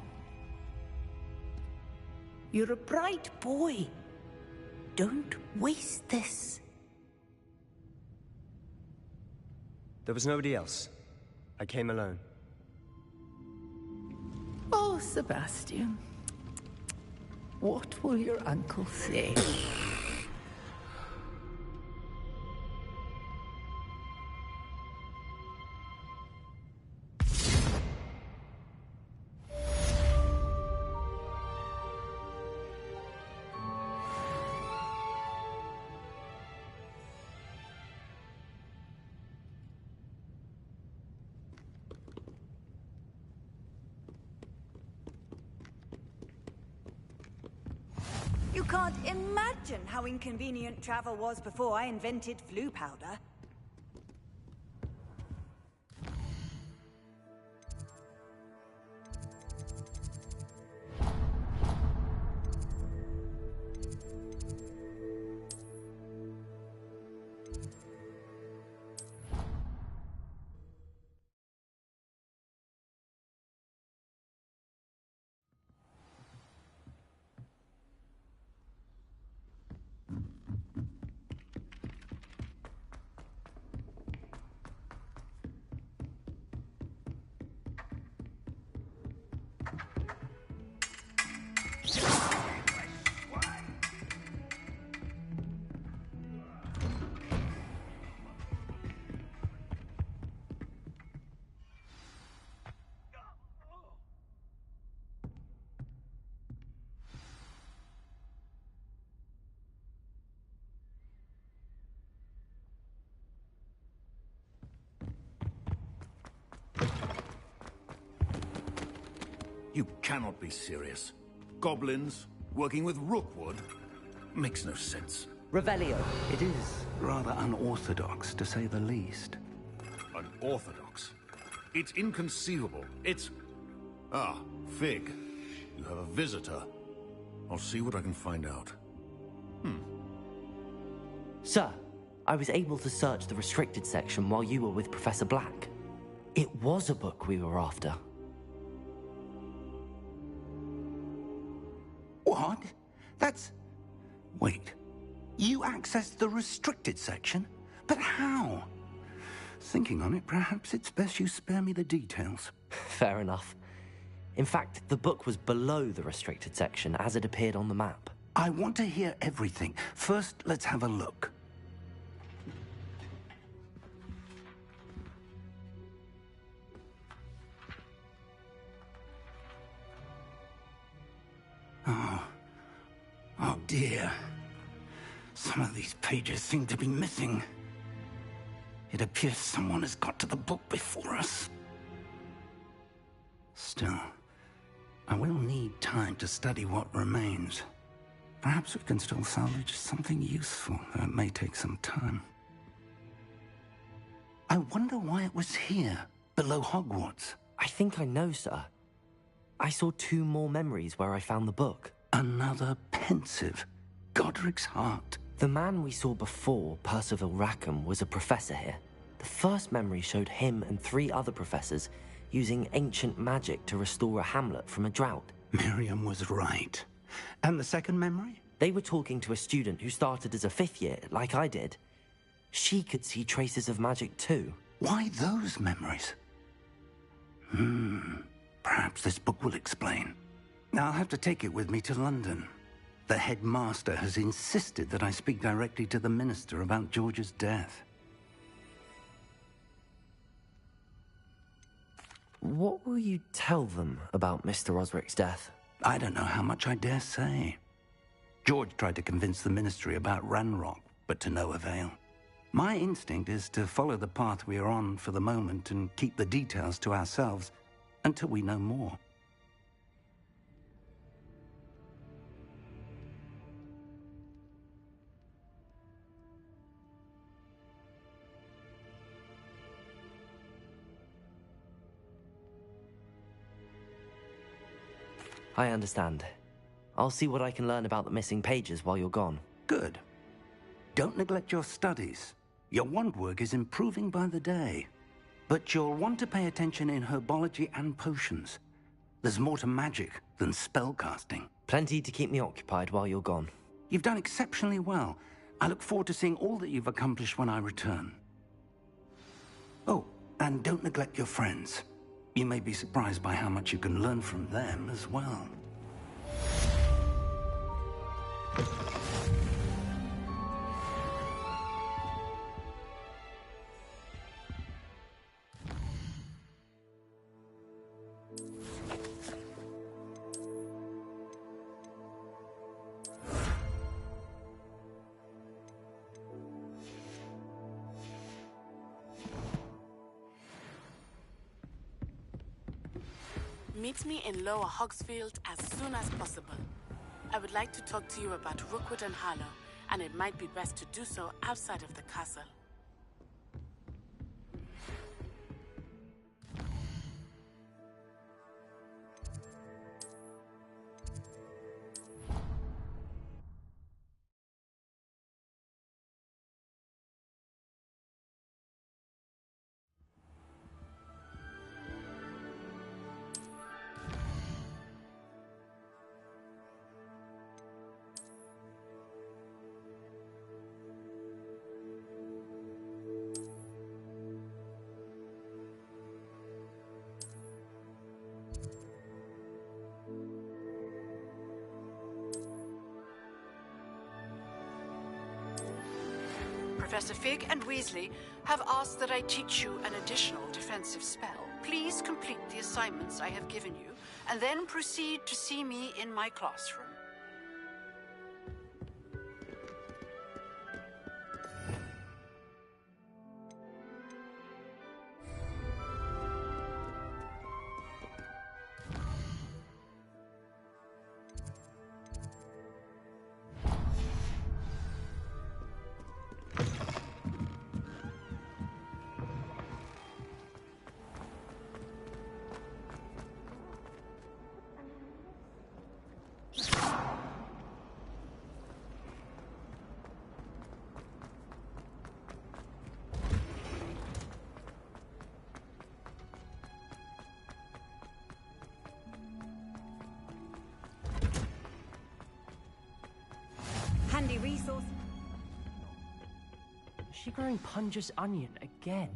You're a bright boy. Don't waste this.
There was nobody else. I came alone.
Oh, Sebastian. What will your uncle say?
You can't imagine how inconvenient travel was before I invented flu powder.
You cannot be serious. Goblins, working with Rookwood? Makes no sense.
Revelio. It is rather unorthodox, to say the least.
Unorthodox? It's inconceivable. It's... Ah, Fig. You have a visitor. I'll see what I can find out.
Sir, I was able to search the restricted section while you were with Professor Black. It was a book we were after.
What? That's... Wait. You accessed the restricted section? But how? Thinking on it, perhaps it's best you spare me the details.
Fair enough. In fact, the book was below the restricted section as it appeared on the map.
I want to hear everything. First, let's have a look. Oh dear. Some of these pages seem to be missing. It appears someone has got to the book before us. Still, I will need time to study what remains. Perhaps we can still salvage something useful, though it may take some time. I wonder why it was here, below Hogwarts.
I think I know, sir. I saw 2 more memories where I found the book.
Another pensive. Godric's heart.
The man we saw before, Percival Rackham, was a professor here. The first memory showed him and 3 other professors using ancient magic to restore a hamlet from a drought.
Miriam was right. And the second memory?
They were talking to a student who started as a 5th year, like I did. She could see traces of magic too.
Why those memories? Perhaps this book will explain. I'll have to take it with me to London. The headmaster has insisted that I speak directly to the minister about George's death.
What will you tell them about Mr. Osric's death?
I don't know how much I dare say. George tried to convince the ministry about Ranrock, but to no avail. My instinct is to follow the path we are on for the moment and keep the details to ourselves until we know more.
I understand. I'll see what I can learn about the missing pages while you're gone.
Good. Don't neglect your studies. Your wand work is improving by the day. But you'll want to pay attention in herbology and potions. There's more to magic than spellcasting.
Plenty to keep me occupied while you're gone.
You've done exceptionally well. I look forward to seeing all that you've accomplished when I return. Oh, and don't neglect your friends. You may be surprised by how much you can learn from them as well.
Meet me in Lower Hogsfield as soon as possible. I would like to talk to you about Rookwood and Harlow, and it might be best to do so outside of the castle.
Professor Fig and Weasley have asked that I teach you an additional defensive spell. Please complete the assignments I have given you, and then proceed to see me in my classroom.
sauce. Is she growing Punja's onion again?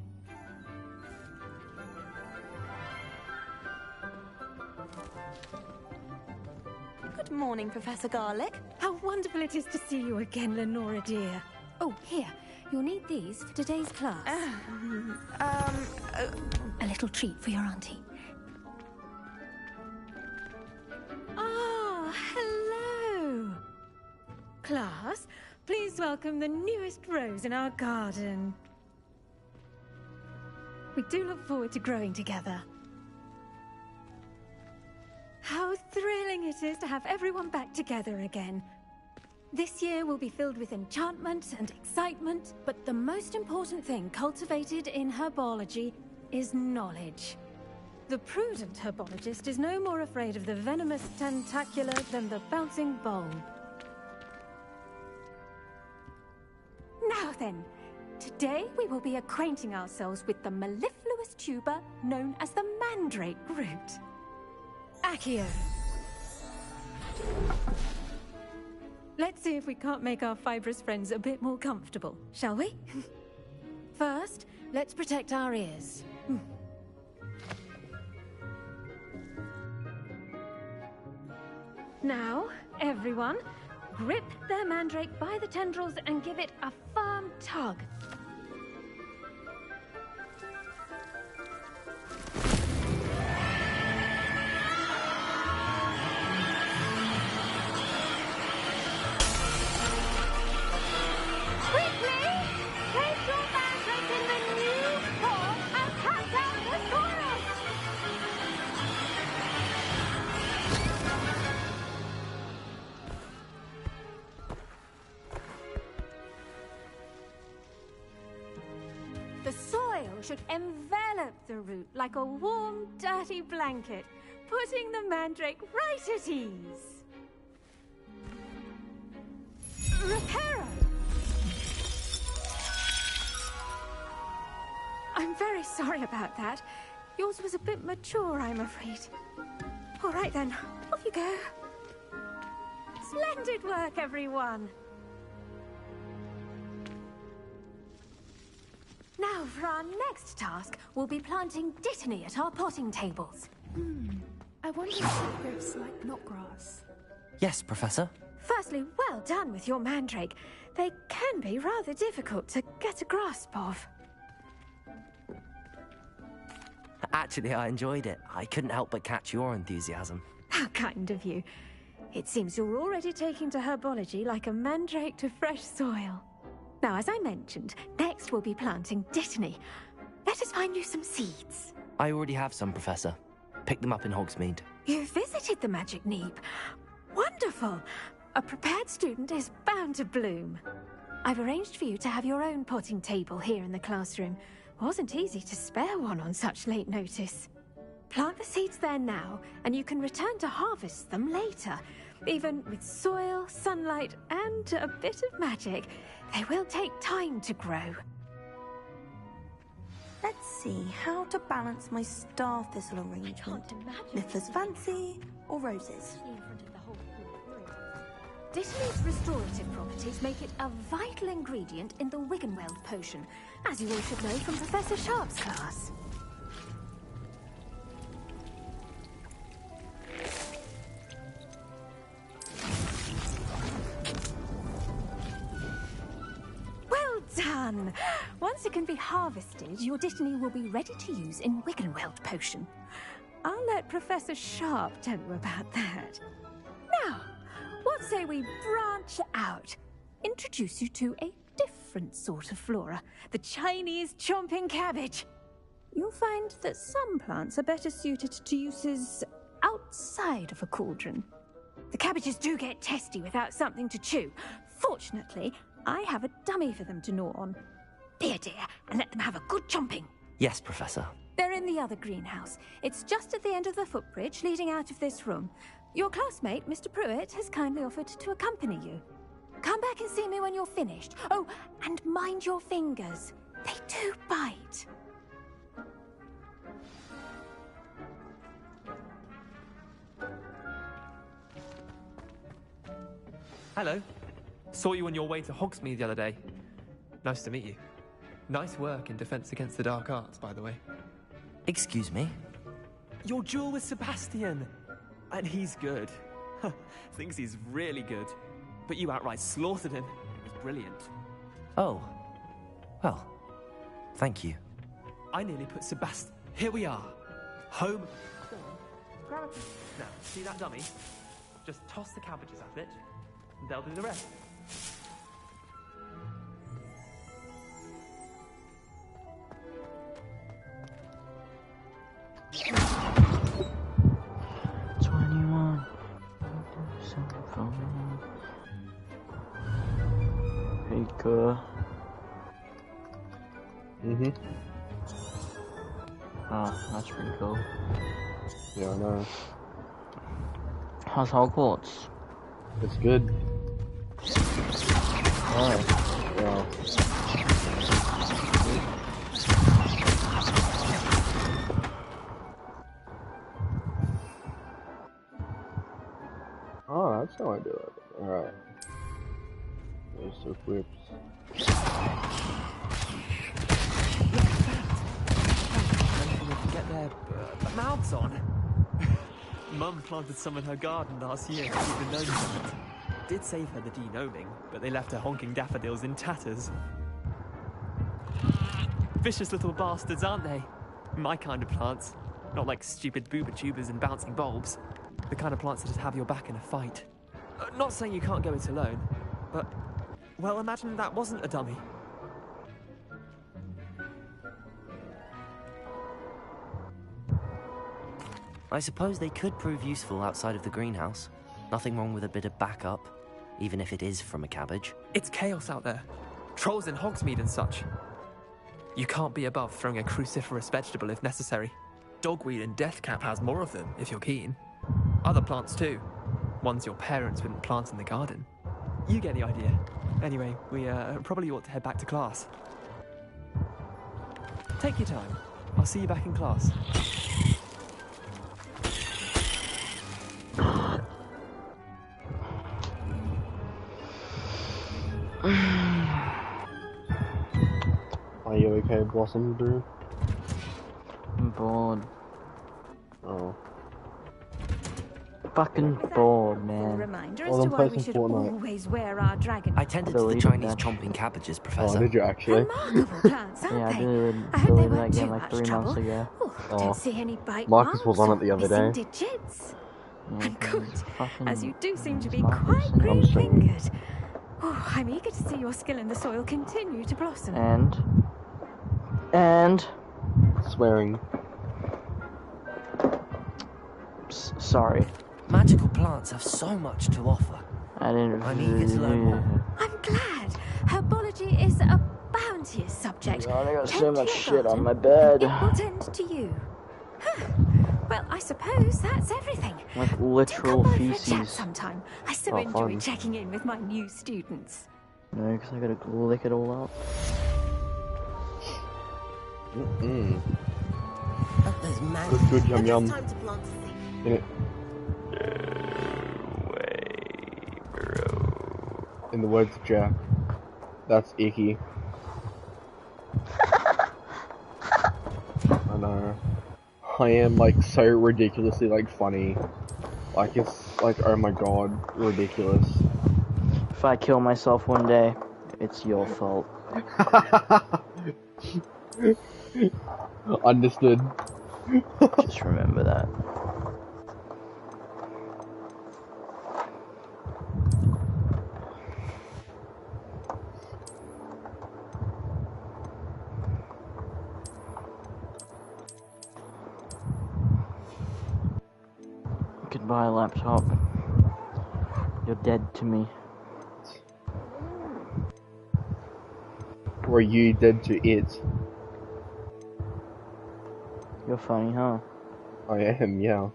Good morning, Professor Garlick.
How wonderful it is to see you again, Lenora dear. Oh, here. You'll need these for today's class. A little treat for your auntie. Ah, hello. Class, please welcome the newest rose in our garden. We do look forward to growing together. How thrilling it is to have everyone back together again. This year will be filled with enchantment and excitement, but the most important thing cultivated in herbology is knowledge. The prudent herbologist is no more afraid of the venomous tentacula than the bouncing bulb. Now then, today we will be acquainting ourselves with the mellifluous tuber known as the mandrake root. Accio. Let's see if we can't make our fibrous friends a bit more comfortable, shall we? First, let's protect our ears. Now, everyone, grip their mandrake by the tendrils and give it a firm tug. The soil should envelop the root like a warm, dirty blanket, putting the mandrake right at ease. Reparo! I'm very sorry about that. Yours was a bit mature, I'm afraid. All right then, off you go. Splendid work, everyone! Now, for our next task, we'll be planting dittany at our potting tables.
I wonder if grapes like not grass.
Yes, Professor.
Firstly, well done with your mandrake. They can be rather difficult to get a grasp of.
Actually, I enjoyed it. I couldn't help but catch your enthusiasm.
How kind of you. It seems you're already taking to herbology like a mandrake to fresh soil. Now, as I mentioned, next we'll be planting dittany. Let us find you some seeds.
I already have some, Professor. Picked them up in Hogsmeade.
You visited the Magic Neep. Wonderful! A prepared student is bound to bloom. I've arranged for you to have your own potting table here in the classroom. Wasn't easy to spare one on such late notice. Plant the seeds there now, and you can return to harvest them later. Even with soil, sunlight, and a bit of magic, they will take time to grow.
Let's see how to balance my star thistle arrangement. Niffler's fancy or roses?
Dittany's restorative properties make it a vital ingredient in the Wiggenweld potion, as you all should know from Professor Sharp's class. Well done! Once it can be harvested, your dittany will be ready to use in Wiggenweld potion. I'll let Professor Sharp tell you about that. Now, what say we branch out? Introduce you to a different sort of flora, the Chinese chomping cabbage. You'll find that some plants are better suited to uses outside of a cauldron. The cabbages do get testy without something to chew. Fortunately, I have a dummy for them to gnaw on. Be a dear and let them have a good chomping.
Yes, Professor.
They're in the other greenhouse. It's just at the end of the footbridge leading out of this room. Your classmate, Mr. Pruitt, has kindly offered to accompany you. Come back and see me when you're finished. Oh, and mind your fingers. They do bite.
Hello.
Saw you on your way to Hogsmeade the other day. Nice to meet you. Nice work in Defense Against the Dark Arts, by the way.
Excuse me?
Your duel with Sebastian! And he's good. Thinks he's really good. But you outright slaughtered him. It was brilliant.
Oh. Well, thank you.
I nearly put Sebastian... Here we are. Home... Grab it. Now, see that dummy? Just toss the cabbages at it, and they'll do the rest.
Ah, that's pretty cool.
Yeah, I know.
How's Hogwarts?
It's good.
Oh.
Yeah. Oh, that's how I do it. Alright. There's the whips.
Get their mouths on. Mum planted some in her garden last year to keep the gnomes on it. Did save her the de-gnoming, but they left her honking daffodils in tatters. Vicious little bastards, aren't they? My kind of plants. Not like stupid booba tubers and bouncing bulbs. The kind of plants that just have your back in a fight. Not saying you can't go it alone, but... Well, imagine that wasn't a dummy.
I suppose they could prove useful outside of the greenhouse. Nothing wrong with a bit of backup, even if it is from a cabbage.
It's chaos out there. Trolls in Hogsmeade and such. You can't be above throwing a cruciferous vegetable if necessary. Dogweed and deathcap has more of them, if you're keen. Other plants too. Ones your parents wouldn't plant in the garden. You get the idea. Anyway, we probably ought to head back to class. Take your time. I'll see you back in class.
Are you okay, Blossom, dude?
I'm bored.
Oh.
Fucking bored, man.
Reminder as to why we should always wear our dragon.
I tended to the Chinese chomping cabbages, Professor.
Oh, did you actually?
Remarkable plants, aren't
Yeah, I
they?
did
I hope they
that
weren't
game
too
like
much
3
trouble.
months ago.
Don't see any bite
Marcus was
marks
on it the
or
other day.
missing digits.
Yeah,
And good,
fucking
as you do seem to be
Marcus
quite
and I'm
green-fingered. Oh, I'm eager to see your skill in the soil continue to blossom.
And
swearing.
Sorry.
Magical plants have so much to offer.
I'm
eager to learn more.
I'm glad. Herbology is a bounteous subject.
God, I got
Tend
so
to
much
your
shit on
garden,
my bed.
It will tend to you. Huh. Well, I suppose that's everything.
Like literal
Do come by for a chat
feces.
sometime. I so
Oh,
enjoy
fun.
checking in with my new students.
No, because I gotta lick it all up.
Good yum yum. In it. In the words of Jack, that's icky. I know. I am like so ridiculously like funny. Like it's like, oh my god, ridiculous.
If I kill myself one day, it's your fault.
Understood.
Just remember that. Goodbye, laptop. You're dead to me.
Were you dead to it?
You're funny, huh?
I am, yeah.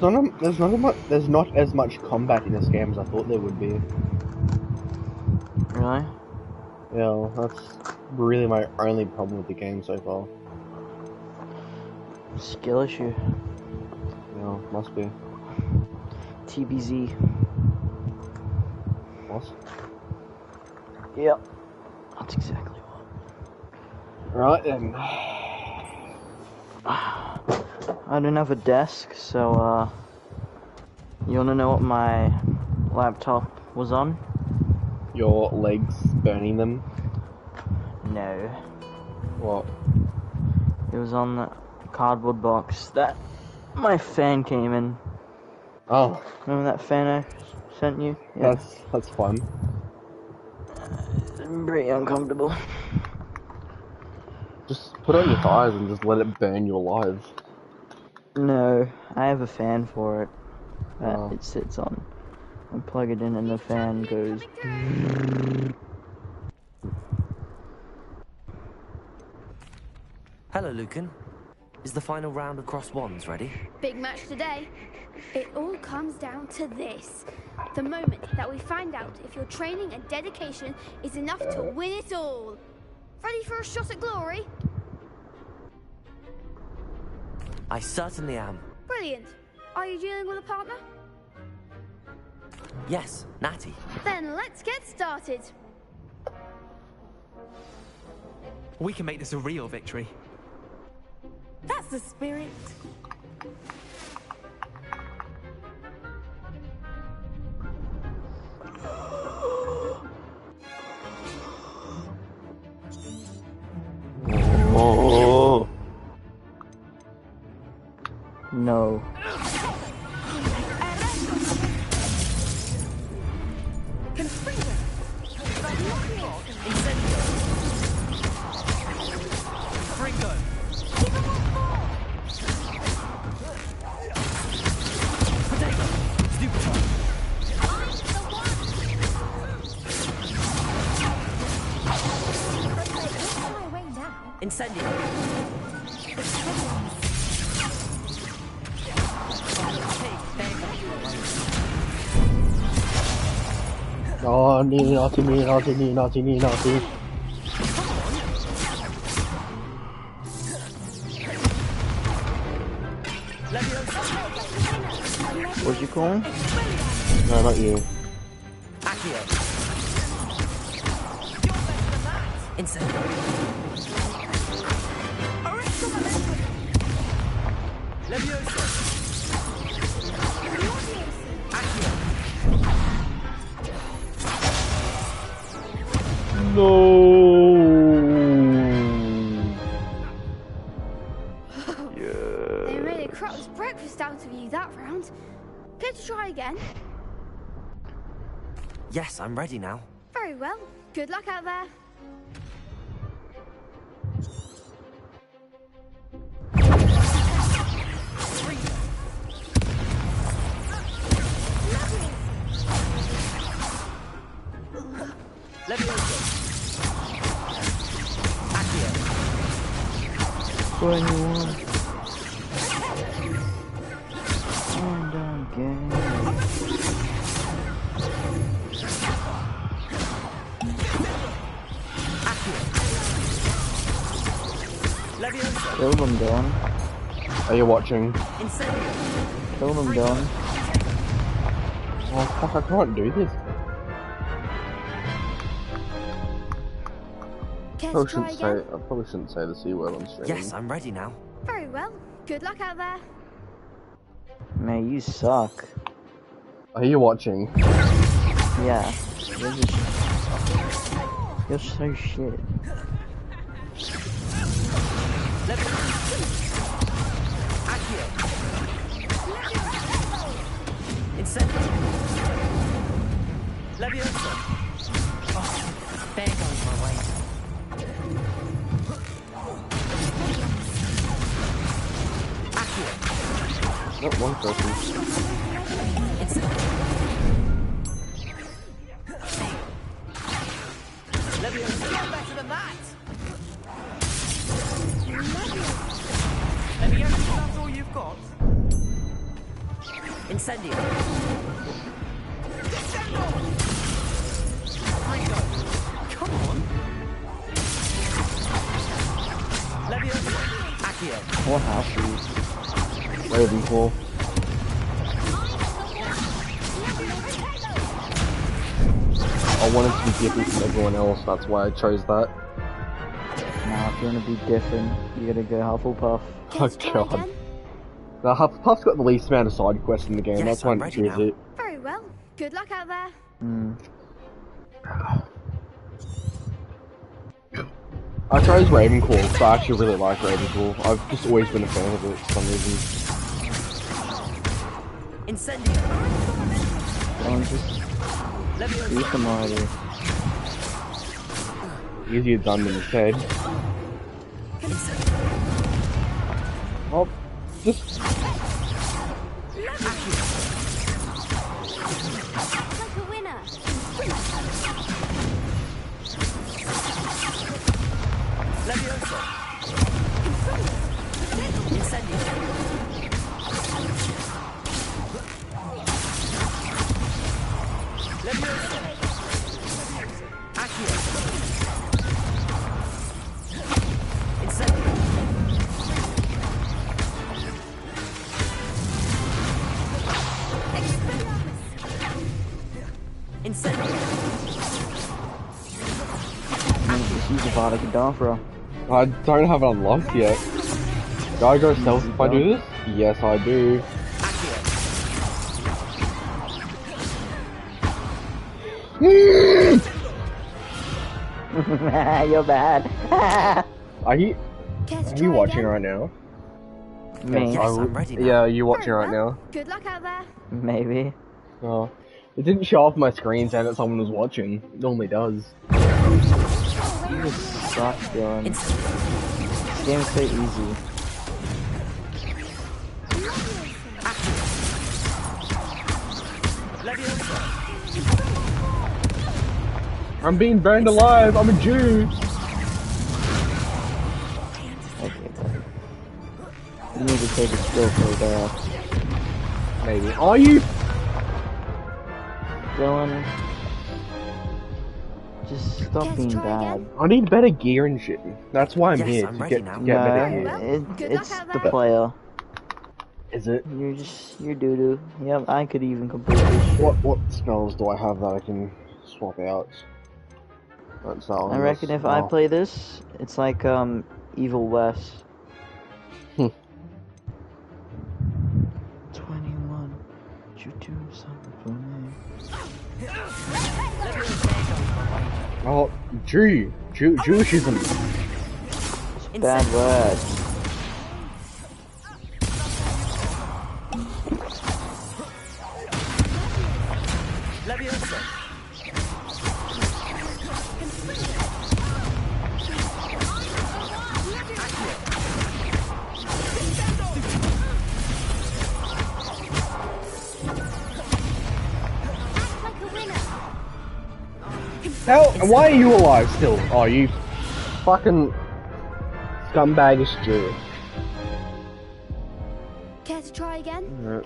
there's not as much combat in this game as I thought there would be.
Really?
Yeah, that's really my only problem with the game so far.
Skill issue.
Yeah, must be.
TBZ.
What?
Yep. That's exactly what.
Right then.
I don't have a desk, so you wanna know what my laptop was on?
Your legs burning them?
No.
What?
It was on the cardboard box that my fan came in.
Oh.
Remember that fan I sent you? Yeah.
That's fun.
Pretty uncomfortable.
Just put it on your thighs and just let it burn you alive.
No, I have a fan for it that it sits on. I plug it in and the fan goes.
Hello, Lucan. Is the final round of cross wands ready?
Big match today. It all comes down to this. The moment that we find out if your training and dedication is enough to win it all. Ready for a shot at glory?
I certainly am.
Brilliant. Are you dealing with a partner?
Yes, Natty.
Then let's get started.
We can make this a real victory.
That's the spirit.
Oh.
No.
Incendio.
Naughty, naughty, naughty, naughty, naughty.
What'd you call him?
No, not you.
Accio. Incendio. Levioso. Accio.
No.
They made a crow's breakfast out of you that round. Care to try again?
Yes, I'm ready now.
Very well. Good luck out there.
Levioso. Accio.
What do you want? And again.
Levioso.
Kill them, Don.
Are you watching?
Incendio.
Kill them, Don.
Oh fuck! I can't do this.
Care
I
to try again?
probably shouldn't say the C word on stream.
Yes, I'm ready now.
Very well. Good luck out there.
Man, you suck.
Are you watching?
Yeah. You're so shit.
Accio. Incendio. Levioso. Oh, there goes my way. Accio.
Not one person.
Levioso.
Get better than that! Levioso, that's all you've got?
Incendio.
Come on.
Leviosa. Accio.
What happened?
Ravenclaw. I wanted to be different from everyone else, that's why I chose that.
Nah, if you want to be different, you gotta go Hufflepuff.
Oh god. Now Hufflepuff's got the least amount of side quests in the game, that's why I didn't choose it.
Very well. Good luck out there.
I chose Ravenclaw because I actually really like Ravenclaw. I've just always been a fan of it for some reason.
Incendio.
Don't just use them already.
Easier done than said. Oh, just...
Like a winner.
Leviosa. Incendio. Leviosa. Accio. Incendio. Incendio.
Just use Avada Kedavra.
I don't have it unlocked yet. Do I go stealth if I do this? Yes, I do.
You're bad.
Are you watching right now?
Me.
Yes, I'm ready now.
Yeah, are you watching right now?
Good luck out there.
Maybe.
Oh. It didn't show off my screen saying that someone was watching. It normally does.
You just suck, Dylan. This game's so easy.
I'm being burned alive. I'm a Jew.
Okay, buddy. You need to take a skill for that.
Maybe. Are you?
Dylan. Just stop being bad.
I need better gear and shit. That's why I'm here,
I'm
to
ready
get
now.
better gear.
It's the player.
Is it?
You're doo-doo. Yep, I could even complete this shit.
What spells do I have that I can swap out? That's
I reckon if I play this, it's like, Evil West. 21. Would you do something for me?
Oh, Jewishism.
It's a bad word.
Leviosa.
Hell, why are you alive still? Oh, you fucking scumbagish Jew.
Care to try again?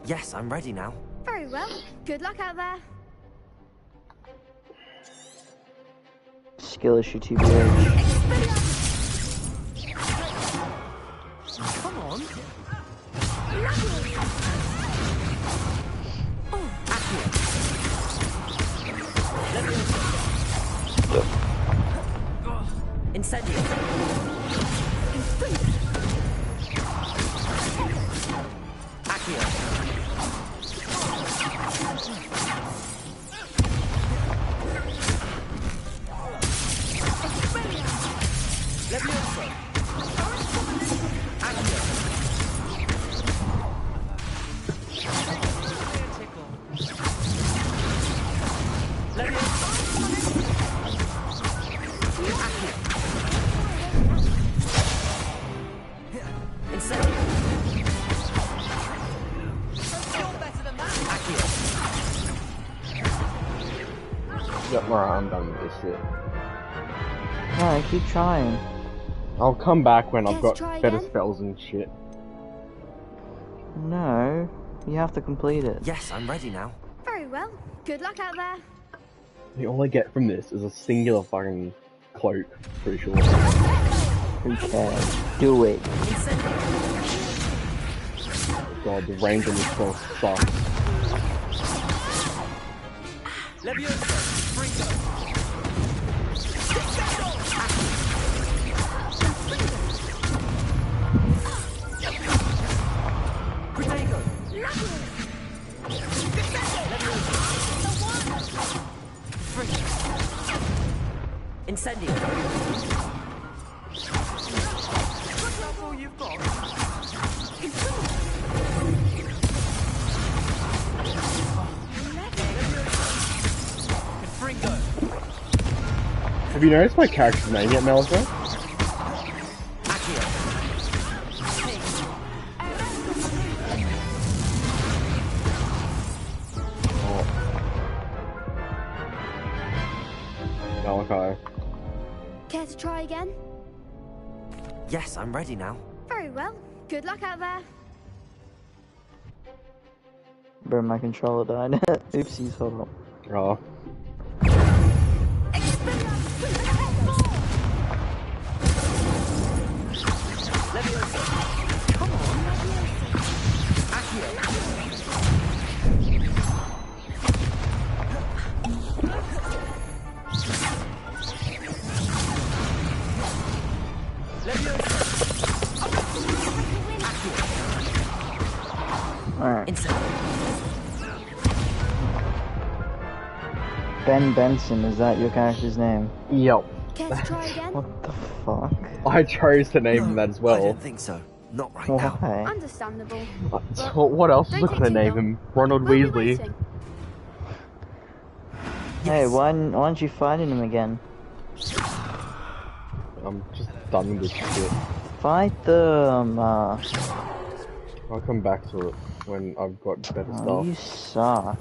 Yes, I'm ready now.
Very well. Good luck out there.
Skill issue TBH.
Come on.
Incendio. Accio. Leviosa. Accio.
Yep, alright, I'm done with this shit.
Alright, keep trying.
I'll come back when I've got
Try
better
again?
spells and shit.
No. You have to complete it.
Yes, I'm ready now.
Very well. Good luck out there.
All I get from this is a singular fucking cloak, pretty sure.
Who cares? Do it.
God, the range on this spell sucks.
Incendio.
That's all you've got.
Have you noticed my character's name yet, Melissa? Malachi.
Care to try again?
Yes, I'm ready now.
Very well. Good luck out there.
Bro, my controller died. Oopsies, hold on.
Oh.
Alright. Ben Benson, is that your character's name?
Yep.
Care to try again?
What the fuck?
I chose to name him that as well.
I don't think so. Not right now.
Why?
Understandable.
What else was I gonna name him? Ronald Weasley.
Hey, why aren't you fighting him again?
I'm just done with this shit.
Fight them,
I'll come back to it when I've got better stuff.
You suck.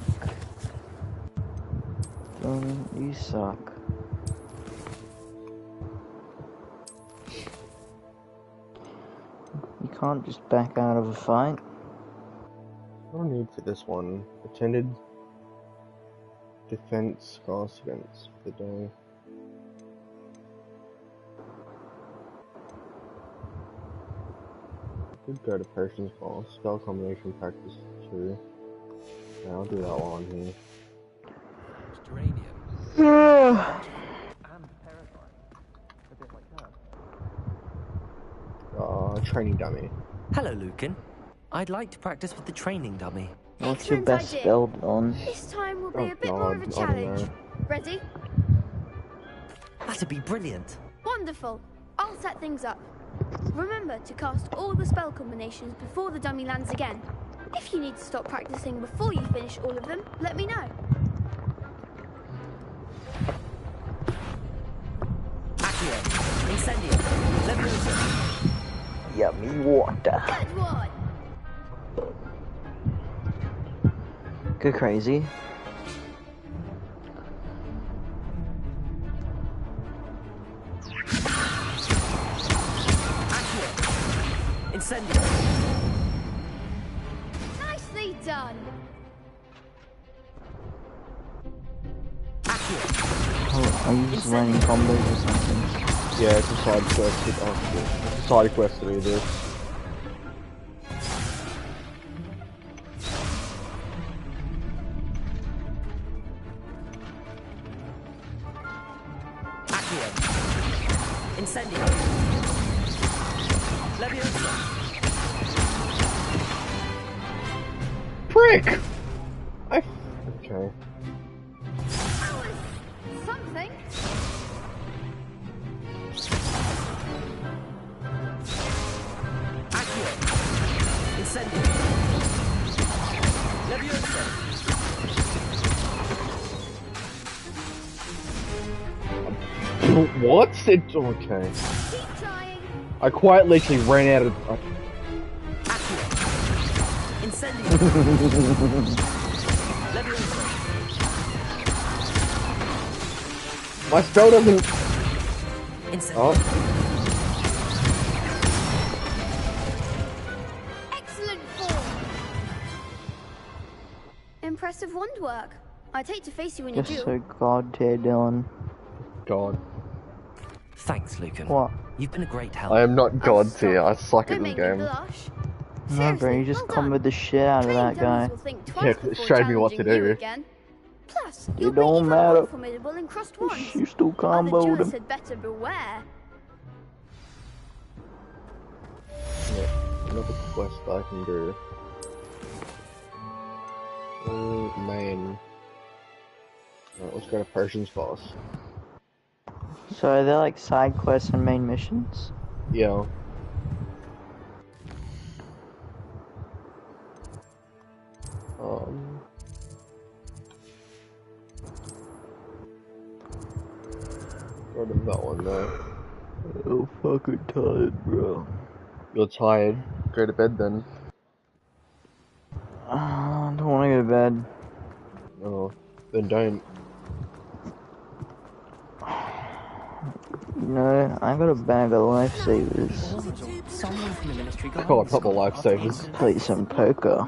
You suck. You can't just back out of a fight.
No need for this one. Attended defense class events for the day. Could go to potions class. Spell combination practice 2. Yeah, I'll do that while I'm here. Training dummy.
Hello, Lucan. I'd like to practice with the training dummy.
What's your best spell on?
This time will be a bit more of a challenge. Ready?
That'd be brilliant.
Wonderful. I'll set things up. Remember to cast all the spell combinations before the dummy lands again. If you need to stop practicing before you finish all of them, let me know.
Accio. Incendio. Leviosa.
Yummy water.
Good one.
Go crazy.
Incendio.
Nicely done.
Oh, are you just running combos or something?
Yeah, it's a side quest. It's a side quest to do this.
Incendio. Leviosa.
Prick! Okay.
Something.
Accio. Incendio. Leviosa.
What? Okay.
Keep trying.
I quite literally ran out of.
Incendio. Leviosa.
My spell doesn't.
Incendio.
Oh.
Excellent form. wand work. I'd hate to face you when
You're
you do.
so god tier, Dylan.
God.
Thanks, Lucan.
What?
You've been a great help.
I am not god tier. I suck
Don't
at this
make me
game.
blush.
No, bro, you just comboed the shit out of
Trained
that guy.
dummies will think
Yeah,
twice
'cause it
before
showed me what to
challenging you
do.
again. Plus,
It
you're
don't
being even
matter.
more formidable in crossed wands.
You still
Other
comboed
jewelers
him.
had better beware.
Yeah, another quest I can do. Main. Alright, let's go to Persian's Boss.
So are they like side quests and main missions?
Yeah. Go to that one there.
Oh, fucking tired, bro.
You're tired. Go to bed then.
I don't want to go to bed.
Oh, then don't.
No, I got a bag of lifesavers.
Someone from the ministry got
God, not the lifesavers.
Play some poker.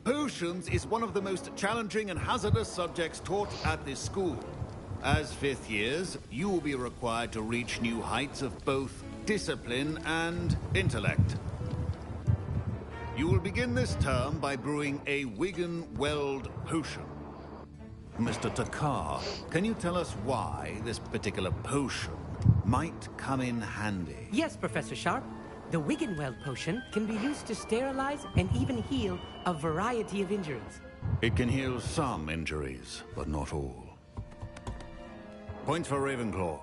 Potions is one of the most challenging and hazardous subjects taught at this school. As fifth years, you will be required to reach new heights of both discipline and intellect. You will begin this term by brewing a Wigan-Weld potion. Mr. Takar, can you tell us why this particular potion might come in handy?
Yes, Professor Sharp. The Wiggenweld potion can be used to sterilize and even heal a variety of injuries.
It can heal some injuries, but not all. Point for Ravenclaw.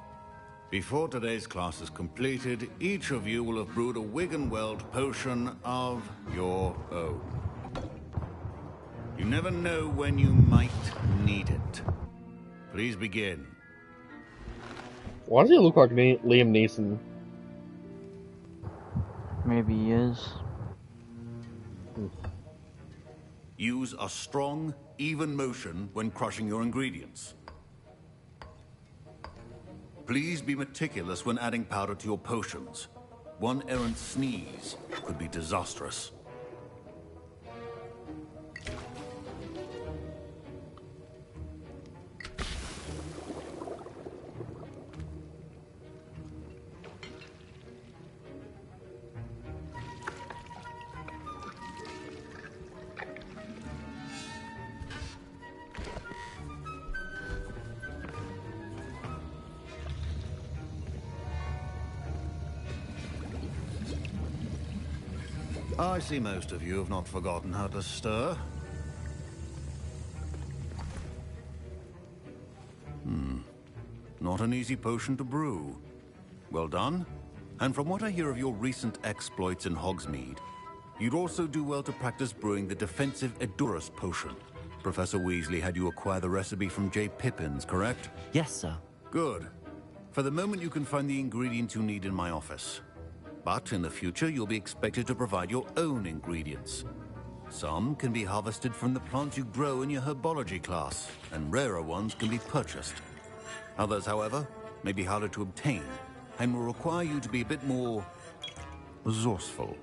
Before today's class is completed, each of you will have brewed a Wiggenweld potion of your own. You never know when you might need it. Please begin.
Why does he look like Liam Neeson?
Maybe he is.
Use a strong, even motion when crushing your ingredients. Please be meticulous when adding powder to your potions. One errant sneeze could be disastrous. I see most of you have not forgotten how to stir. Not an easy potion to brew. Well done. And from what I hear of your recent exploits in Hogsmeade, you'd also do well to practice brewing the defensive Edurus potion. Professor Weasley had you acquire the recipe from J. Pippins, correct?
Yes, sir.
Good. For the moment, you can find the ingredients you need in my office. But in the future, you'll be expected to provide your own ingredients. Some can be harvested from the plants you grow in your herbology class, and rarer ones can be purchased. Others, however, may be harder to obtain, and will require you to be a bit more resourceful.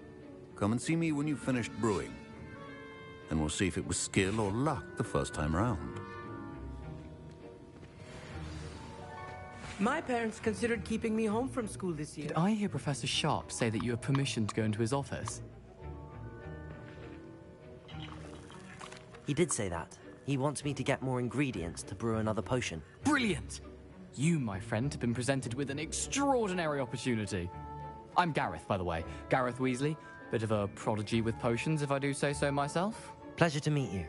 Come and see me when you've finished brewing, and we'll see if it was skill or luck the first time round.
My parents considered keeping me home from school this year.
Did I hear Professor Sharp say that you have permission to go into his office?
He did say that. He wants me to get more ingredients to brew another potion.
Brilliant! You, my friend, have been presented with an extraordinary opportunity. I'm Gareth, by the way. Gareth Weasley. Bit of a prodigy with potions, if I do say so myself.
Pleasure to meet you.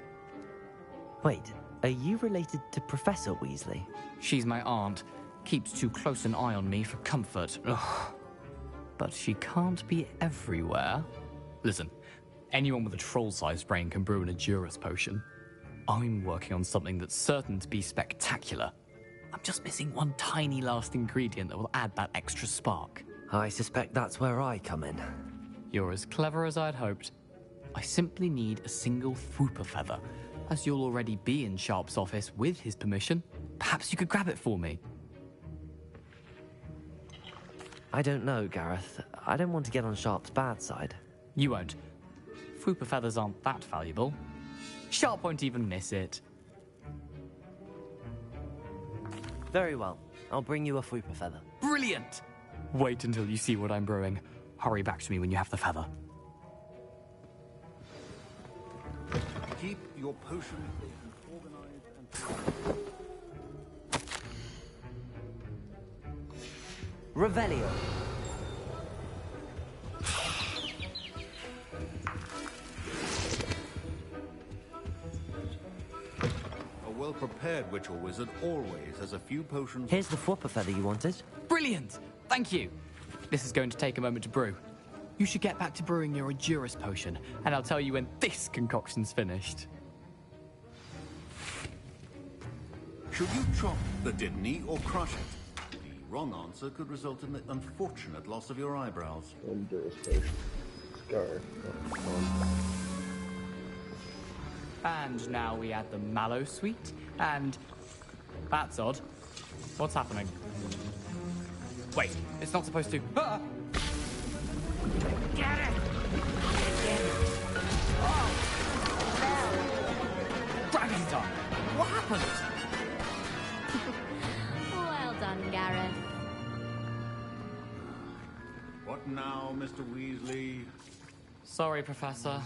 Wait, are you related to Professor Weasley?
She's my aunt. Keeps too close an eye on me for comfort. Ugh. But she can't be everywhere. Listen, anyone with a troll-sized brain can brew an Edurus potion. I'm working on something that's certain to be spectacular. I'm just missing one tiny last ingredient that will add that extra spark.
I suspect that's where I come in.
You're as clever as I'd hoped. I simply need a single Fwooper feather, as you'll already be in Sharp's office with his permission. Perhaps you could grab it for me.
I don't know, Gareth. I don't want to get on Sharp's bad side.
You won't. Fwooper feathers aren't that valuable. Sharp won't even miss it.
Very well. I'll bring you a Fwooper feather.
Brilliant! Wait until you see what I'm brewing. Hurry back to me when you have the feather.
Keep your potion organized and...
Revelio.
A well-prepared witch or wizard always has a few potions...
Here's the Fwooper feather you wanted.
Brilliant! Thank you! This is going to take a moment to brew. You should get back to brewing your Edurus potion, and I'll tell you when this concoction's finished.
Should you chop the Didney or crush it? The wrong answer could result in the unfortunate loss of your eyebrows.
And now we add the mallow sweet, and... That's odd. What's happening? Wait, it's not supposed to... Ah!
Get it!
Dragon's tongue! What happened?
Well done, Gareth.
What now, Mr. Weasley?
Sorry, Professor.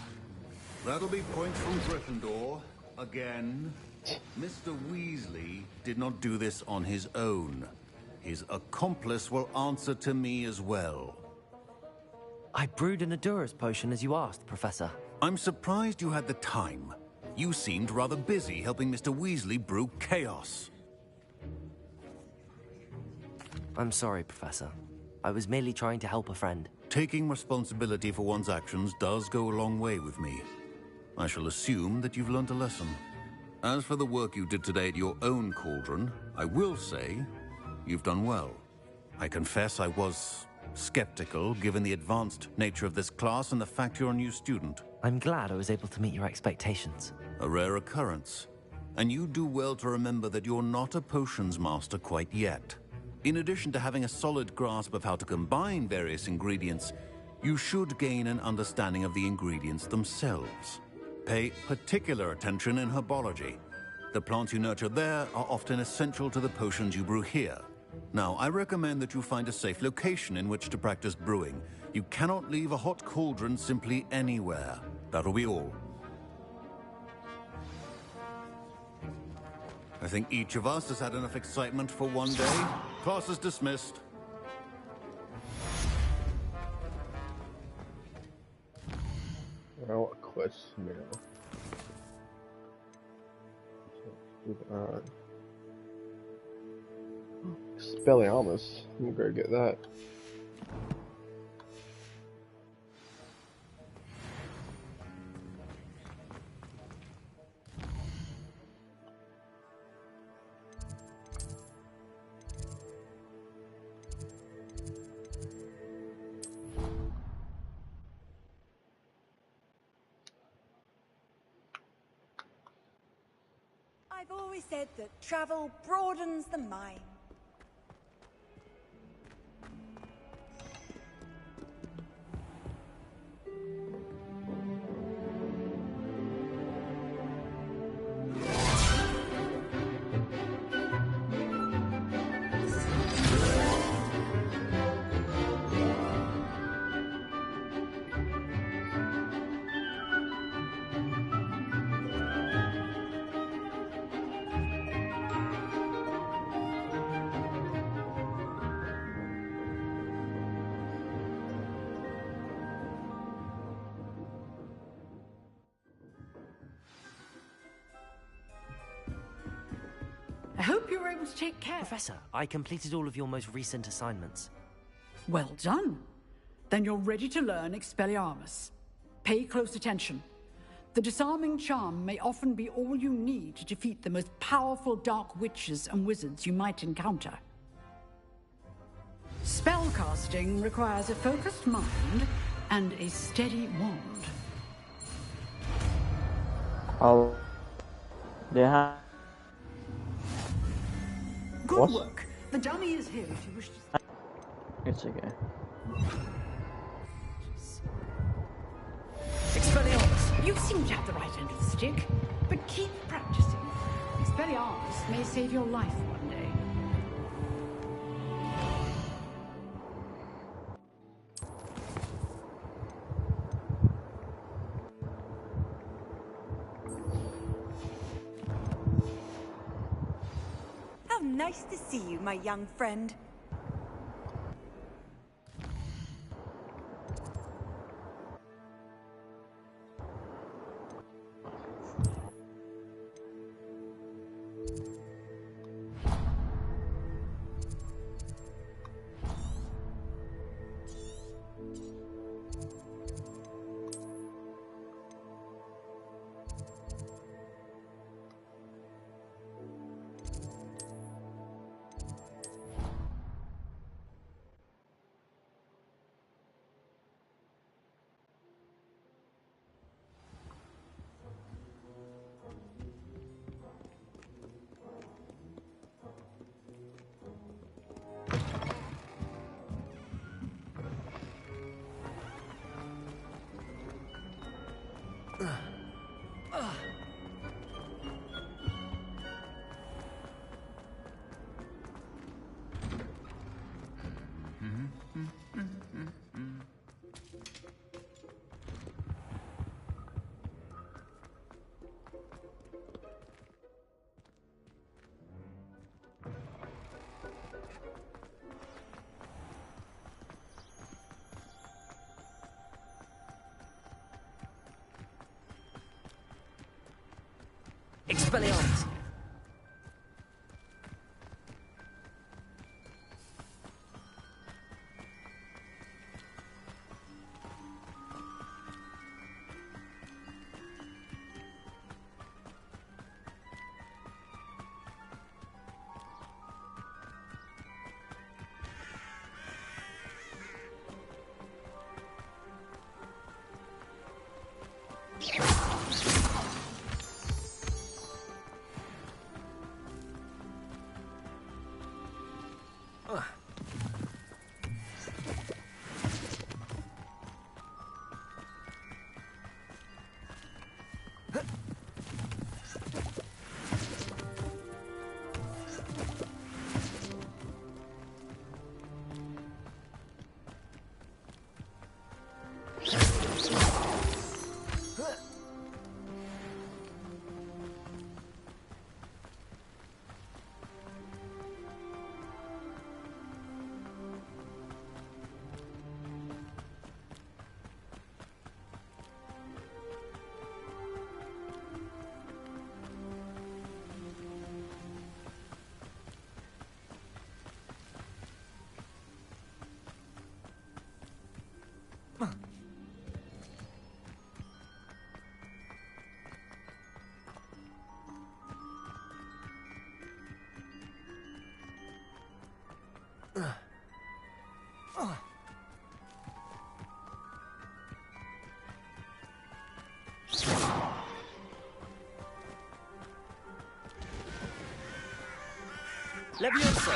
That'll be points from Gryffindor. Again. Mr. Weasley did not do this on his own. His accomplice will answer to me as well.
I brewed an Edurus potion as you asked, Professor.
I'm surprised you had the time. You seemed rather busy helping Mr. Weasley brew chaos.
I'm sorry, Professor. I was merely trying to help a friend.
Taking responsibility for one's actions does go a long way with me. I shall assume that you've learnt a lesson. As for the work you did today at your own cauldron, I will say you've done well. I confess I was skeptical, given the advanced nature of this class and the fact you're a new student.
I'm glad I was able to meet your expectations.
A rare occurrence. And you do well to remember that you're not a potions master quite yet. In addition to having a solid grasp of how to combine various ingredients, you should gain an understanding of the ingredients themselves. Pay particular attention in herbology. The plants you nurture there are often essential to the potions you brew here. Now, I recommend that you find a safe location in which to practice brewing. You cannot leave a hot cauldron simply anywhere. That'll be all. I think each of us has had enough excitement for one day. Class is dismissed.
Well, a quest now. Expelliarmus. I'm gonna go get that.
I've always said that travel broadens the mind.
I hope you were able to take care.
Professor, I completed all of your most recent assignments.
Well done. Then you're ready to learn Expelliarmus. Pay close attention. The disarming charm may often be all you need to defeat the most powerful dark witches and wizards you might encounter. Spellcasting requires a focused mind and a steady wand.
Oh. Yeah.
will
What?
work. The dummy is here if you wish to...
It's okay.
Expelliarmus, you seem to have the right end of the stick, but keep practicing. Expelliarmus may save your life one day.
How nice to see you, my young friend.
Expelliarmus! Levioso!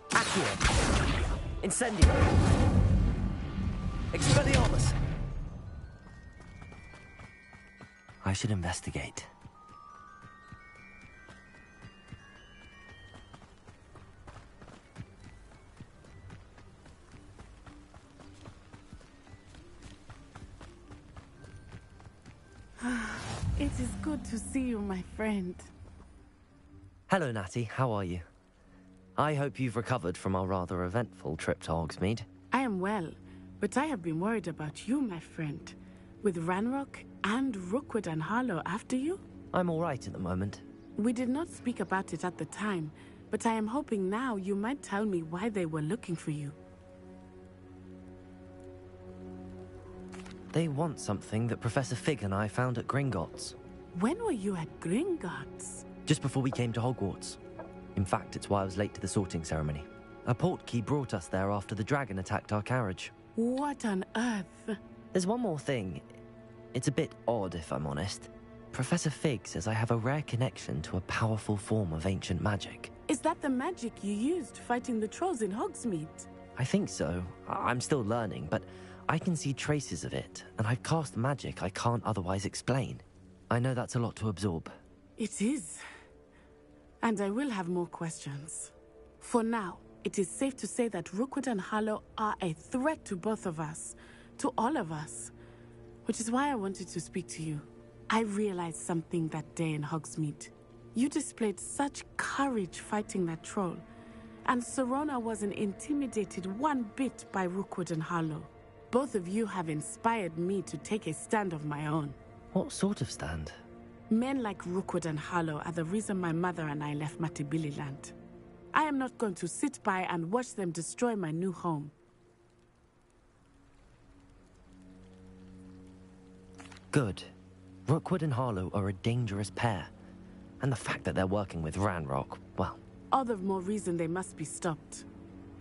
Accio! Incendio! Expelliarmus! I should investigate.
It is good to see you, my friend.
Hello, Natty. How are you? I hope you've recovered from our rather eventful trip to Hogsmeade.
I am well, but I have been worried about you, my friend. With Ranrock and Rookwood and Harlow after you?
I'm all right at the moment.
We did not speak about it at the time, but I am hoping now you might tell me why they were looking for you.
They want something that Professor Fig and I found at Gringotts.
When were you at Gringotts?
Just before we came to Hogwarts. In fact, it's why I was late to the sorting ceremony. A portkey brought us there after the dragon attacked our carriage.
What on earth?
There's one more thing. It's a bit odd, if I'm honest. Professor Fig says I have a rare connection to a powerful form of ancient magic.
Is that the magic you used fighting the trolls in Hogsmeade?
I think so. I'm still learning, but I can see traces of it, and I've cast magic I can't otherwise explain. I know that's a lot to absorb.
It is. And I will have more questions. For now, it is safe to say that Rookwood and Harlow are a threat to both of us, to all of us. Which is why I wanted to speak to you. I realized something that day in Hogsmeade. You displayed such courage fighting that troll, and Serona wasn't intimidated one bit by Rookwood and Harlow. Both of you have inspired me to take a stand of my own.
What sort of stand?
Men like Rookwood and Harlow are the reason my mother and I left Matibili land. I am not going to sit by and watch them destroy my new home.
Good. Rookwood and Harlow are a dangerous pair. And the fact that they're working with Ranrock, well...
All the more reason they must be stopped.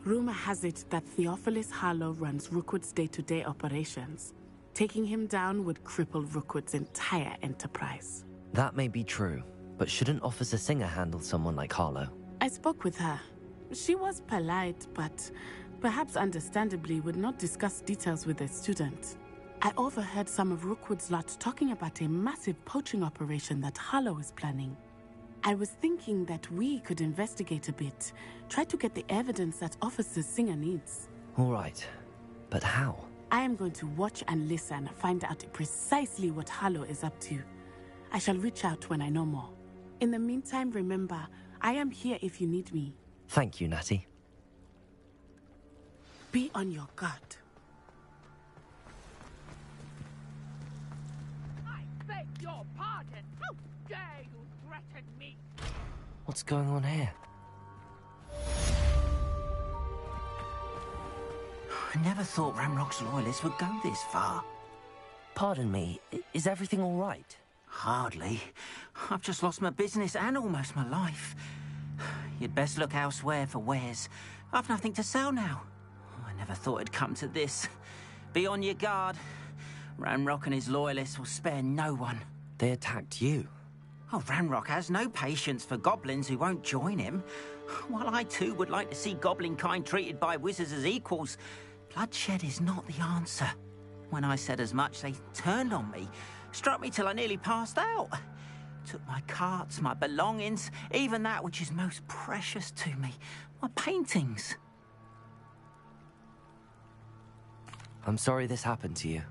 Rumor has it that Theophilus Harlow runs Rookwood's day-to-day operations. Taking him down would cripple Rookwood's entire enterprise.
That may be true, but shouldn't Officer Singer handle someone like Harlow?
I spoke with her. She was polite, but perhaps understandably would not discuss details with a student. I overheard some of Rookwood's lot talking about a massive poaching operation that Harlow is planning. I was thinking that we could investigate a bit, try to get the evidence that Officer Singer needs.
All right, but how?
I am going to watch and listen, find out precisely what Harlow is up to. I shall reach out when I know more. In the meantime, remember, I am here if you need me.
Thank you, Natty.
Be on your guard.
I beg your pardon. How dare you threaten me?
What's going on here?
I never thought Ranrock's loyalists would go this far.
Pardon me, is everything all right?
Hardly. I've just lost my business and almost my life. You'd best look elsewhere for wares. I've nothing to sell now. I never thought it'd come to this. Be on your guard. Ranrock and his loyalists will spare no one.
They attacked you?
Oh, Ranrock has no patience for goblins who won't join him. While I too would like to see goblin kind treated by wizards as equals, bloodshed is not the answer. When I said as much, they turned on me, struck me till I nearly passed out. Took my carts, my belongings, even that which is most precious to me, my paintings.
I'm sorry this happened to you.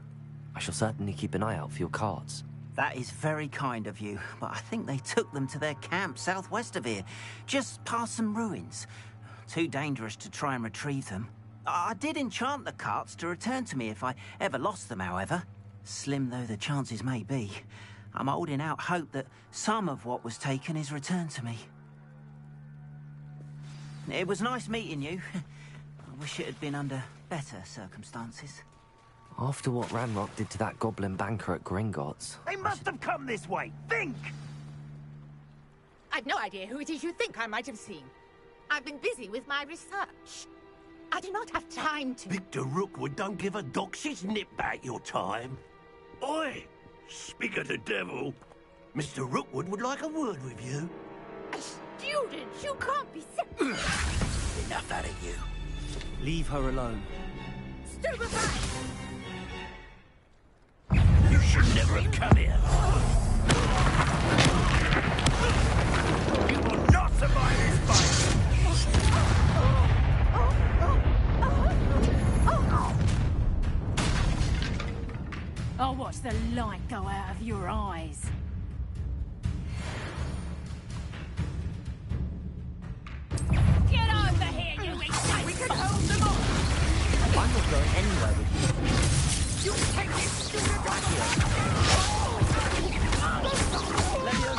I shall certainly keep an eye out for your carts.
That is very kind of you, but I think they took them to their camp southwest of here, just past some ruins. Too dangerous to try and retrieve them. I did enchant the carts to return to me if I ever lost them, however. Slim though the chances may be, I'm holding out hope that some of what was taken is returned to me. It was nice meeting you. I wish it had been under better circumstances.
After what Ranrock did to that goblin banker at Gringotts...
They must have come this way! Think!
I've no idea who it is you think I might have seen. I've been busy with my research. I do not have time to...
Victor Rookwood don't give a doxy's nip back your time. Oi! Speak of the devil. Mr. Rookwood would like a word with you.
A student? You can't be
Enough out of you.
Leave her alone.
Stupefy!
You should never have come here. You will not survive this fight!
I'll watch the light go out of your eyes. Get over here, you idiot! We can hold them off!
I'm not going anywhere with you.
You take this student
Back here. Let me go.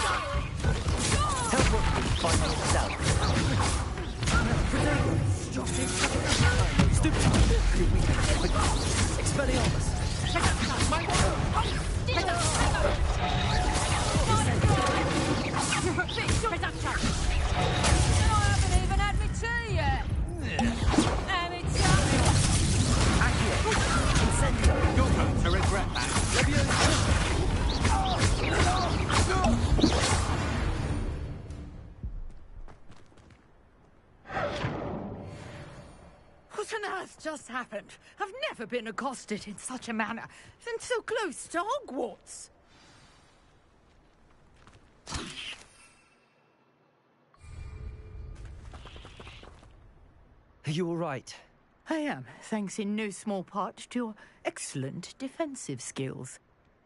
Tell Rookwood to find me himself.
Stop it!
Stupid! Expelliarmus!
My I haven't even had me tea yet.
You're going to regret that.
What on earth just happened? I've never been accosted in such a manner, and so close to Hogwarts.
Are you all right?
I am, thanks in no small part to your excellent defensive skills.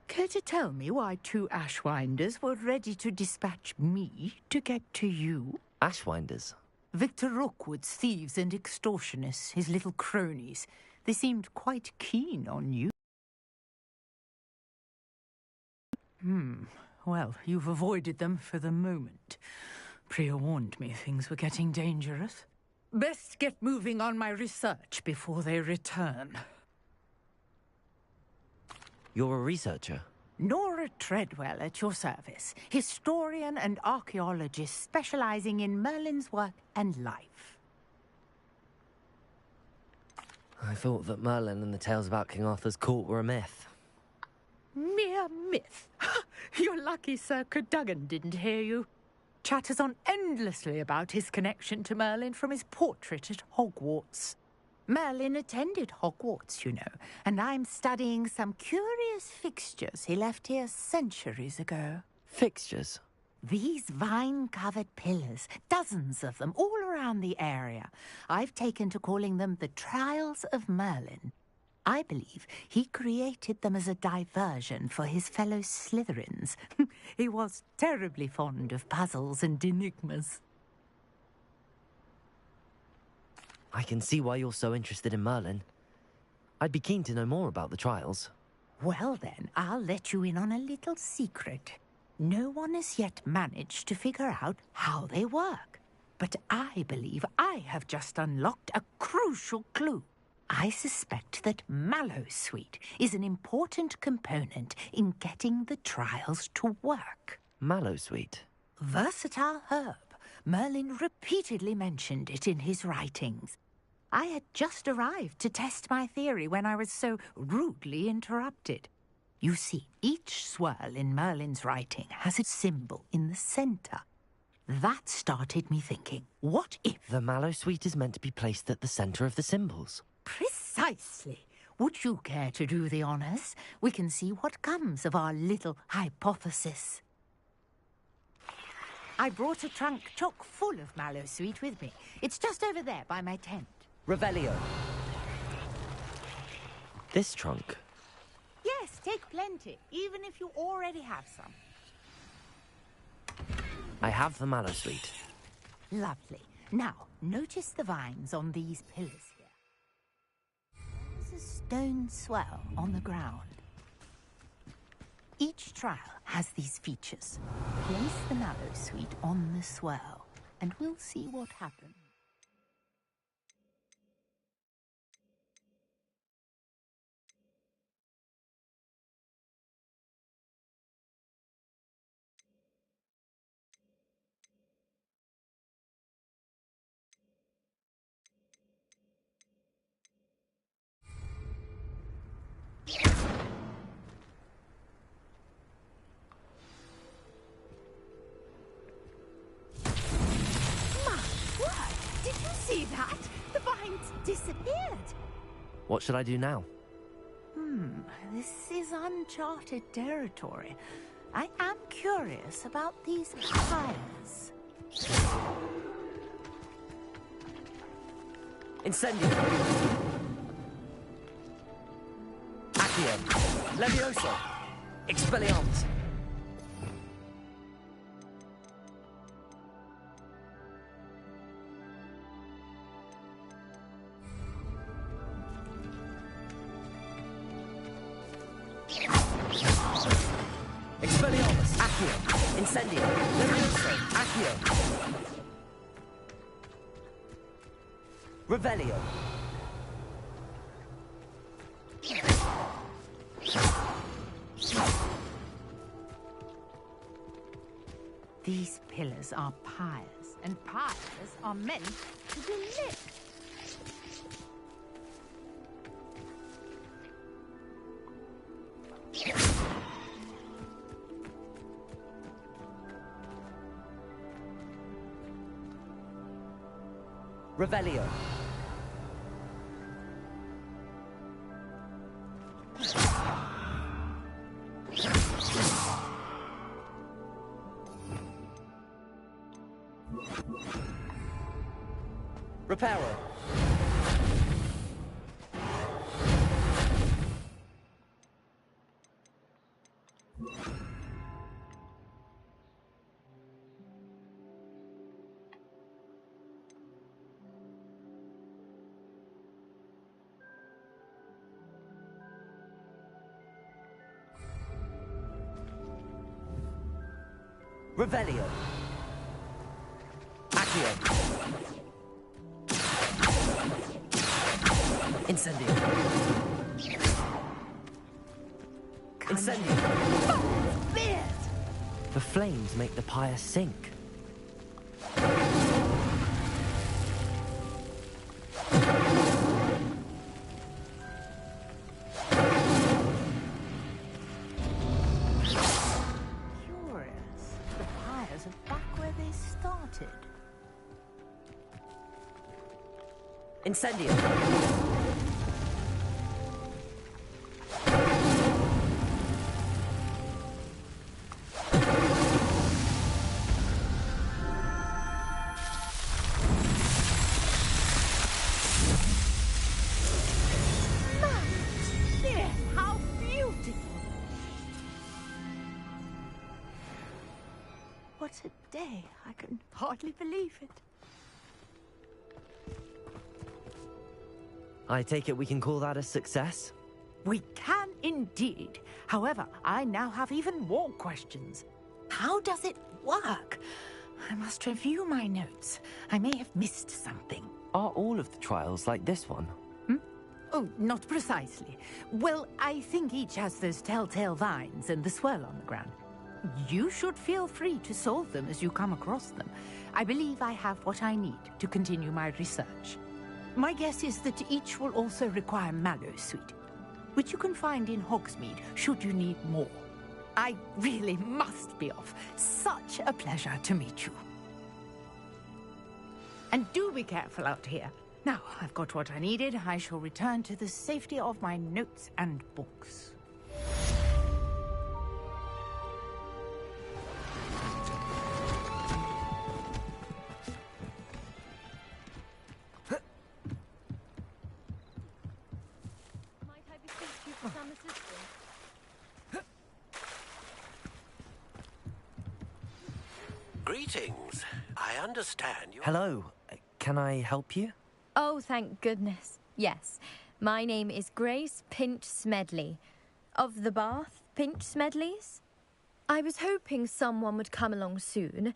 Care to tell me why 2 Ashwinders were ready to dispatch me to get to you?
Ashwinders?
Victor Rookwood's thieves and extortionists, his little cronies. They seemed quite keen on you. Well, you've avoided them for the moment. Priya warned me things were getting dangerous. Best get moving on my research before they return.
You're a researcher?
Nora Treadwell at your service, historian and archaeologist specializing in Merlin's work and life.
I thought that Merlin and the tales about King Arthur's court were a myth.
Mere myth. You're lucky Sir Cadogan didn't hear you. Chatters on endlessly about his connection to Merlin from his portrait at Hogwarts. Merlin attended Hogwarts, you know, and I'm studying some curious fixtures he left here centuries ago.
Fixtures?
These vine-covered pillars, dozens of them, all around the area. I've taken to calling them the Trials of Merlin. I believe he created them as a diversion for his fellow Slytherins. He was terribly fond of puzzles and enigmas.
I can see why you're so interested in Merlin. I'd be keen to know more about the trials.
Well then, I'll let you in on a little secret. No one has yet managed to figure out how they work. But I believe I have just unlocked a crucial clue. I suspect that Mallowsweet is an important component in getting the trials to work.
Mallowsweet?
Versatile herb. Merlin repeatedly mentioned it in his writings. I had just arrived to test my theory when I was so rudely interrupted. You see, each swirl in Merlin's writing has a symbol in the center. That started me thinking, what if...
The Mallowsweet is meant to be placed at the center of the symbols.
Precisely. Would you care to do the honors? We can see what comes of our little hypothesis. I brought a trunk chock full of Mallowsweet with me. It's just over there by my tent.
Revelio. This trunk?
Yes, take plenty, even if you already have some.
I have the Mallowsweet.
Lovely. Now, notice the vines on these pillars here. There's a stone swell on the ground. Each trial has these features. Place the Mallowsweet on the swell, and we'll see what happens. See that? The vines disappeared.
What should I do now?
This is uncharted territory. I am curious about these fires.
Incendio. Accio. Levioso. Expelliarmus. Expelliarmus. Accio. Incendio. Levioso. Accio. Revelio.
These pillars are pyres, and pyres are meant to be lit.
Revelio. Reparo. Revelio. Accio. Incendio. Incendio. The flames make the pyre sink. Incendio.
How beautiful! What a day. I can hardly believe it.
I take it we can call that a success?
We can indeed. However, I now have even more questions. How does it work? I must review my notes. I may have missed something.
Are all of the trials like this one?
Oh, not precisely. Well, I think each has those telltale vines and the swirl on the ground. You should feel free to solve them as you come across them. I believe I have what I need to continue my research. My guess is that each will also require mallow sweet, which you can find in Hogsmeade should you need more. I really must be off. Such a pleasure to meet you. And do be careful out here. Now, I've got what I needed. I shall return to the safety of my notes and books.
Greetings. I understand you.
Hello. Can I help you?
Oh, thank goodness. Yes. My name is Grace Pinch Smedley. Of the Bath Pinch Smedleys? I was hoping someone would come along soon.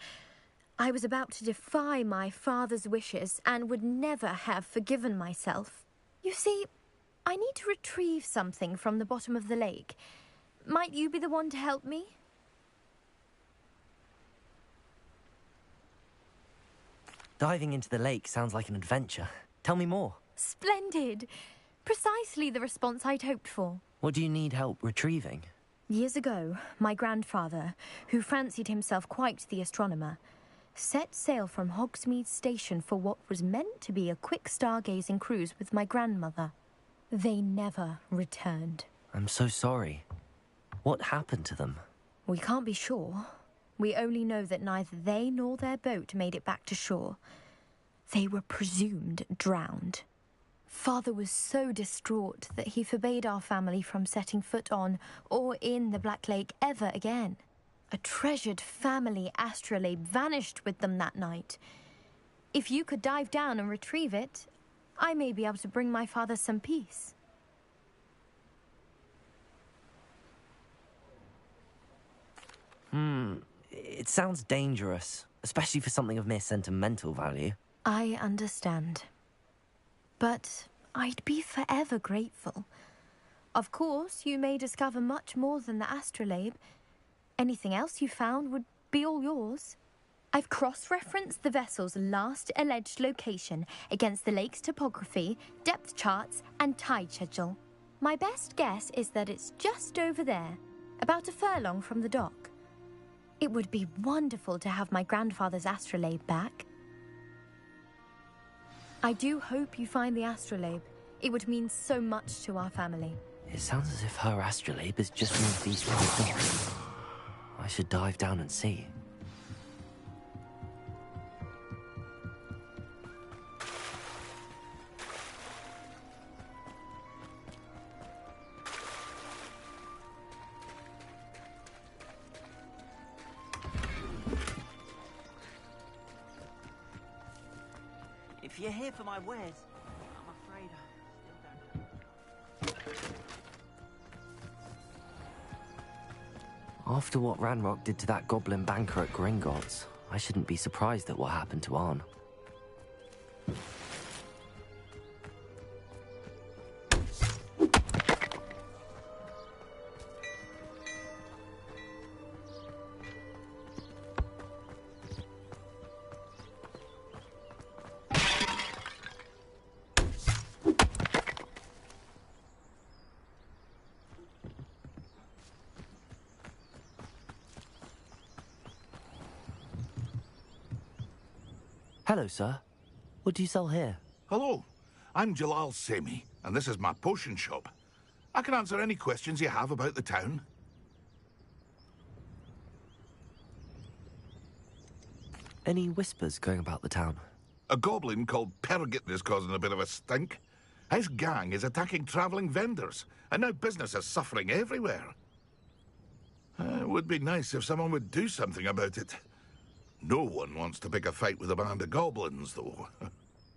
I was about to defy my father's wishes and would never have forgiven myself. You see, I need to retrieve something from the bottom of the lake. Might you be the one to help me?
Diving into the lake sounds like an adventure. Tell me more.
Splendid! Precisely the response I'd hoped for.
What do you need help retrieving?
Years ago, my grandfather, who fancied himself quite the astronomer, set sail from Hogsmeade Station for what was meant to be a quick stargazing cruise with my grandmother. They never returned.
I'm so sorry. What happened to them?
We can't be sure. We only know that neither they nor their boat made it back to shore. They were presumed drowned. Father was so distraught that he forbade our family from setting foot on or in the Black Lake ever again. A treasured family astrolabe vanished with them that night. If you could dive down and retrieve it, I may be able to bring my father some peace.
It sounds dangerous, especially for something of mere sentimental value.
I understand. But I'd be forever grateful. Of course, you may discover much more than the astrolabe. Anything else you found would be all yours. I've cross-referenced the vessel's last alleged location against the lake's topography, depth charts, and tide schedule. My best guess is that it's just over there, about a furlong from the dock. It would be wonderful to have my grandfather's astrolabe back. I do hope you find the astrolabe. It would mean so much to our family.
It sounds as if her astrolabe is just northeast from the dock. I should dive down and see.
If you're here for my wares, I'm afraid I still don't.
After what Ranrock did to that goblin banker at Gringotts, I shouldn't be surprised at what happened to Arn. Hello, sir. What do you sell here?
Hello, I'm Jalal Semi, and this is my potion shop. I can answer any questions you have about the town.
Any whispers going about the town?
A goblin called Pergit is causing a bit of a stink. His gang is attacking travelling vendors, and now business is suffering everywhere. It would be nice if someone would do something about it. No one wants to pick a fight with a band of goblins, though.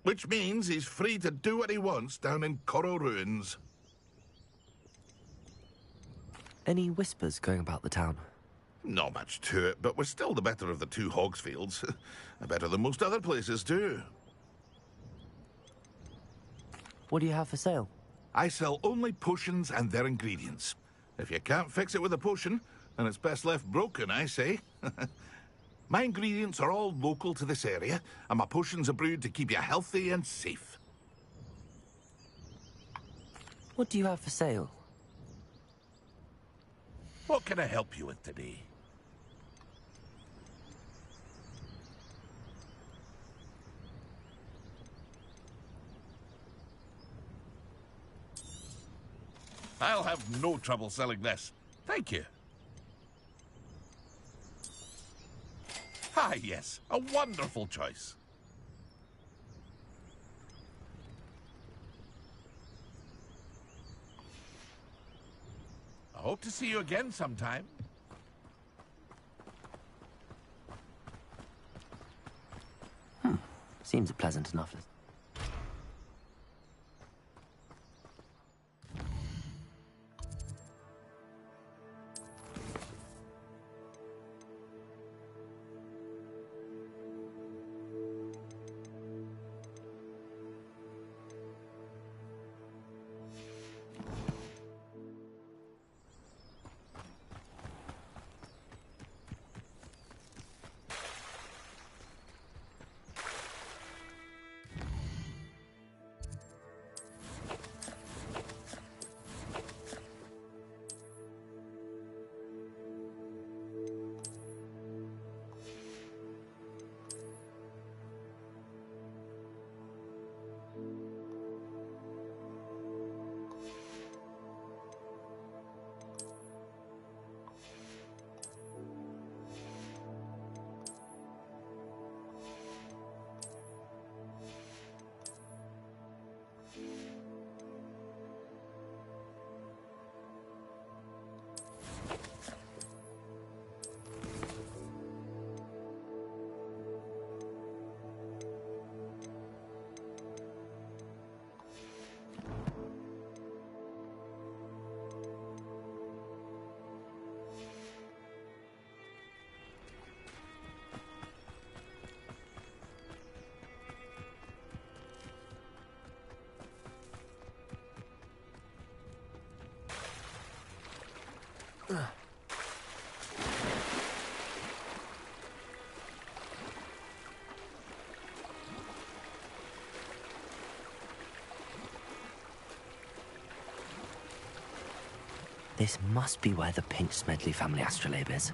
Which means he's free to do what he wants down in Corro Ruins.
Any whispers going about the town?
Not much to it, but we're still the better of the two Hogsfields. Better than most other places, too.
What do you have for sale?
I sell only potions and their ingredients. If you can't fix it with a potion, then it's best left broken, I say. My ingredients are all local to this area, and my potions are brewed to keep you healthy and safe.
What do you have for sale?
What can I help you with today? I'll have no trouble selling this. Thank you. Ah, yes. A wonderful choice. I hope to see you again sometime.
Seems pleasant enough. This must be where the Pinch Smedley family astrolabe is.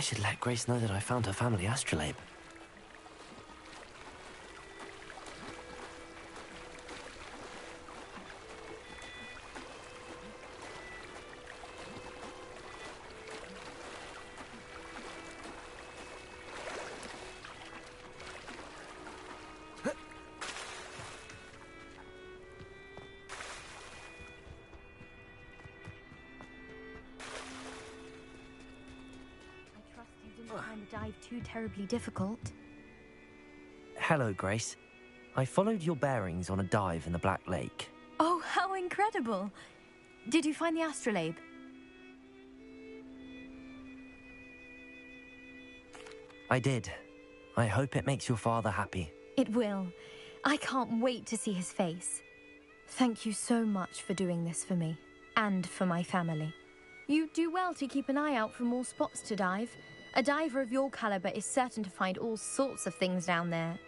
should let Grace know that I found her family astrolabe.
Find the dive too terribly difficult.
Hello, Grace. I followed your bearings on a dive in the Black Lake.
Oh, how incredible! Did you find the astrolabe?
I did. I hope it makes your father happy.
It will. I can't wait to see his face. Thank you so much for doing this for me, and for my family. You do well to keep an eye out for more spots to dive. A diver of your caliber is certain to find all sorts of things down there.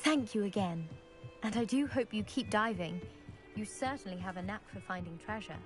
Thank you again. And I do hope you keep diving. You certainly have a knack for finding treasure.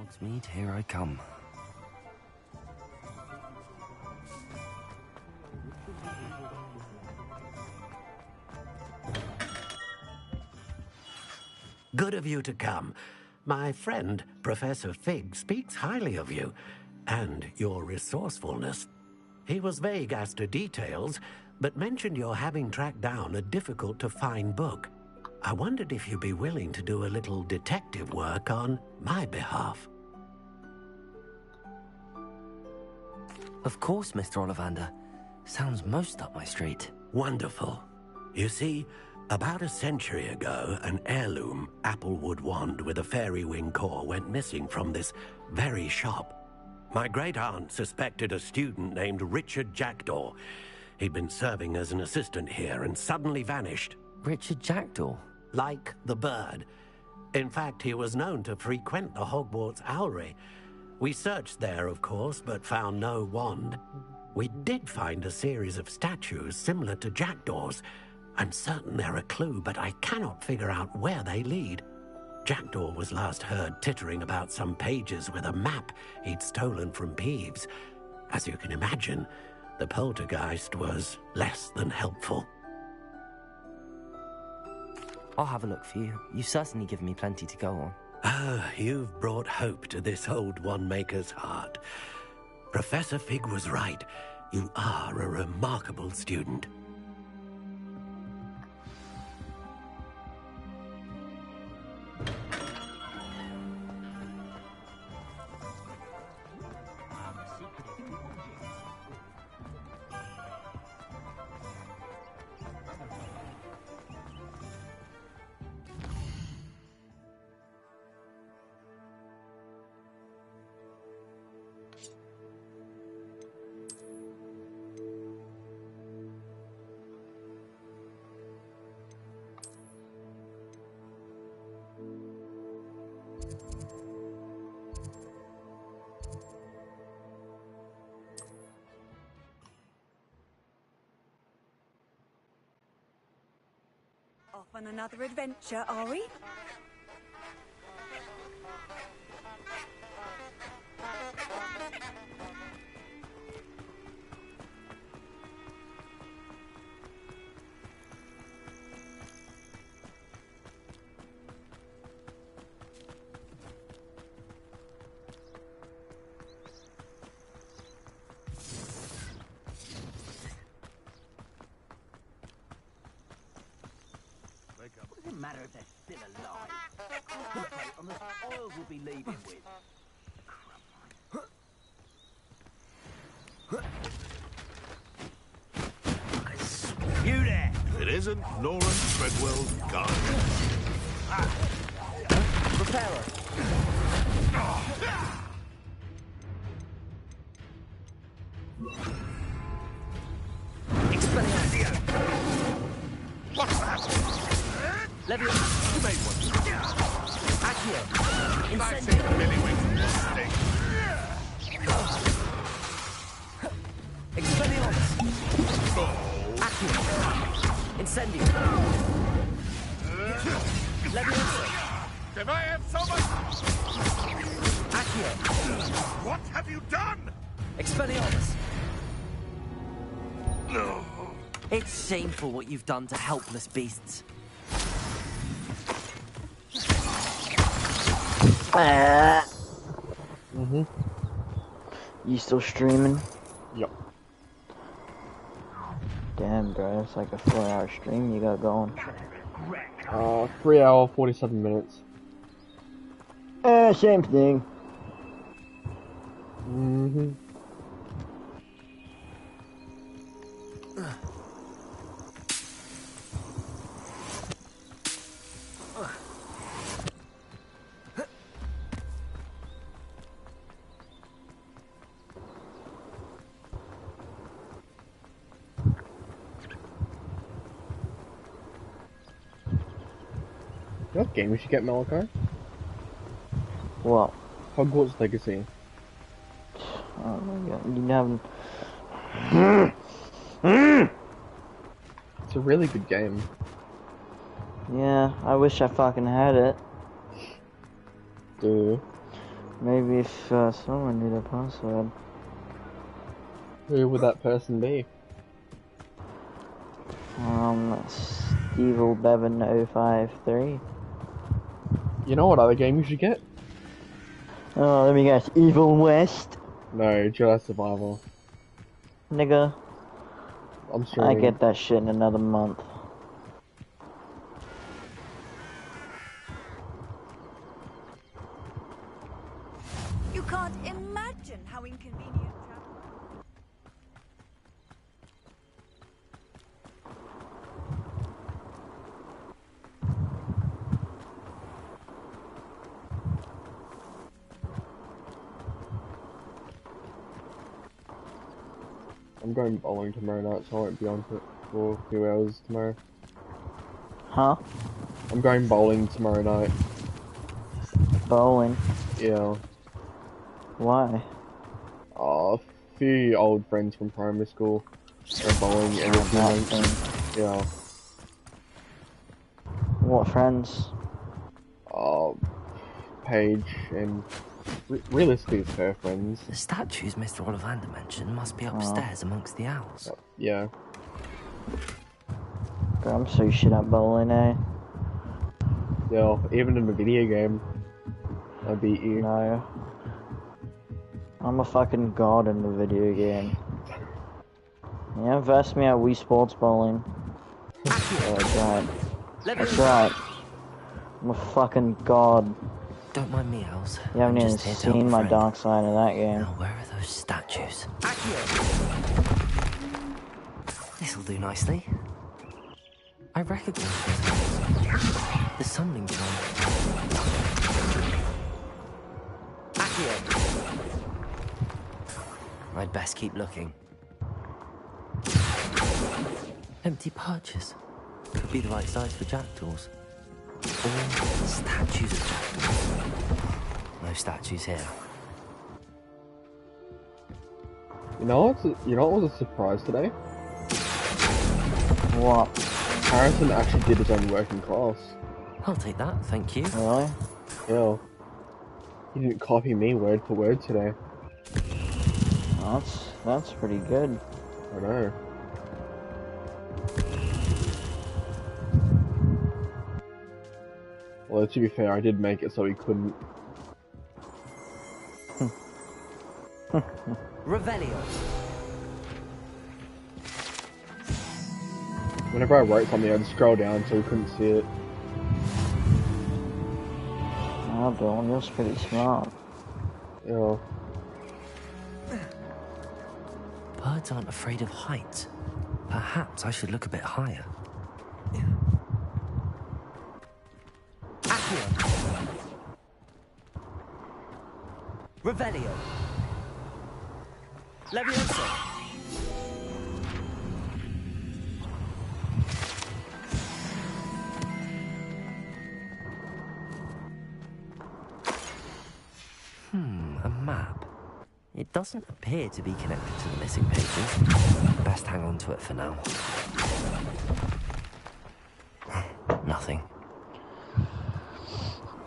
Hogsmeade, here I come.
Good of you to come. My friend, Professor Fig, speaks highly of you, and your resourcefulness. He was vague as to details, but mentioned your having tracked down a difficult-to-find book. I wondered if you'd be willing to do a little detective work on my behalf.
Of course, Mr. Ollivander. Sounds most up my street.
Wonderful. You see, about a century ago, an heirloom applewood wand with a fairy wing core went missing from this very shop. My great-aunt suspected a student named Richard Jackdaw. He'd been serving as an assistant here and suddenly vanished.
Richard Jackdaw?
Like the bird. In fact, he was known to frequent the Hogwarts Owlery. We searched there, of course, but found no wand. We did find a series of statues similar to Jackdaw's. I'm certain they're a clue, but I cannot figure out where they lead. Jackdaw was last heard tittering about some pages with a map he'd stolen from Peeves. As you can imagine, the poltergeist was less than helpful.
I'll have a look for you. You've certainly given me plenty to go on.
Ah, you've brought hope to this old one-maker's heart. Professor Fig was right. You are a remarkable student.
Off on another adventure, are we?
What does it matter if they're still alive? Concentrate on the spoils we'll be leaving with.
isn't Nolan Treadwell's gun.
Repairer.
What's that?
Leviathan.
You made one.
Accio.
That's it, Billywig's mistake.
Expelliarmus. Accio. Incendio. Leviosa.
Can I have so much?
Accio.
What have you done?
Expelliarmus.
No.
It's shameful what you've done to helpless beasts.
You still streaming?
Yep.
Damn, bro, it's like a 4-hour stream you got going.
3 hour, 47 minutes.
Same thing.
What game we should get, Malachi?
What?
Hogwarts Legacy.
Oh my god, you haven't...
It's a really good game.
Yeah, I wish I fucking had it.
Do you?
Maybe if someone knew the password.
Who would that person be?
Steve Bevan 053.
You know what other game you should get?
Oh, let me guess. Evil West?
No, Jedi Survivor.
Nigga.
I'm sure.
I get that shit in another month.
You can't imagine how inconvenient travel.
I'm going bowling tomorrow night, so I won't be on for a few hours tomorrow.
Huh?
I'm going bowling tomorrow night.
Bowling?
Yeah.
Why?
A few old friends from primary school are bowling and yeah.
What friends?
Paige and realistically it's her friends.
The statues Mr. Ollivander mentioned must be upstairs amongst the owls.
Yeah.
Bro, I'm so shit at bowling, eh?
Yeah, even in a video game, I beat you.
No. I'm a fucking god in the video game. Yeah, invest me at Wii Sports Bowling. Oh, that's right. That's right. I'm a fucking god.
Don't mind me, owls.
You haven't
I'm
even
just here to help
seen
a
my
friend.
dark side of that game.
Now, where are those statues? This'll do nicely. I recognize this. The summoning charm. Accio. I'd best keep looking. Empty perches. Could be the right size for jackdaws. Or statues of jackdaws. No statues here.
You know what was a surprise today?
What?
Harrison actually did his own work in class.
I'll take that, thank you.
Really?
Yeah. He didn't copy me word for word today.
That's pretty good.
I know. Well, to be fair, I did make it so he couldn't.
Revelio.
Whenever I wrote something, I'd scroll down so he couldn't see it.
Oh, Dylan, you're pretty smart.
Yeah.
Birds aren't afraid of heights. Perhaps I should look a bit higher. Revelio. Levioso. A map. It doesn't appear to be connected to the missing pages. Best hang on to it for now. Nothing.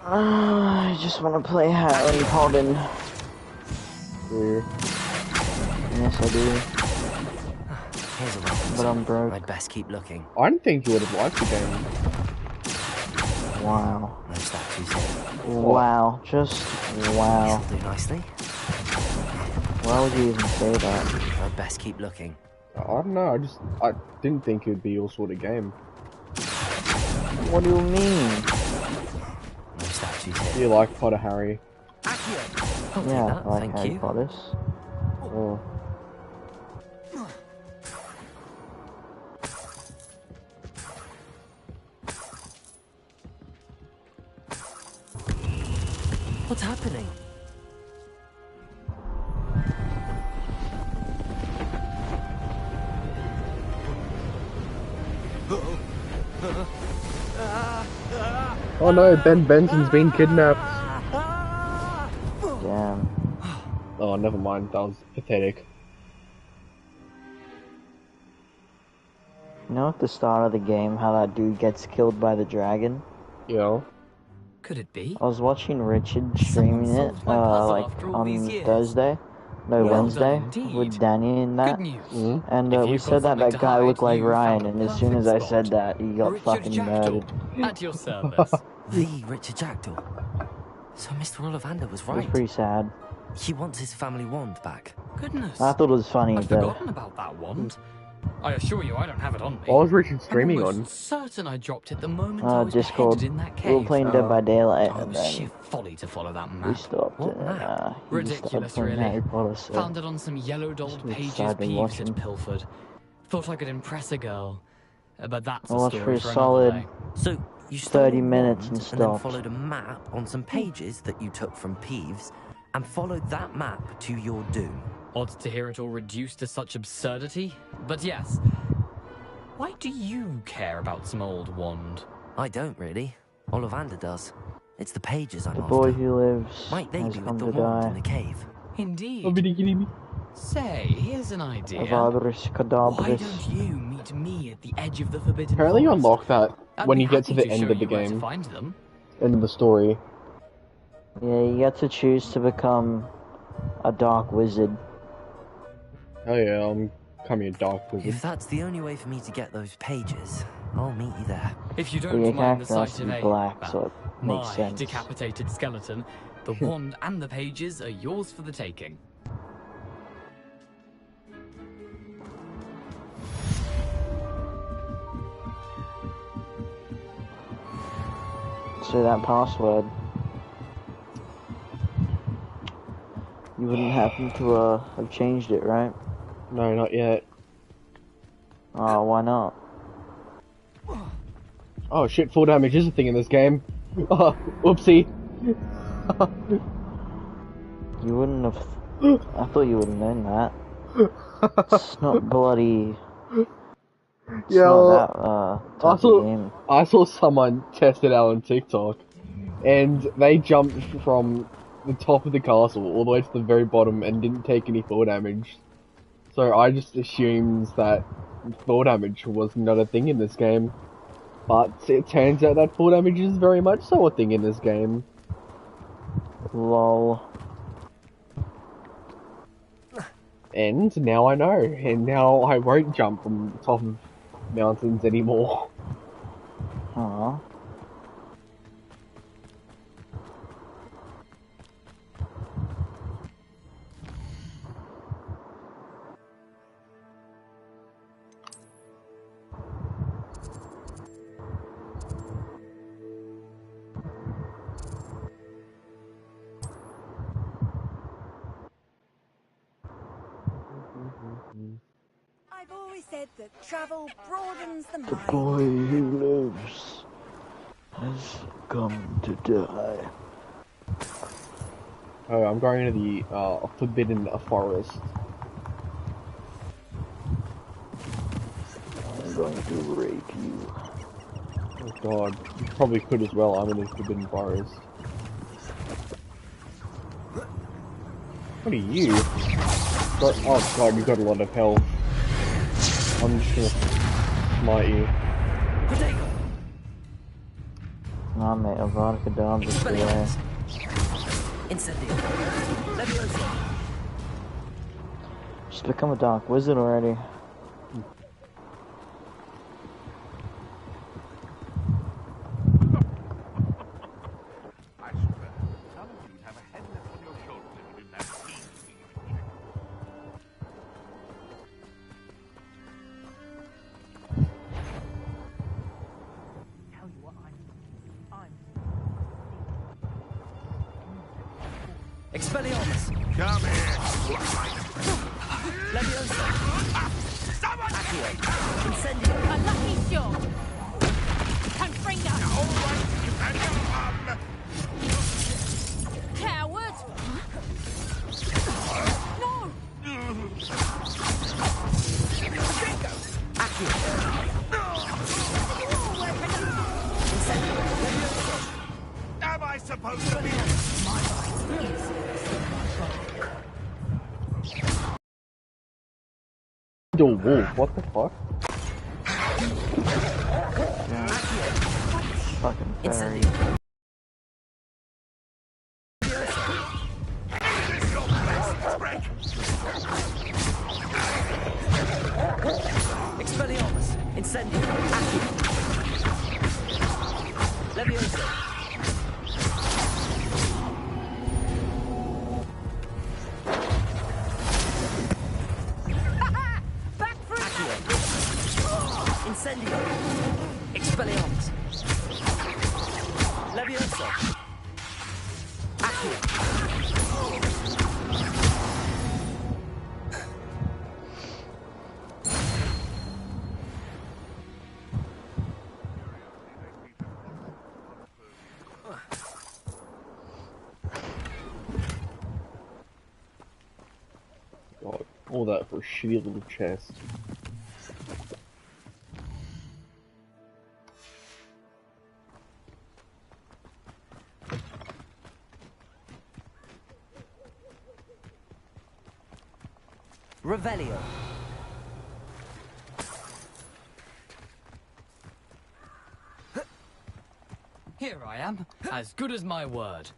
I just want to play Harry Potter. Yes, I do.
Here's a reference.
But I'm broke.
I'd best keep looking.
I didn't think you would have liked the game.
Wow.
No statues here.
Wow. Just wow.
This'll do nicely.
Why would you even say that?
I'd best keep looking.
I don't know, I didn't think it would be your sort of game.
What do you mean?
No statues here.
You like Potter Harry?
Yeah, I like Harry Potter. Oh.
What's happening?
Oh no, Ben Benson's been kidnapped.
Damn.
Oh, never mind. That was pathetic.
You know at the start of the game how that dude gets killed by the dragon?
Yeah.
Could it be?
I was watching Richard streaming it, like on Thursday. No, Wednesday, with Danny and that. And we said that guy looked like Ryan, and as soon as I said that, he got fucking murdered.
At your service.
The Richard Jackdaw. So Mr. Ollivander was
It
right.
was pretty sad.
He wants his family wand back.
Goodness.
I thought it was funny,
I'd
but
forgotten about that wand. I assure you, I don't have it on me.
What was Richard streaming
I'm
on?
almost certain I dropped it the moment I was
Discord.
beheaded in that
We were
cave.
playing Dead by Daylight,
Oh,
and
it was
then
sheer folly to follow that map.
we stopped.
What map?
He
Ridiculous,
started playing
really.
Harry Potter, so
Found it on some yellow-dolled
we
pages
decided to
Peeves
watch
had
him.
pilfered. Thought I could impress a girl. But that's
I
a
watched
story
for a
for
solid
another day.
So you stole
30
a
minutes
wand
and
then
stopped.
followed a map on some pages that you took from Peeves and followed that map to your doom.
Odd to hear it all reduced to such absurdity. But yes, why do you care about some old wand?
I don't really. Ollivander does. It's the pages I'm
The
after.
boy who lives
Might they
has
be
come
with the
to
wand
die.
in the cave?
Indeed. Say, here's an idea.
Avabris
Why
cadabris.
don't you meet me at the edge of the Forbidden
Apparently you
Forest?
unlock that
I'd
when
be
you get to
happy
the end
show
of the
you where to
game.
find them.
End of the story.
Yeah, you get to choose to become a dark wizard.
Oh yeah, I'm becoming a dark wizard.
If that's the only way for me to get those pages, I'll meet you there.
If you
But
don't
your
mind the
character has
sight
to
of
be
a
black, so it makes
my
sense.
decapitated skeleton, the wand and the pages are yours for the taking.
So that password, you wouldn't happen to have changed it, right?
No, not yet.
Oh, why not?
Oh shit, full damage is a thing in this game. Oh, whoopsie.
You wouldn't have. I thought you would have known that. It's not bloody. It's
Yeah,
not that type of game.
I saw someone test it out on TikTok, and they jumped from the top of the castle all the way to the very bottom and didn't take any fall damage. So I just assumed that fall damage was not a thing in this game. But it turns out that fall damage is very much so a thing in this game.
Lol.
And now I know, and now I won't jump from the top of mountains anymore.
Aww.
I've always said that travel broadens the
The
mind.
boy who lives has come to die.
Oh, I'm going to the forbidden forest.
I'm going to rape you.
Oh god, you probably could as well. I'm in the forbidden forest. What are you? Oh god, you've got a lot of health. I'm just gonna smite you.
Nah, mate, a vodka dog is the way. Just become a dark wizard already.
Expelliarmus!
Come here!
Leviosa! Accio! Incendio!
A lucky shot! Confringo! Coward! No!
Accio! Incendio! Leviosa!
Am I supposed to be...
The wolf, what the fuck?
Fucking fairy.
Expelliarmus! Incendio! Accio! Leviosa! Incendio! Expelliarmus! Leviosa! Accio!
God, all that for a shitty little chest.
Revelio.
Here I am, as good as my word.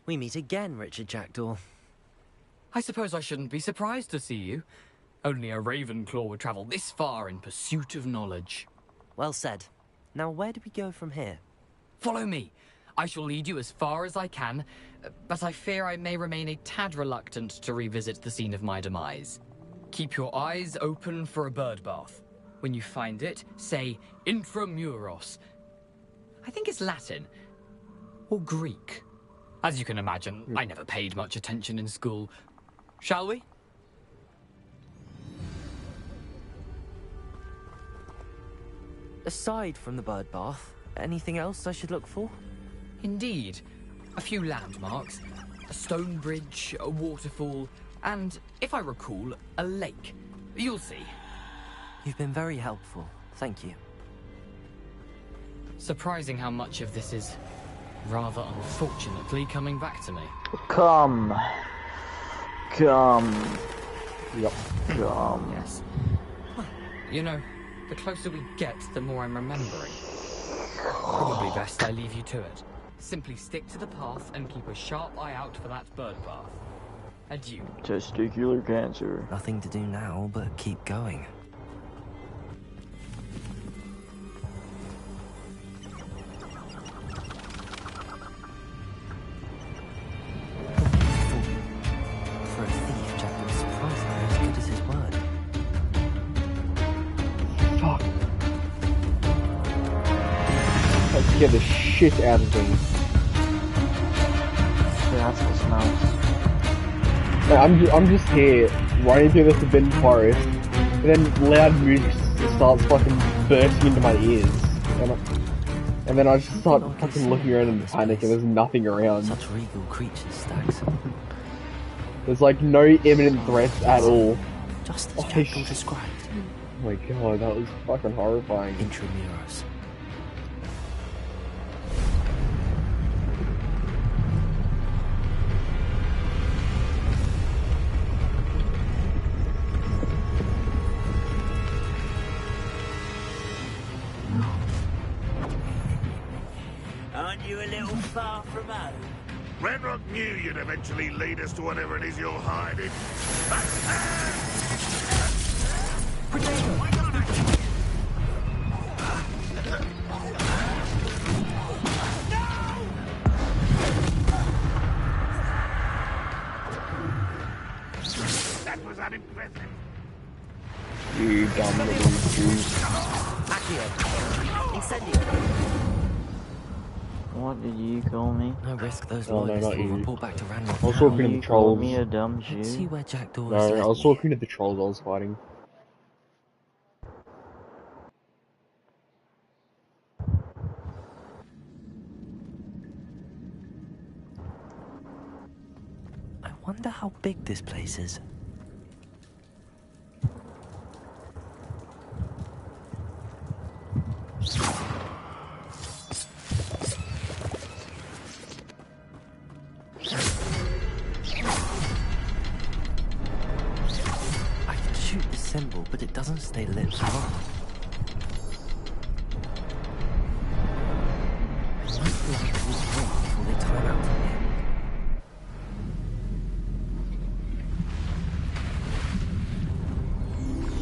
We meet again, Richard Jackdaw.
I suppose I shouldn't be surprised to see you. Only a Ravenclaw would travel this far in pursuit of knowledge.
Well said. Now where do we go from here?
Follow me. I shall lead you as far as I can, but I fear I may remain a tad reluctant to revisit the scene of my demise. Keep your eyes open for a bird bath. When you find it, say intramuros. I think it's Latin. Or Greek. As you can imagine, I never paid much attention in school. Shall we?
Aside from the bird bath, anything else I should look for?
Indeed. A few landmarks. A stone bridge, a waterfall, and, if I recall, a lake. You'll see.
You've been very helpful. Thank you.
Surprising how much of this is, rather unfortunately, coming back to me.
Come.
Yep.
Yes. You know, the closer we get, the more I'm remembering. Probably best I leave you to it. Simply stick to the path and keep a sharp eye out for that bird bath. Adieu.
Testicular cancer.
Nothing to do now but keep going. For a thief, Jack was surprisingly as good as his word.
Fuck. Let's get the shit out of things.
Yeah, that's what smells.
No, I'm just here, running through the forbidden forest, and then loud music starts fucking bursting into my ears. And And then I just start fucking looking around in panic and there's nothing around.
Such regal creatures, Stax.
There's like no imminent threats at all.
Just as Jackal described.
Oh my god, that was fucking horrifying.
Intramuros.
Aren't you a little far from home?
Redrock knew you'd eventually lead us to whatever it is you're hiding. That was unimpressive.
You dumb little juice.
What did you call me?
No risk, those
Oh, no,
lawyers
not
will
you.
report back to Ranrock.
I was talking to the
You called
trolls.
me a dumb Jew?
Let's see where Jackdaw
No,
is.
I was talking to the trolls I was fighting.
I wonder how big this place is. I can shoot the symbol, but it doesn't stay lit for long. Light will burn before they time out again.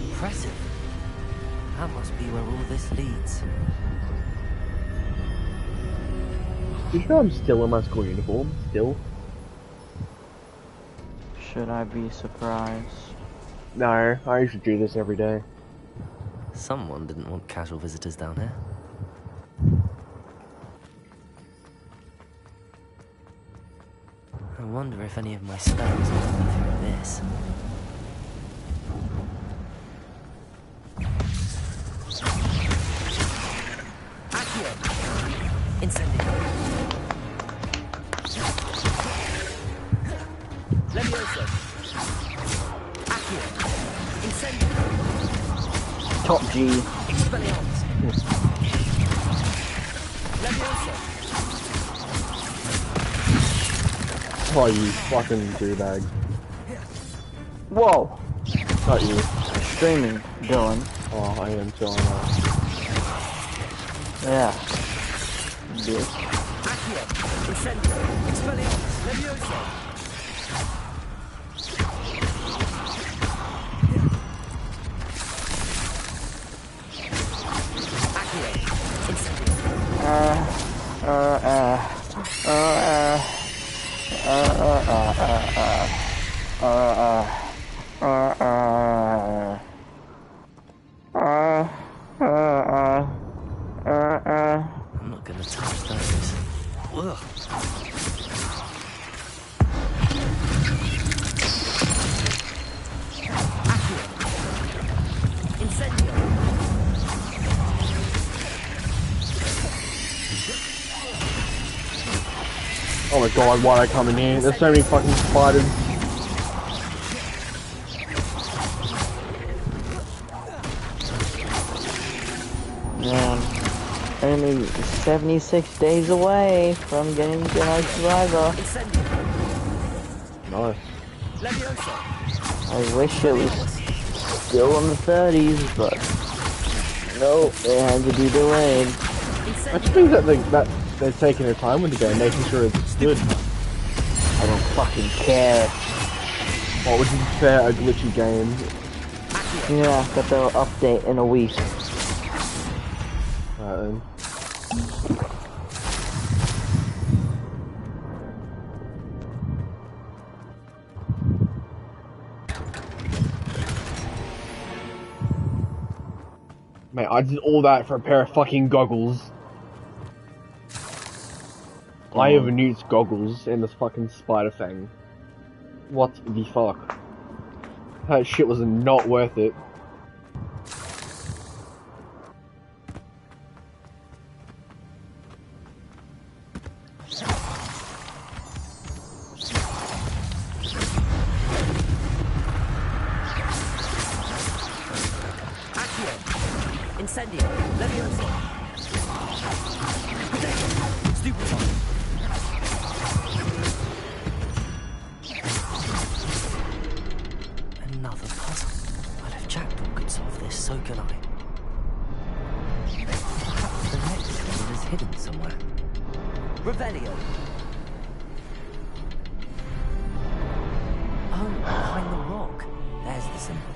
Impressive. That must be where all this leads.
You sure I'm still in my school uniform? Still?
Should I be surprised?
No, I usually do this every day.
Someone didn't want casual visitors down here. I wonder if any of my spells will let me through this. Incendio. Levioso. Accio. Incendio.
Top G.
Expelliarmus. Levioso.
Oh, you fucking douchebag.
Whoa!
Not you.
Streaming, Dylan.
Oh, I am so
Yeah. Bitch.
Accio. Incendio. Expelliarmus. Levioso. I'm not gonna touch those. Ugh. Incendio.
Oh my god, why'd I come in here? There's so many fucking spiders.
Man, only 76 days away from getting Jedi Survivor.
Nice.
I wish it was still in the 30s, but nope, it had to be delayed.
That just means that they're taking their time with the game, making sure it's good.
I don't fucking care.
What would you prefer, a glitchy game?
Yeah, but they'll update in a week.
Then. Mate, I did all that for a pair of fucking goggles. I have Newt's goggles and this fucking spider fang. What the fuck? That shit was not worth it.
Incendio! Levioso! Stupefy! Another puzzle. Well, if Jackdaw could solve this, so can I. Perhaps the next code is hidden somewhere. Revelio! Oh, behind the rock. There's the symbol.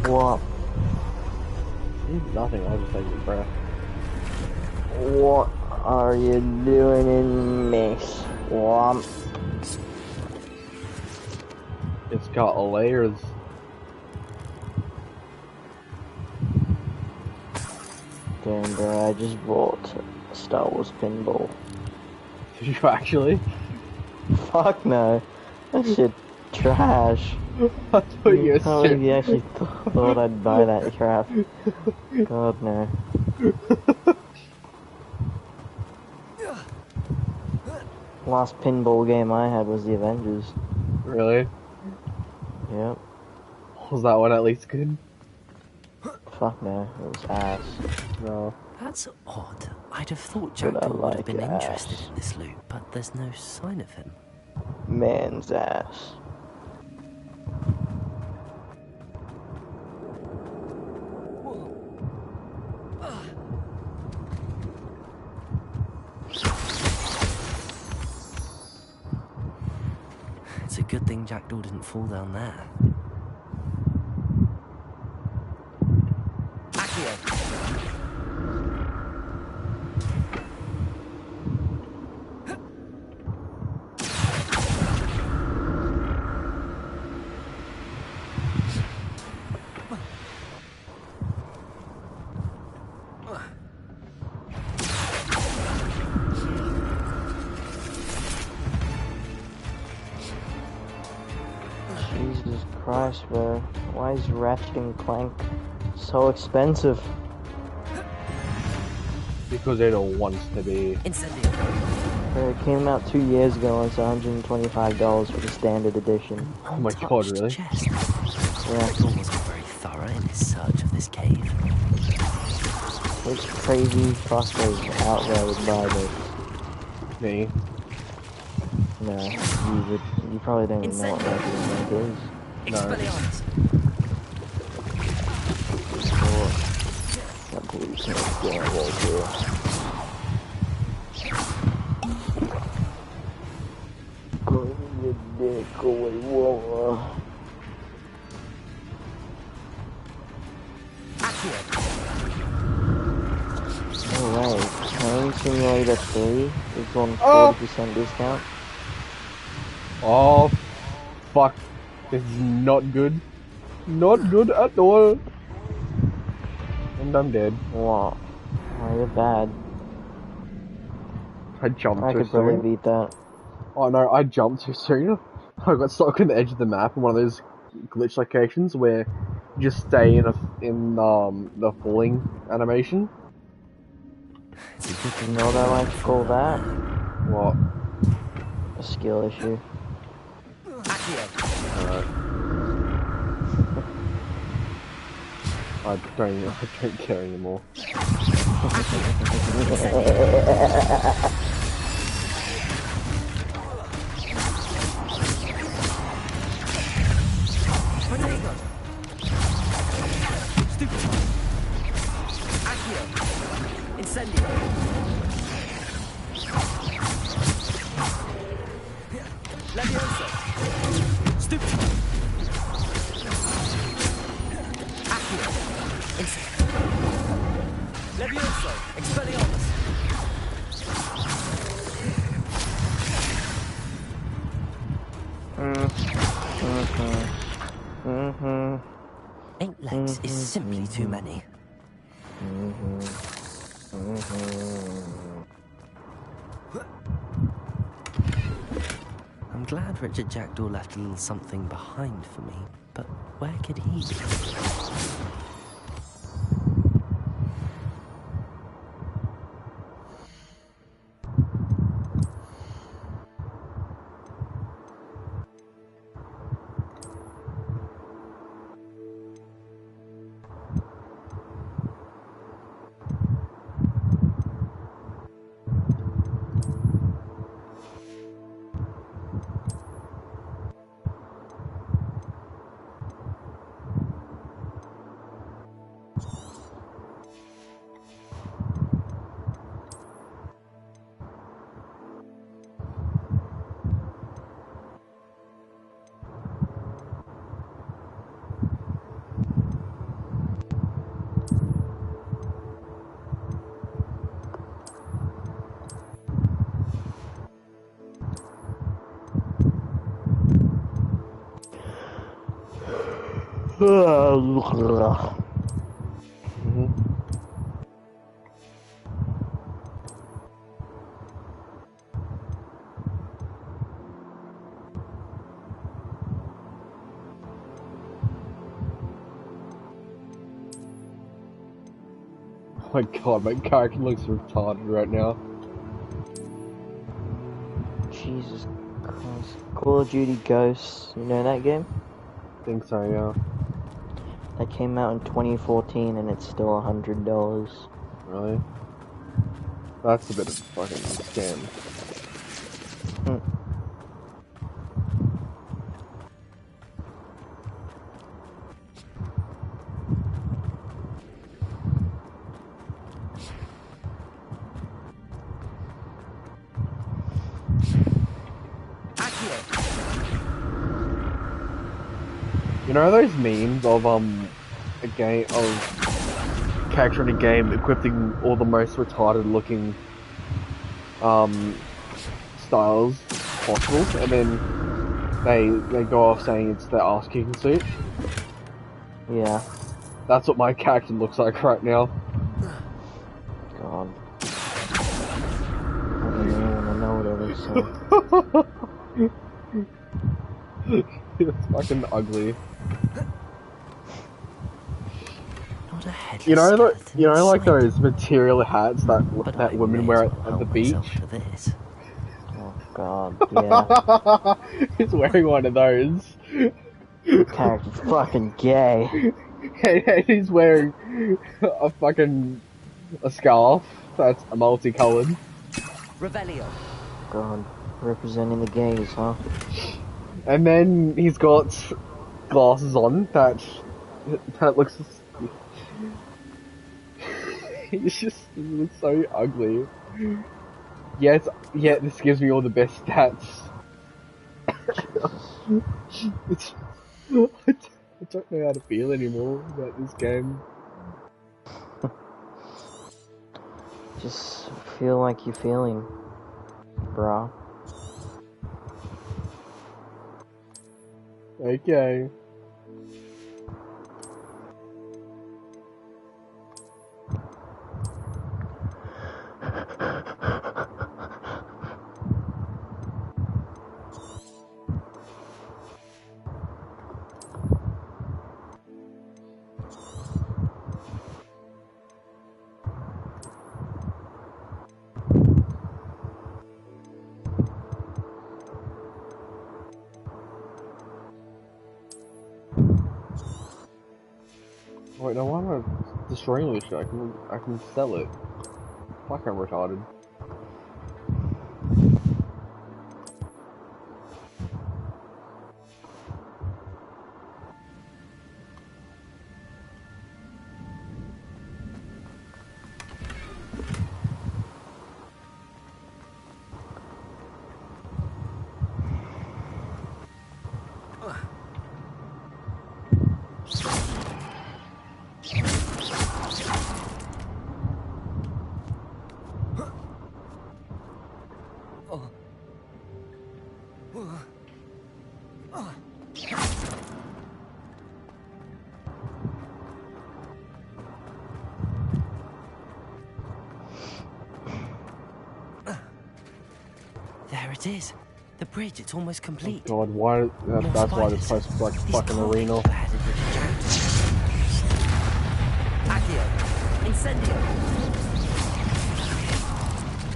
What?
Nothing, I'll just take a breath.
What are you doing in me, swamp?
It's got layers.
Damn, bro, I just bought Star Wars pinball.
Did you actually?
Fuck no. That shit trash.
I thought you were
How
serious.
you actually thought I'd buy that crap? God no. Last pinball game I had was the Avengers.
Really?
Yep.
Was that one at least good?
Fuck no, it was ass.
No.
That's odd. I'd have thought
But I
Jackdaw would have
like
been
ass.
interested in this loot, but there's no sign of him.
Man's ass.
It's a good thing Jackdaw didn't fall down there.
Jesus Christ, bro. Why is Ratchet and Clank so expensive?
Because it all wants to be.
Bro, it came out 2 years ago and it's $125 for the standard edition.
Oh my god, really?
Yeah.
Jackdaw wasn't very thorough in his search of this cave.
Which crazy fuckers out there would buy this?
Me.
No, you probably don't even know what Ratchet and Clank is.
Expelliarmus!
That police can't get a wall here. Go your dick away, wall. Alright, Train Simulator 3 is on 40% discount.
Oh, fuck. This is not good. Not good at all. And I'm dead.
What? Oh, you're bad.
I jumped
I
too
could probably
soon.
beat that.
Oh no, I jumped too soon. I got stuck on the edge of the map in one of those glitch locations where you just stay in the falling animation.
You know what I like to call that?
What?
A skill issue.
Alright. I don't care anymore.
Incendio! Levioso! Stupid! Accio! Levioso! Expelliarmus! Eight legs is simply too many. I'm glad Richard Jackdaw left a little something behind for me, but where could he be?
Oh my god, my character looks retarded right now.
Jesus Christ. Call of Duty Ghosts, you know that game?
I think so, yeah.
That came out in 2014 and it's still $100.
Really? That's a bit of a fucking scam. You know those memes of a game of character in a game equipping all the most retarded looking styles possible, and then they go off saying it's their ass kicking suit?
Yeah.
That's what my character looks like right now.
God. I don't even want to know what it looks like.
It's fucking ugly.
Not a headless
You know,
skeleton
like
inside.
those material hats that women wear at the beach?
This.
Oh god, yeah.
He's wearing one of those.
The character's fucking gay.
And he's wearing a scarf that's multicolored.
Revelio.
God, representing the gays, huh?
And then he's got glasses on that looks. He looks so ugly. Yet this gives me all the best stats. I don't know how to feel anymore about this game.
Just feel like you're feeling, bro.
Okay. Wait, no, why am I destroying this shit? I can sell it. Fuck, I'm retarded.
There it is. The bridge, it's almost complete.
Oh God, why? That's why this place is like a fucking arena.
Accio, Incendio.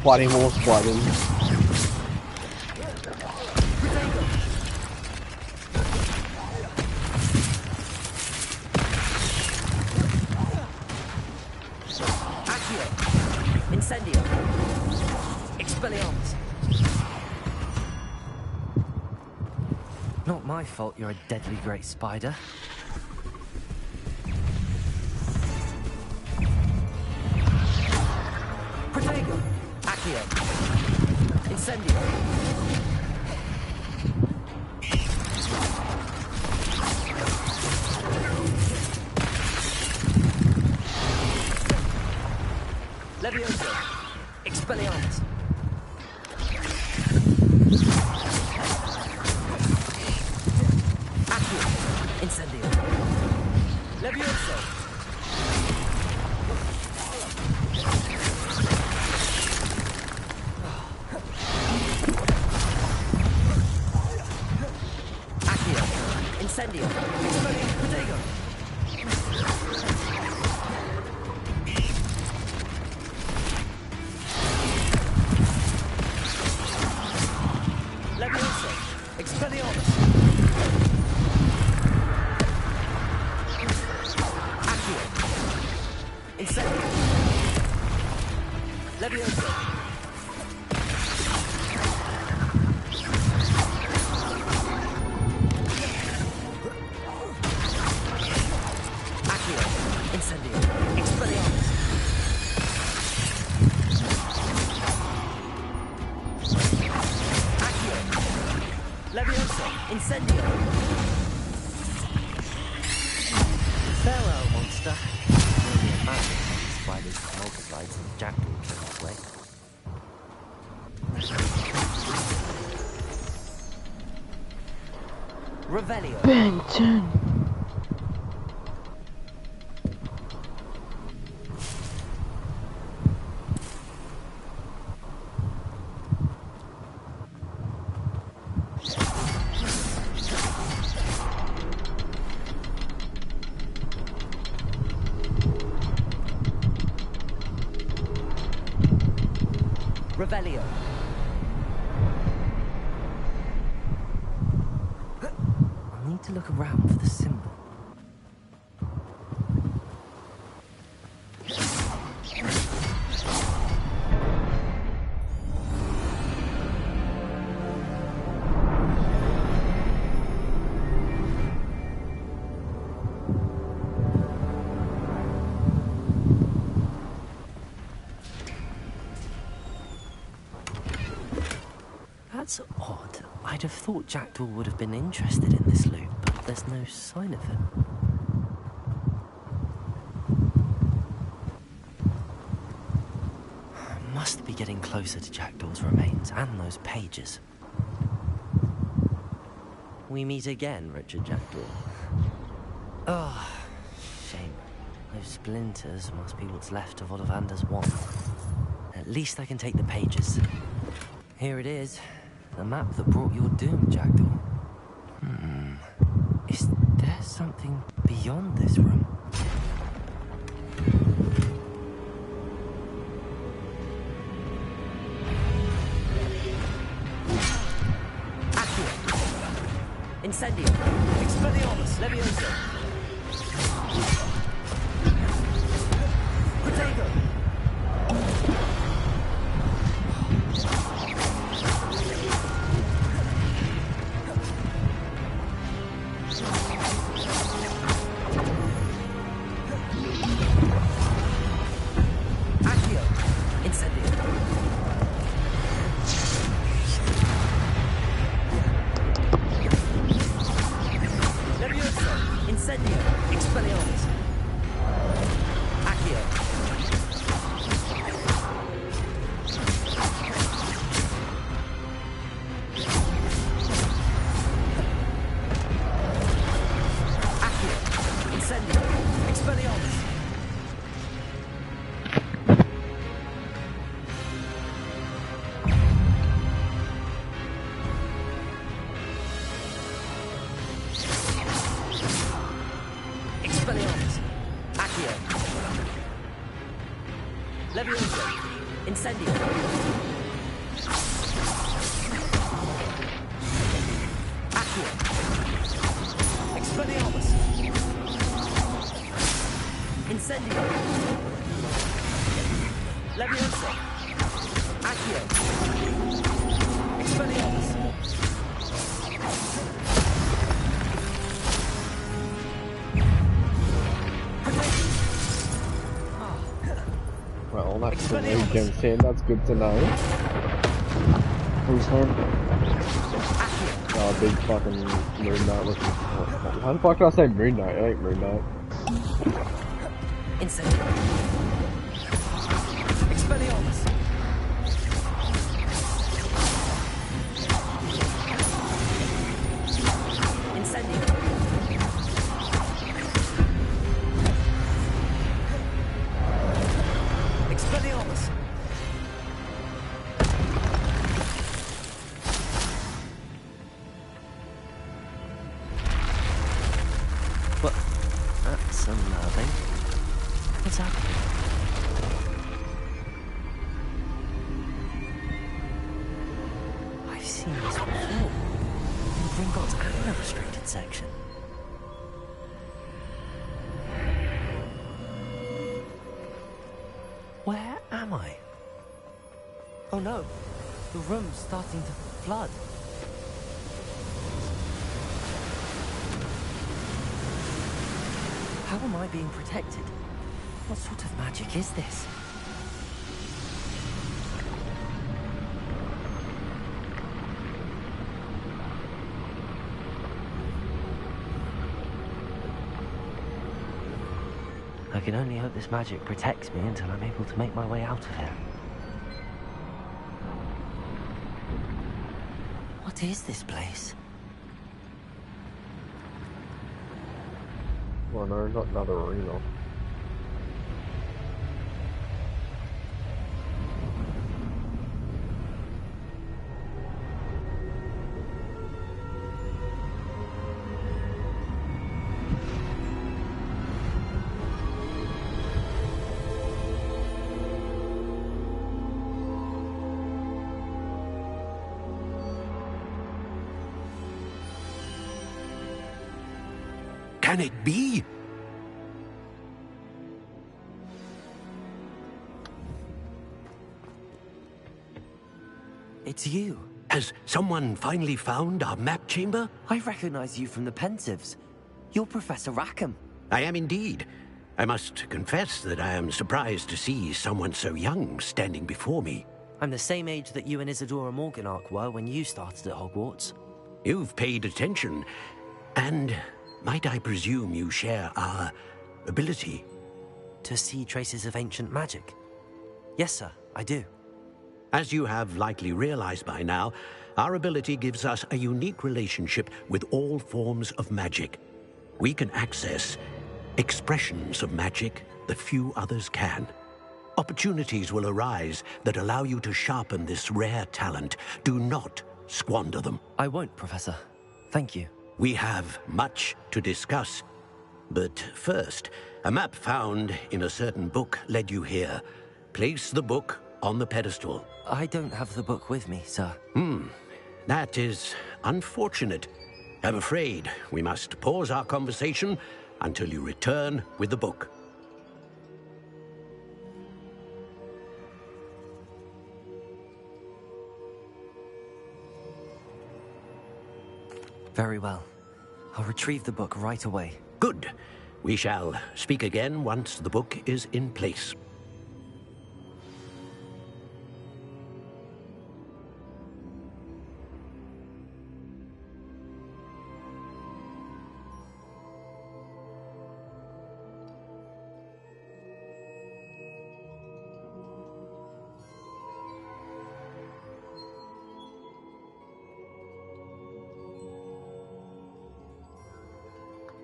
Fighting more spiders.
Accio, Incendio. Expelliarmus. Not my fault you're a deadly great spider. Protego! Accio! Incendio! Levioso! Expelliarmus! Accio! Incendio! Levioso! Accio! Incendio! Protego! Levioso! Expelliarmus! Accio! Incendio! Levioso! Accio! Incendio! Expelliarmus! Accio! Levioso! Incendio! Farewell, monster. Only a magic spiders multiplied since Jackdaw came this way. Revelio.
Benton.
Revelio. I need to look around for the symbol. That's odd. I'd have thought Jackdaw would have been interested in this loot, but there's no sign of him. Must be getting closer to Jackdaw's remains and those pages. We meet again, Richard Jackdaw. Oh, shame. Those splinters must be what's left of Ollivander's wand. At least I can take the pages. Here it is. The map that brought your doom, Jackdaw. Is there something beyond this room? Accio! Incendio! Expelliarmus! Levioso! Protego! Accio! Incendio! Levioso! Incendio! Incendio. Accio. Expelliarmus. Incendio. Leviosa. Accio. Expelliarmus.
Well, that's the weekend scene, that's good to know.
Who's him?
Oh, big fucking Moon Knight looking. How the fuck did I say Moon Knight? It ain't Moon Knight.
Incendio. Expelliarmus. Incendio. Expelliarmus. What? That's unnerving. What's happening? I've seen this before. In Gringotts and the restricted section. Where am I? Oh no, the room's starting to flood. How am I being protected? What sort of magic is this? I can only hope this magic protects me until I'm able to make my way out of here. What is this place?
Oh no, not another arena.
Can it be?
It's you.
Has someone finally found our map chamber?
I recognize you from the Pensieves. You're Professor Rackham.
I am indeed. I must confess that I am surprised to see someone so young standing before me.
I'm the same age that you and Isadora Morganach were when you started at Hogwarts.
You've paid attention, and might I presume you share our ability?
To see traces of ancient magic? Yes, sir, I do.
As you have likely realized by now, our ability gives us a unique relationship with all forms of magic. We can access expressions of magic that few others can. Opportunities will arise that allow you to sharpen this rare talent. Do not squander them.
I won't, Professor. Thank you.
We have much to discuss. But first, a map found in a certain book led you here. Place the book on the pedestal.
I don't have the book with me, sir.
That is unfortunate. I'm afraid we must pause our conversation until you return with the book.
Very well. I'll retrieve the book right away.
Good. We shall speak again once the book is in place.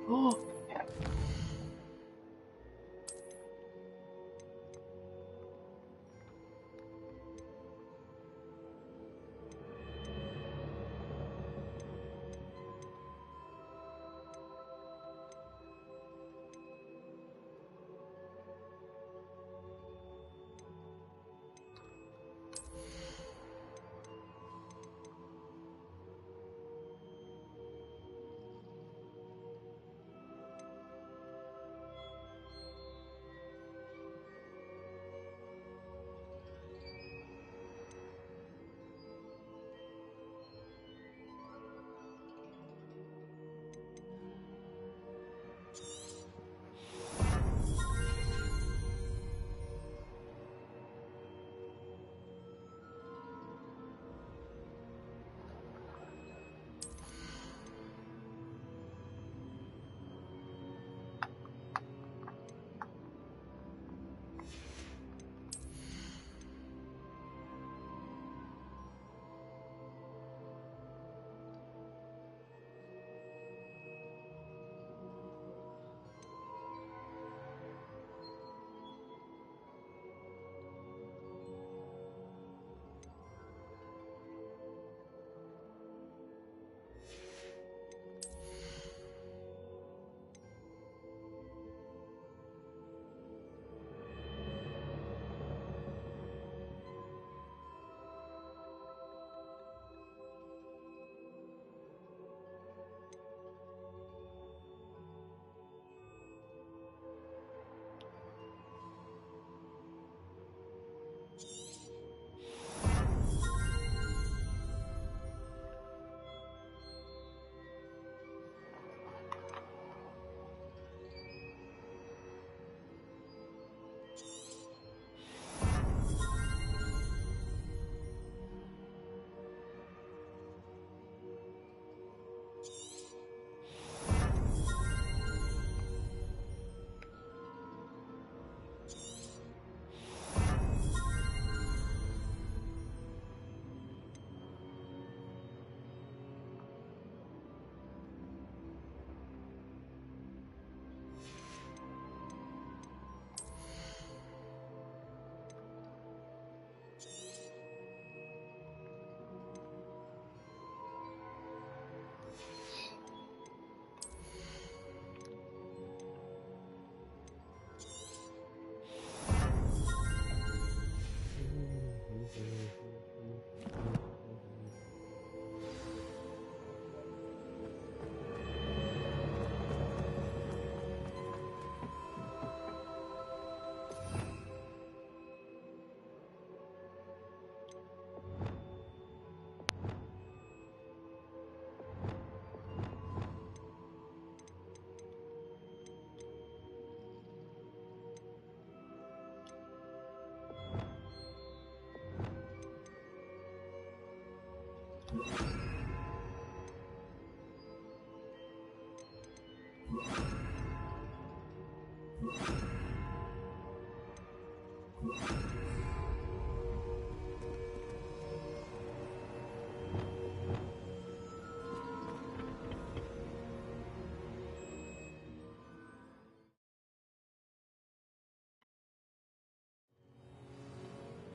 Oh.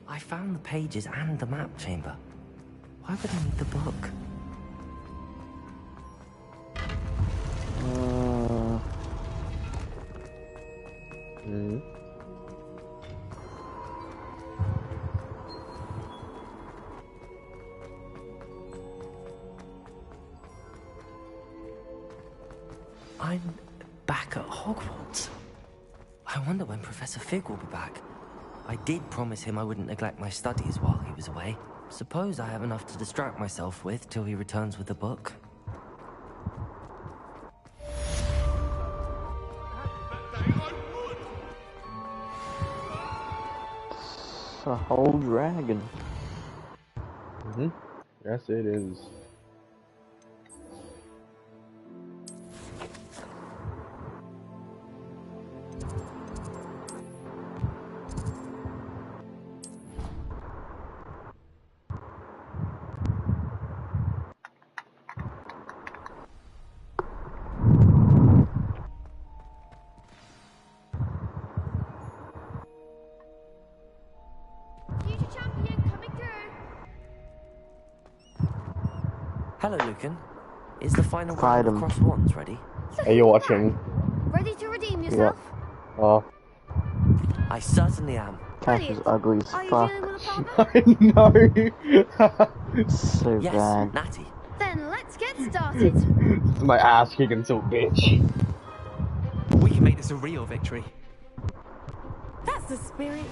I found the pages and the map chamber. Why would I need the book? I'm back at Hogwarts. I wonder when Professor Fig will be back. I did promise him I wouldn't neglect my studies while he was away. Suppose I have enough to distract myself with till he returns with the book.
It's a whole dragon.
Yes, it is.
Future champion coming through.
Hello, Lucan. Is the final
Fight
round of
him.
Cross Wands ready?
Are you watching?
Ready to redeem yourself?
Oh.
I certainly am.
Cat is ugly as
Are you
fuck.
dealing with a partner?
I know.
So
Yes,
bad.
Natty.
Then let's get started.
My ass kicking so bitch.
We can make this a real victory.
That's the spirit.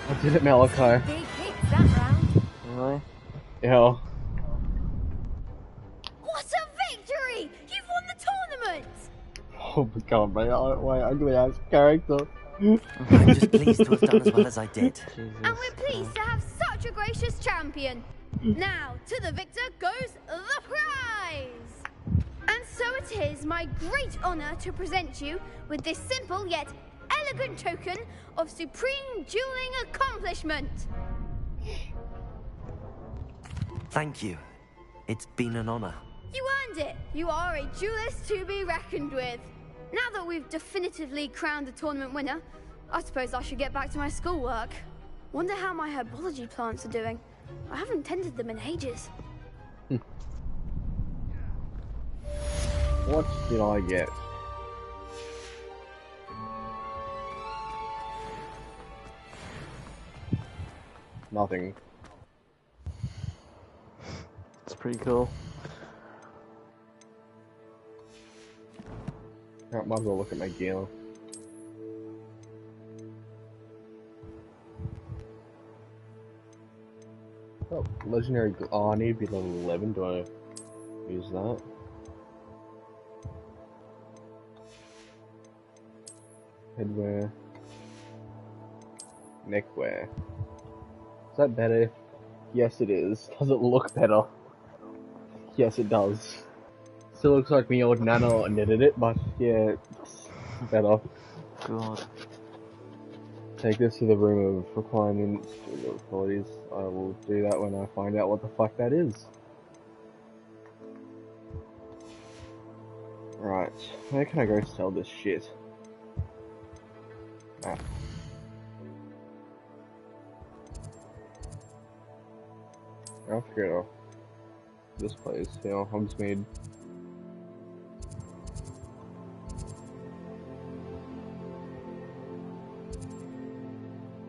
I did it, Malachi.
Big hits that round.
Really?
Yeah.
What a victory! You've won the tournament!
Oh my god, my ugly ass character.
I'm just pleased to have done as well as I did.
And we're pleased to have such a gracious champion. Now, to the victor goes the prize! And so it is my great honor to present you with this simple yet elegant token of supreme dueling accomplishment.
Thank you. It's been an honor.
You earned it. You are a duelist to be reckoned with. Now that we've definitively crowned the tournament winner, I suppose I should get back to my schoolwork. Wonder how my herbology plants are doing. I haven't tended them in ages.
What did I get? Nothing.
It's pretty cool.
I might as well look at my gear. Oh, legendary. Oh, I need to be level 11. Do I use that? Headwear. Neckwear. Is that better? Yes, it is. Does it look better? Yes, it does. Still looks like me old Nana knitted it, but yeah, it's better.
God.
Take this to the room of requirements or qualities. I will do that when I find out what the fuck that is. Right, where can I go sell this shit? Ah. I'll figure it out. This place, you know, Hogsmeade.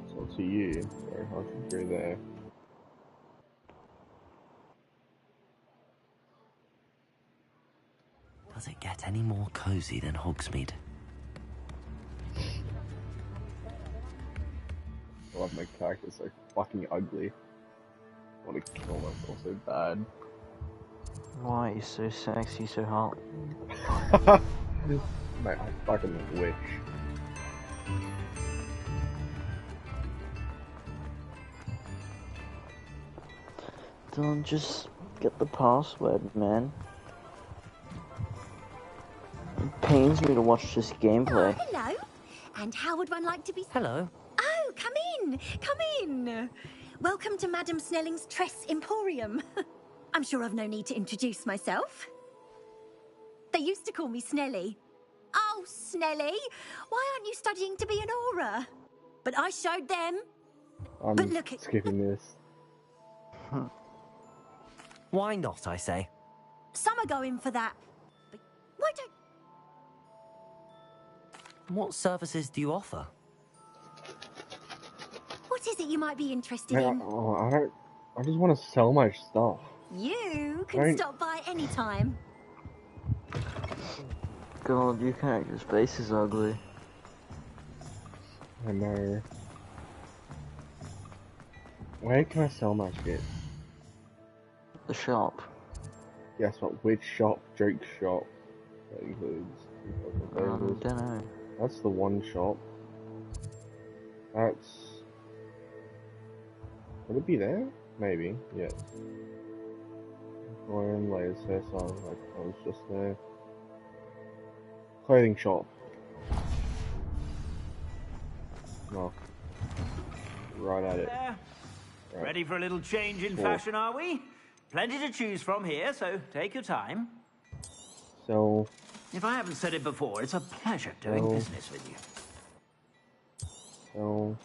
So to you, so I should go there.
Does it get any more cozy than Hogsmeade?
I love my character so fucking ugly. I want to kill myself so bad.
Why are you so sexy, so hot?
Mate, I fucking wish.
Don't just get the password, man. It pains me to watch this gameplay.
Oh, hello. And how would one like to be...
Hello.
Oh, come in. Come in. Welcome to Madame Snelling's Tress Emporium. I'm sure I've no need to introduce myself. They used to call me Snelly. Oh, Snelly, why aren't you studying to be an aura? But I showed them.
I'm
But look at...
skipping this.
Why not, I say?
Some are going for that. But why don't...
What services do you offer?
What is it you might be interested
Man,
in?
I just want to sell my stuff.
You can
Right.
stop by any time.
God, your character's face is ugly.
I know. Where can I sell my shit?
The shop.
Yes, but which shop? Drake's shop. That includes...
Don't know.
That's the one shop. That's... Would it be there? Maybe, yes. Aquarium, layers, hairstyle, like I was just there. Clothing shop. No. Right at it. Right.
Ready for a little change in
Cool.
fashion, are we? Plenty to choose from here, so take your time.
So...
If I haven't said it before, it's a pleasure doing business with you.
So...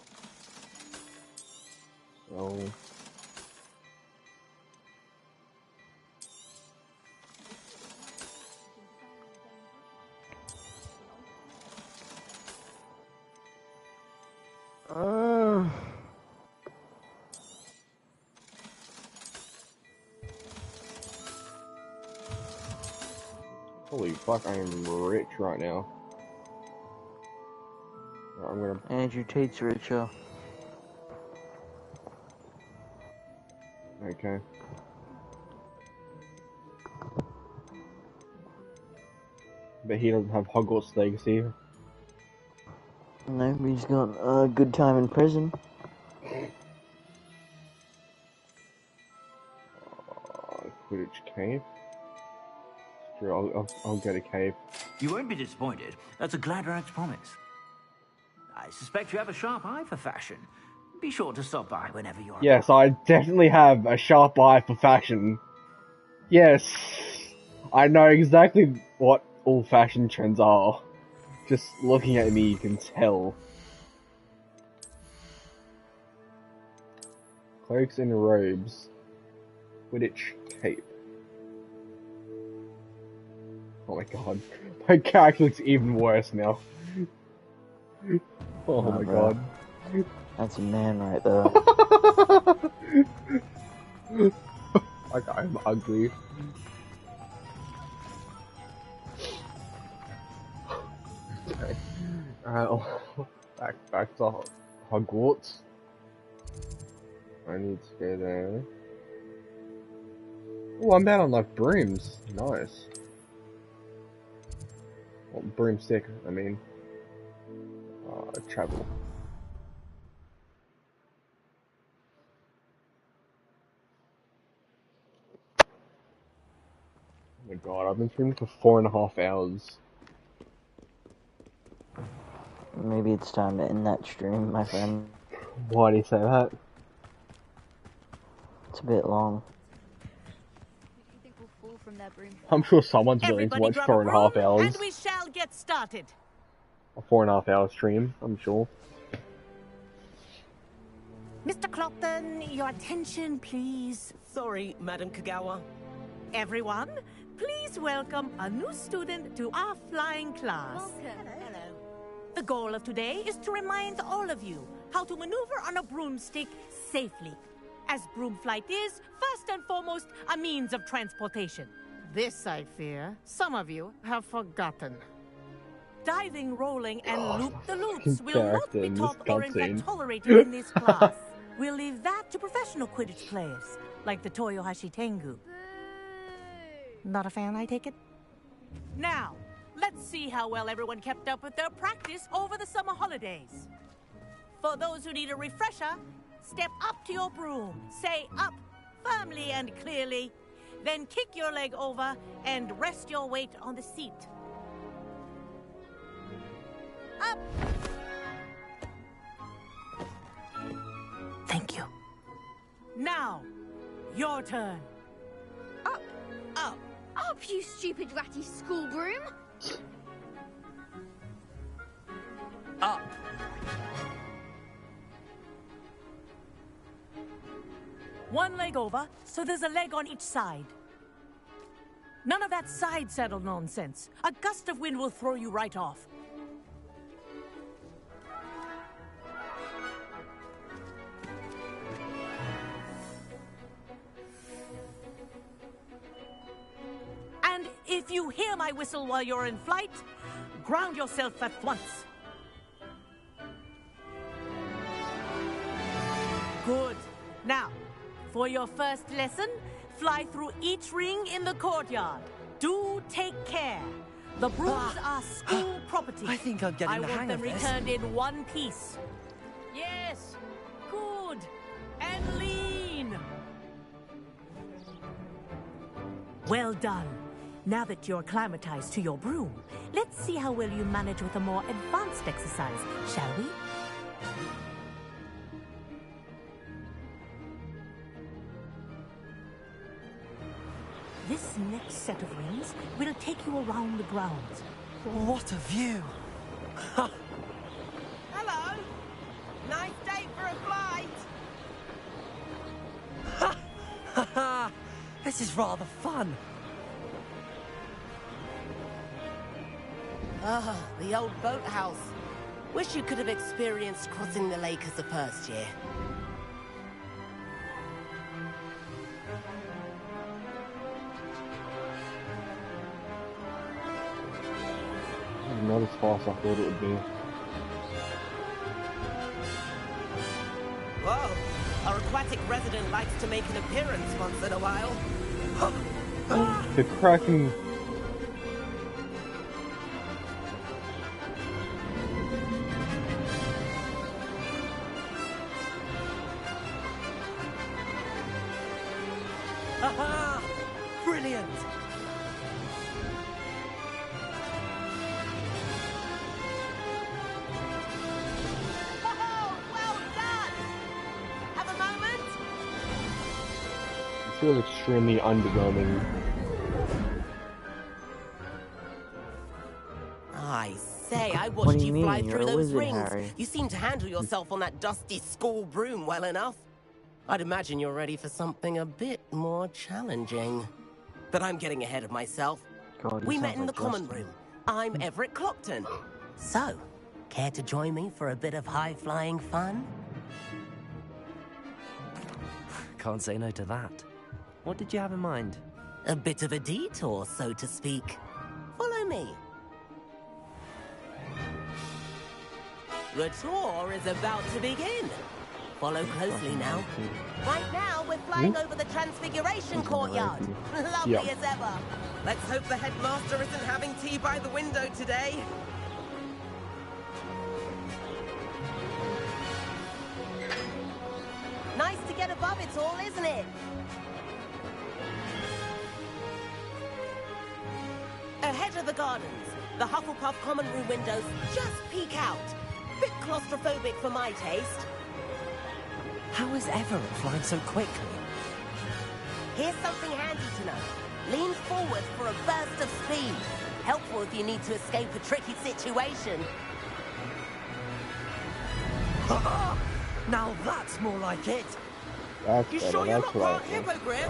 Holy fuck, I am rich right now. I'm gonna...
Andrew Tate's richer.
Okay. But he doesn't have Hogwarts Legacy.
No, he's got a good time in prison.
Quidditch Cave? Sure, I'll get a cave.
You won't be disappointed. That's a Gladrag's promise. I suspect you have a sharp eye for fashion. Be sure to stop by whenever you're...
Yes, I definitely have a sharp eye for fashion. Yes, I know exactly what all fashion trends are. Just looking at me, you can tell. Cloaks and robes. Quidditch cape. Oh my god. My character looks even worse now. Oh my
bro.
god.
That's a man right there.
Like, I'm ugly. Okay. Back to Hogwarts. I need to go there. Oh, I'm out on like brooms. Nice. Well, broomstick, I mean. Travel. my god, I've been streaming for 4.5 hours.
Maybe it's time to end that stream, my friend.
Why do you say that?
It's a bit long.
I'm sure someone's willing to watch 4.5 hours.
And we shall get started.
A 4.5 hour stream, I'm sure.
Mr. Clopton, your attention, please.
Sorry, Madam Kagawa.
Everyone, please welcome a new student to our flying class.
Welcome.
Hello. The goal of today is to remind all of you how to maneuver on a broomstick safely, as broom flight is, first and foremost, a means of transportation.
This, I fear, some of you have forgotten.
Diving, rolling, and loop-the-loops will not be
in this
taught or in fact
cutscene.
tolerated in this class. We'll leave that to professional Quidditch players, like the Toyohashi Tengu. Not a fan, I take it? Now, let's see how well everyone kept up with their practice over the summer holidays. For those who need a refresher, step up to your broom, say up firmly and clearly, then kick your leg over and rest your weight on the seat. Up! Thank you. Now, your turn.
Up,
up,
up, you stupid ratty school broom!
Up.
One leg over, so there's a leg on each side. None of that side saddle nonsense. A gust of wind will throw you right off. And if you hear my whistle while you're in flight, ground yourself at once. Good. Now, for your first lesson, fly through each ring in the courtyard. Do take care. The brooms are school property.
I think I'm getting the hang of this.
I want them returned in one piece. Yes. Good. And lean. Well done. Now that you're acclimatized to your broom, let's see how well you manage with a more advanced exercise, shall we? This next set of rings will take you around the grounds.
What a view!
Hello. Nice day for a flight.
This is rather fun.
Ah, the old boathouse. Wish you could have experienced crossing the lake as a first year.
Not as fast as I thought it would be.
Whoa, our aquatic resident likes to make an appearance once in a while.
The Kraken.
Aha! Brilliant!
It feels extremely underwhelming.
I say, I
What
watched
do you
you fly
mean? You're
through
a
those
wizard,
rings.
Harry.
You seem to handle yourself on that dusty school broom well enough. I'd imagine you're ready for something a bit more challenging. But I'm getting ahead of myself.
God,
We
you
met
sound
in the
like
common
Justin.
room. I'm Everett Clopton. So, care to join me for a bit of high-flying fun?
Can't say no to that. What did you have in mind?
A bit of a detour, so to speak. Follow me. The tour is about to begin. Follow closely now. Right now, we're flying over the Transfiguration Courtyard. Lovely
Yep.
as ever. Let's hope the headmaster isn't having tea by the window today. Nice to get above it all, isn't it? head of the gardens. The Hufflepuff common room windows just peek out. Bit claustrophobic for my taste.
How is Everett flying so quickly?
Here's something handy to know. Lean forward for a burst of speed. Helpful if you need to escape a tricky situation.
Now that's more like it.
That's
You
better.
sure you're
That's
not part
right.
hippogriff?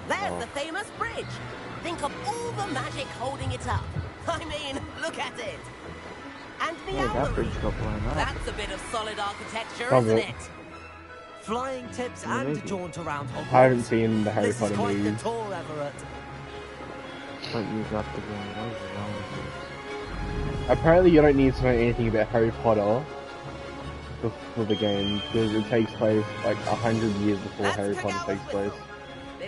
There's the famous bridge. Think of all the magic holding it up. I mean, look at it. And the
Hey, that
owlery.
bridge got blown up.
That's a bit of solid architecture,
Love
isn't
it.
it?
Flying tips
Yeah,
and a
maybe.
jaunt around Hogwarts.
I haven't seen the Harry
This is
Potter
quite the
movies.
tour, Everett.
But you got the game. What is wrong with you?
Apparently, you don't need to know anything about Harry Potter for the game because it takes place like 100 years before Harry Potter takes place.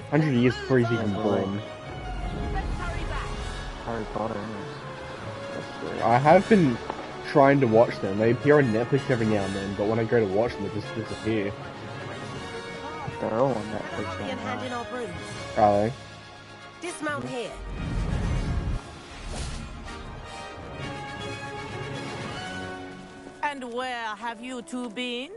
100 years before he's even born.
Harry Potter.
I have been trying to watch them. They appear on Netflix every now and then, but when I go to watch them, they just disappear.
They're all on Netflix
Hurry and hand in our brooms.
Are they?
Dismount here.
And where have you two been?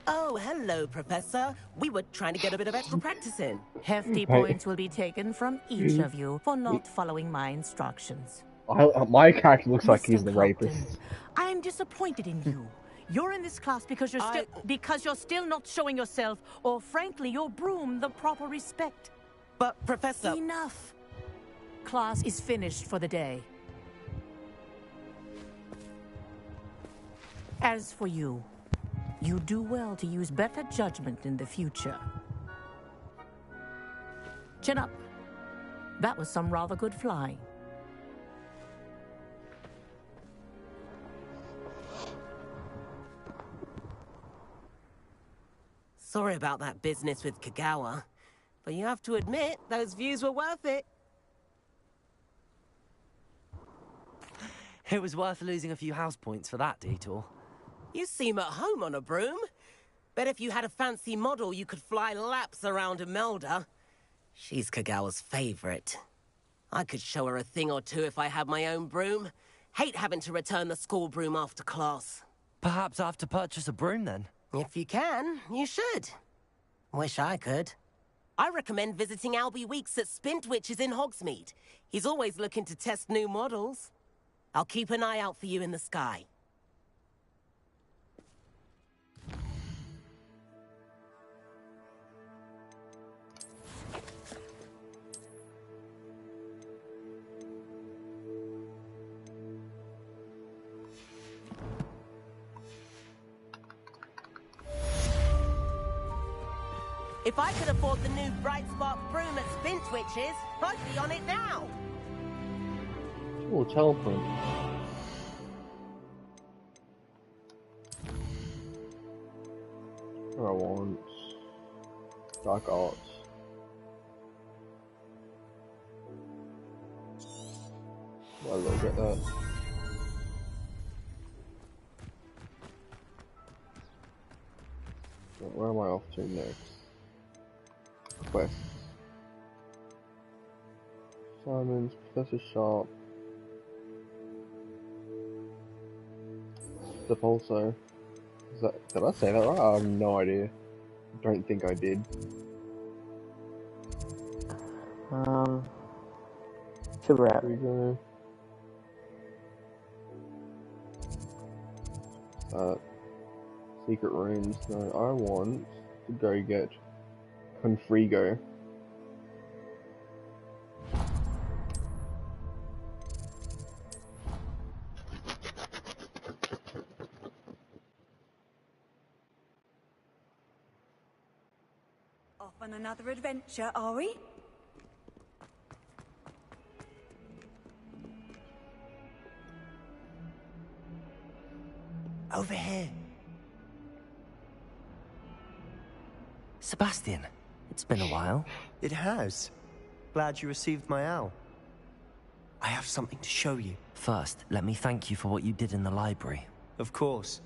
Oh, hello, Professor. We were trying to get a bit of extra practice in.
Hefty points will be taken from each of you for not following my instructions.
My character looks like he's the rapist.
I am disappointed in you. You're in this class because you're still not showing yourself, or frankly, your broom the proper respect.
But, Professor...
Enough. Class is finished for the day. As for you, you do well to use better judgment in the future. Chin up. That was some rather good flying.
Sorry about that business with Kagawa, but you have to admit, those views were worth it.
It was worth losing a few house points for that detour.
You seem at home on a broom. Bet if you had a fancy model, you could fly laps around Imelda. She's Kagawa's favorite. I could show her a thing or two if I had my own broom. Hate having to return the school broom after class.
Perhaps I have to purchase a broom then.
If you can, you should. Wish I could. I recommend visiting Albie Weeks at Spintwitches in Hogsmeade. He's always looking to test new models. I'll keep an eye out for you in the sky. If I could afford the new Bright Spark broom at Spintwitches, I'd be on it now.
Oh, teleport. I want Dark Arts. I'll go get that. Where am I off to next? Quest. Simons, Professor Sharp. Step also. Did I say that right? I have no idea. Don't think I did.
To wrap.
Here we go. Secret rooms. No, I want to go get Confrigo.
Off on another adventure, are we?
Over here. Sebastian, it's been a while.
It has. Glad you received my owl. I have something to show you.
First, let me thank you for what you did in the library.
Of course.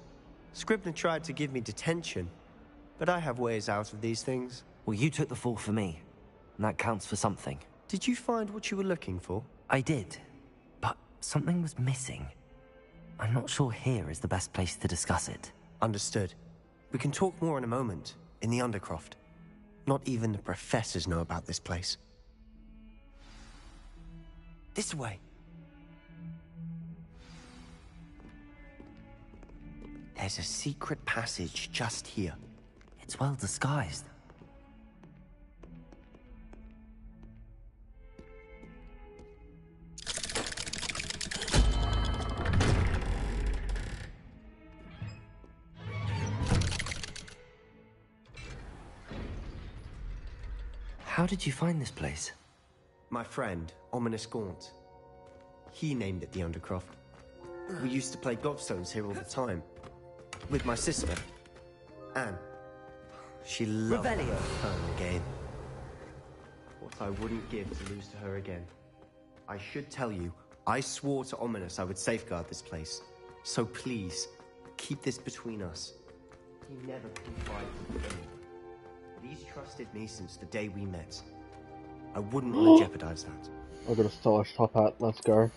Scribner tried to give me detention, but I have ways out of these things.
Well, you took the fall for me, and that counts for something.
Did you find what you were looking for?
I did, but something was missing. I'm not sure here is the best place to discuss it.
Understood. We can talk more in a moment, in the Undercroft. Not even the professors know about this place. This way. There's a secret passage just here.
It's well disguised. How did you find this place?
My friend, Ominous Gaunt. He named it the Undercroft. We used to play gobstones here all the time. With my sister, Anne. She loved
Revelio.
her game. What I wouldn't give to lose to her again. I should tell you, I swore to Ominous I would safeguard this place. So please, keep this between us. He never confided in anyone. He's trusted me since the day we met. I wouldn't want to jeopardize that.
I got a stylish top hat, let's go.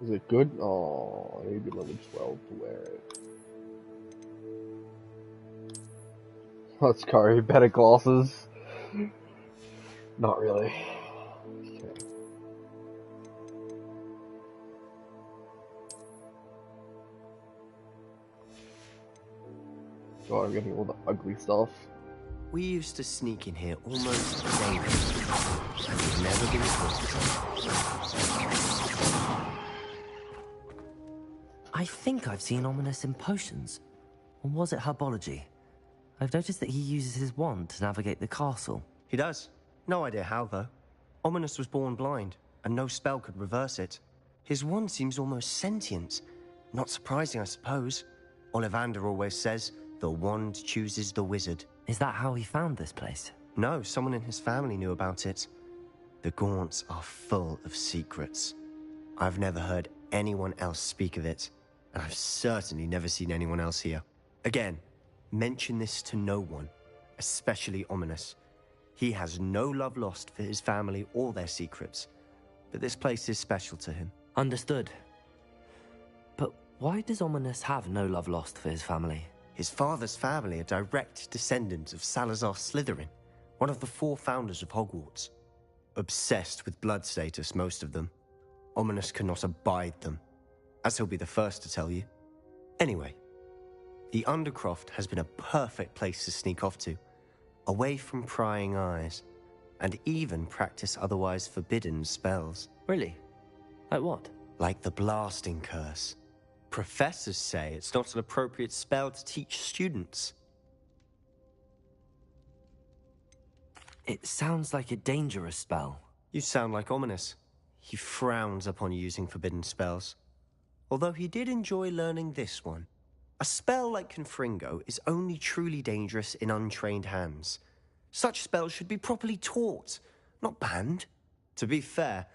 Is it good? Oh, I need to be level 12 to wear it. Let's go, better glasses. Not really. Okay. God, I'm getting all the ugly stuff.
We used to sneak in here almost daily. We've never been caught.
I think I've seen Ominous in potions. Or was it herbology? I've noticed that he uses his wand to navigate the castle.
He does. No idea how, though. Ominous was born blind, and no spell could reverse it. His wand seems almost sentient. Not surprising, I suppose. Ollivander always says, the wand chooses the wizard.
Is that how he found this place?
No, someone in his family knew about it. The Gaunts are full of secrets. I've never heard anyone else speak of it, and I've certainly never seen anyone else here. Again, mention this to no one, especially Ominous. He has no love lost for his family or their secrets, but this place is special to him.
Understood. But why does Ominous have no love lost for his family?
His father's family are direct descendants of Salazar Slytherin, one of the 4 founders of Hogwarts. Obsessed with blood status, most of them. Ominous cannot abide them, as he'll be the first to tell you. Anyway, the Undercroft has been a perfect place to sneak off to, away from prying eyes, and even practice otherwise forbidden spells.
Really? Like what?
Like the blasting curse. Professors say it's not an appropriate spell to teach students.
It sounds like a dangerous spell.
You sound like Ominous. He frowns upon using forbidden spells. Although he did enjoy learning this one. A spell like Confringo is only truly dangerous in untrained hands. Such spells should be properly taught, not banned. To be fair,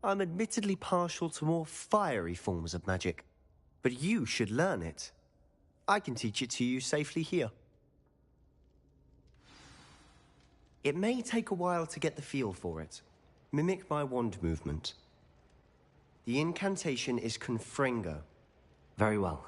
I'm admittedly partial to more fiery forms of magic. But you should learn it. I can teach it to you safely here. It may take a while to get the feel for it. Mimic my wand movement. The incantation is Confringo.
Very well.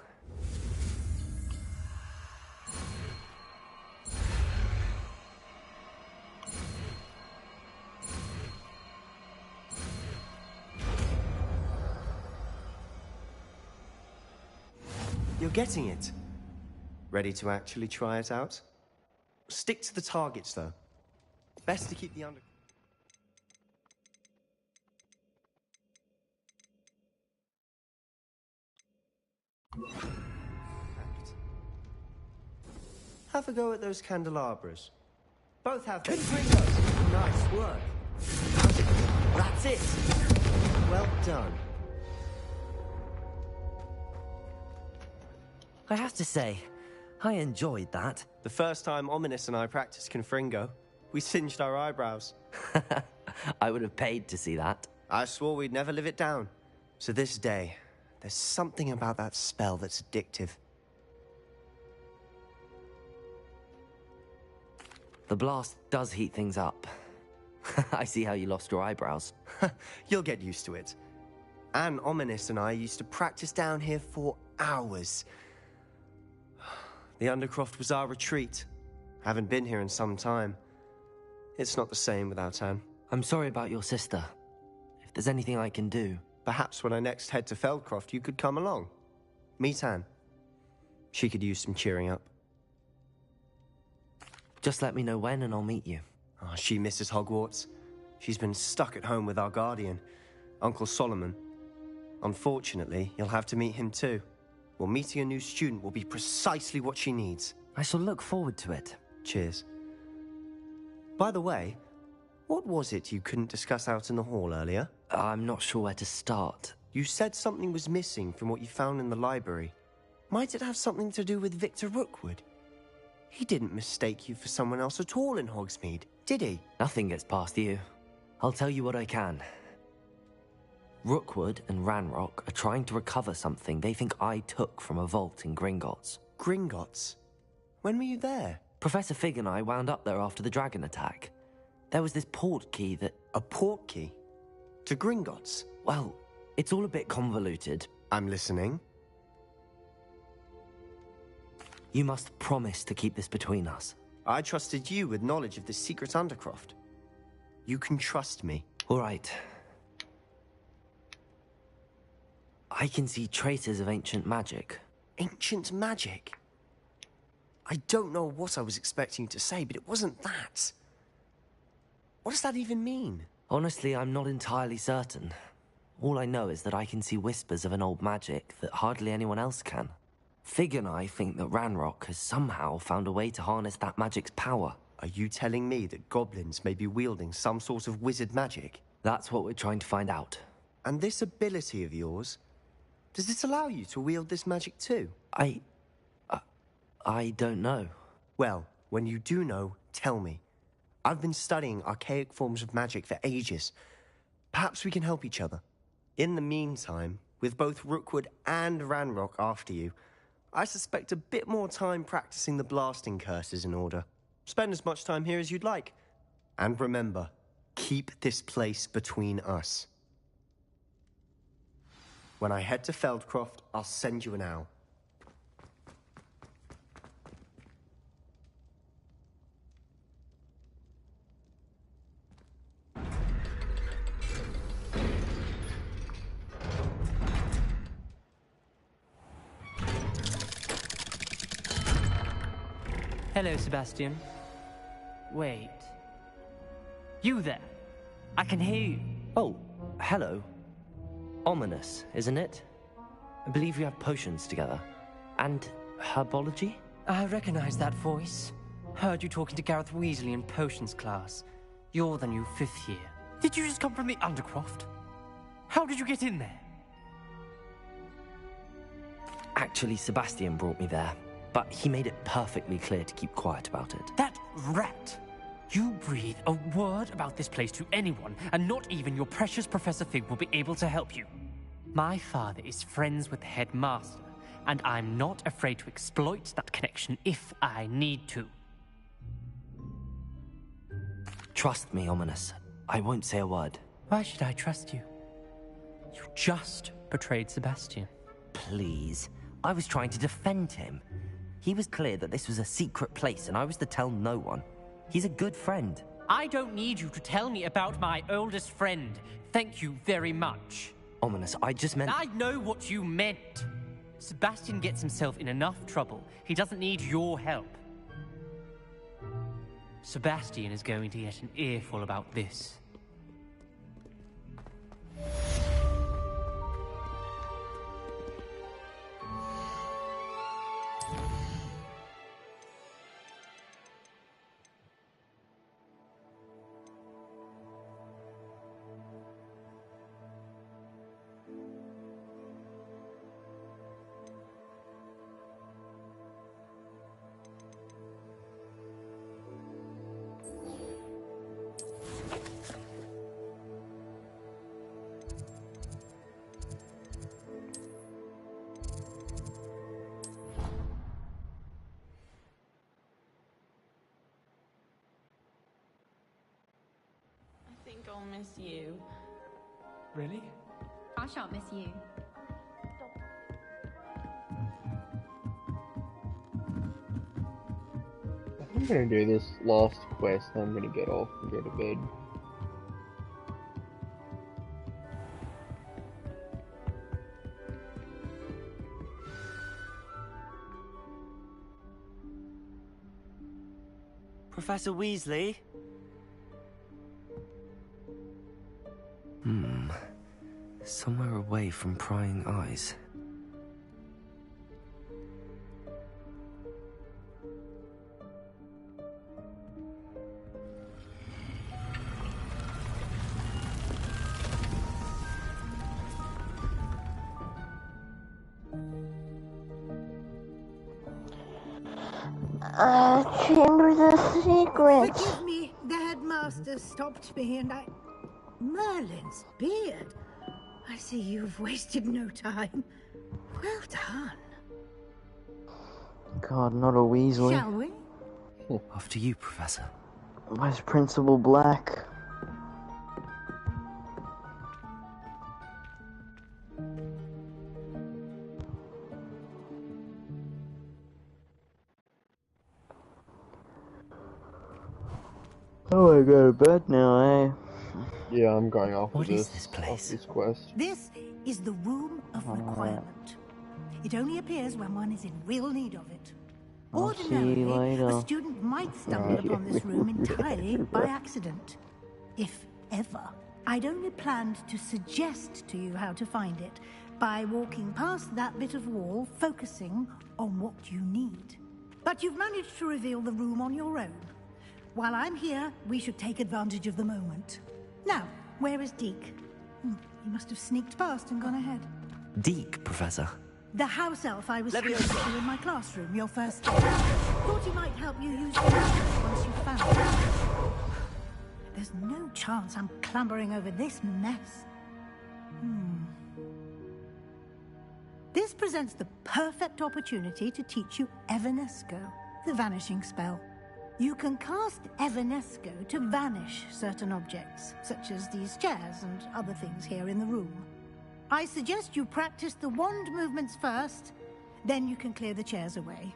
You're getting it. Ready to actually try it out? Stick to the targets, though. Best to keep the under... Have a go at those candelabras. Both have... Nice work. That's it. Well done.
I have to say, I enjoyed that.
The first time Ominous and I practiced Confringo, we singed our eyebrows.
I would have paid to see that.
I swore we'd never live it down. To this day, there's something about that spell that's addictive.
The blast does heat things up. I see how you lost your eyebrows.
You'll get used to it. Anne Ominous and I used to practice down here for hours. The Undercroft was our retreat. Haven't been here in some time. It's not the same without Anne.
I'm sorry about your sister. If there's anything I can do...
Perhaps when I next head to Feldcroft, you could come along. Meet Anne. She could use some cheering up.
Just let me know when and I'll meet you.
Oh, she misses Hogwarts. She's been stuck at home with our guardian, Uncle Solomon. Unfortunately, you'll have to meet him too. Well, meeting a new student will be precisely what she needs.
I shall look forward to it.
Cheers. By the way, what was it you couldn't discuss out in the hall earlier?
I'm not sure where to start.
You said something was missing from what you found in the library. Might it have something to do with Victor Rookwood? He didn't mistake you for someone else at all in Hogsmeade, did he?
Nothing gets past you. I'll tell you what I can. Rookwood and Ranrock are trying to recover something they think I took from a vault in Gringotts.
Gringotts? When were you there?
Professor Fig and I wound up there after the dragon attack. There was this port key that...
A port key? To Gringotts?
Well, it's all a bit convoluted.
I'm listening.
You must promise to keep this between us.
I trusted you with knowledge of the secret Undercroft. You can trust me.
All right. I can see traces of ancient magic.
Ancient magic? I don't know what I was expecting you to say, but it wasn't that. What does that even mean?
Honestly, I'm not entirely certain. All I know is that I can see whispers of an old magic that hardly anyone else can. Fig and I think that Ranrock has somehow found a way to harness that magic's power.
Are you telling me that goblins may be wielding some sort of wizard magic?
That's what we're trying to find out.
And this ability of yours, does it allow you to wield this magic too?
I don't know.
Well, when you do know, tell me. I've been studying archaic forms of magic for ages. Perhaps we can help each other. In the meantime, with both Rookwood and Ranrock after you, I suspect a bit more time practicing the blasting curse is in order. Spend as much time here as you'd like. And remember, keep this place between us. When I head to Feldcroft, I'll send you an owl.
Hello, Sebastian. Wait. You there? I can hear you.
Oh, hello. Ominous, isn't it? I believe we have potions together. And herbology?
I recognize that voice. Heard you talking to Gareth Weasley in potions class. You're the new 5th year. Did you just come from the Undercroft? How did you get in there?
Actually, Sebastian brought me there. But he made it perfectly clear to keep quiet about it.
That rat! You breathe a word about this place to anyone, and not even your precious Professor Fig will be able to help you. My father is friends with the headmaster, and I'm not afraid to exploit that connection if I need to.
Trust me, Ominous. I won't say a word.
Why should I trust you? You just betrayed Sebastian.
Please. I was trying to defend him. He was clear that this was a secret place, and I was to tell no one. He's a good friend.
I don't need you to tell me about my oldest friend. Thank you very much.
Ominous, I just meant...
I know what you meant. Sebastian gets himself in enough trouble. He doesn't need your help. Sebastian is going to get an earful about this.
I'll miss you.
Really?
I shan't miss you.
I'm gonna do this last quest, then I'm gonna get off and go to bed.
Professor Weasley?
Somewhere away from prying eyes.
Chamber of the Secrets.
Forgive me, the headmaster stopped me and I... Merlin's beard. I see you've wasted no time. Well done.
God, not a Weasley.
Shall we?
After you, Professor.
Vice Principal Black. Oh, I go to bed now, eh?
Yeah, I'm going off
What
of
is this place?
This quest.
This is the Room of Requirement. It only appears when one is in real need of it.
I'll see you
Ordinarily,
later.
a student might stumble upon this room entirely by accident. If ever. I'd only planned to suggest to you how to find it by walking past that bit of wall, focusing on what you need. But you've managed to reveal the room on your own. While I'm here, we should take advantage of the moment. Now, where is Deke? He must have sneaked past and gone ahead.
Deke, Professor.
The house elf I was speaking to in my classroom your first day. Thought he might help you use the magic once you found it. There's no chance I'm clambering over this mess. This presents the perfect opportunity to teach you Evanesco, the vanishing spell. You can cast Evanesco to vanish certain objects, such as these chairs and other things here in the room. I suggest you practice the wand movements first, then you can clear the chairs away.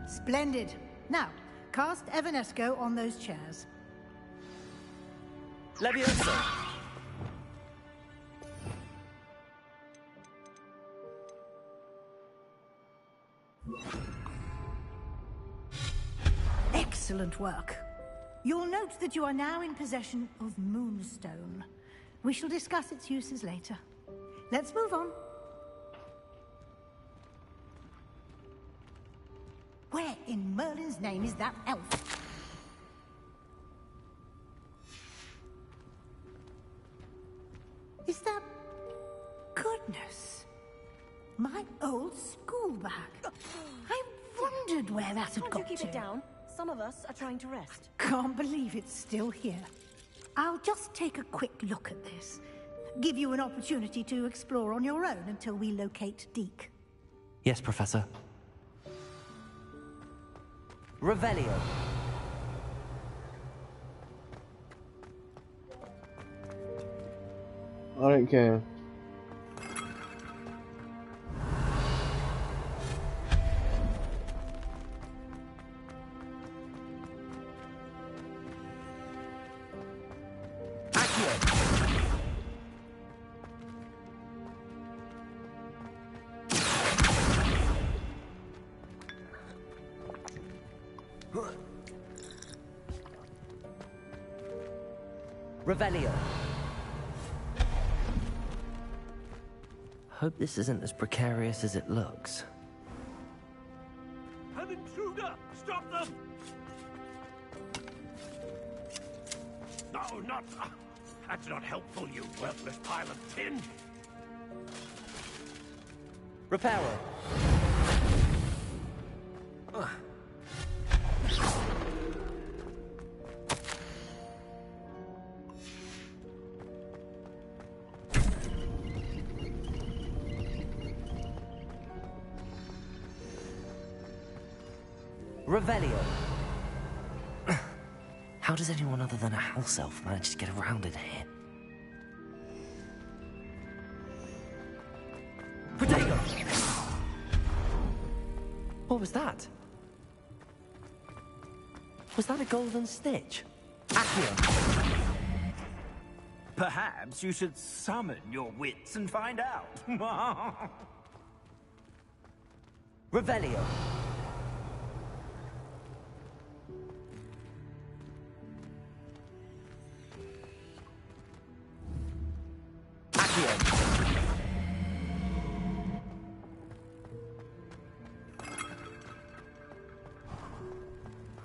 Splendid. Now, cast Evanesco on those chairs.
Leviosa!
Excellent work. You'll note that you are now in possession of Moonstone. We shall discuss its uses later. Let's move on. Where in Merlin's name is that elf? Is that... Goodness. My old school bag. I wondered where that had got to.
Can't you keep it down? Some of us are trying to rest.
Can't believe it's still here. I'll just take a quick look at this. Give you an opportunity to explore on your own until we locate Deke.
Yes, Professor.
Revelio.
I don't care.
Revelio.
Hope this isn't as precarious as it looks.
An intruder! Stop them! No, not... That's not helpful, you worthless pile of tin!
Reparo.
Revelio. How does anyone other than a house elf manage to get around in here? Protego! What was that? Was that a golden stitch? Accio!
Perhaps you should summon your wits and find out.
Revelio! Accio!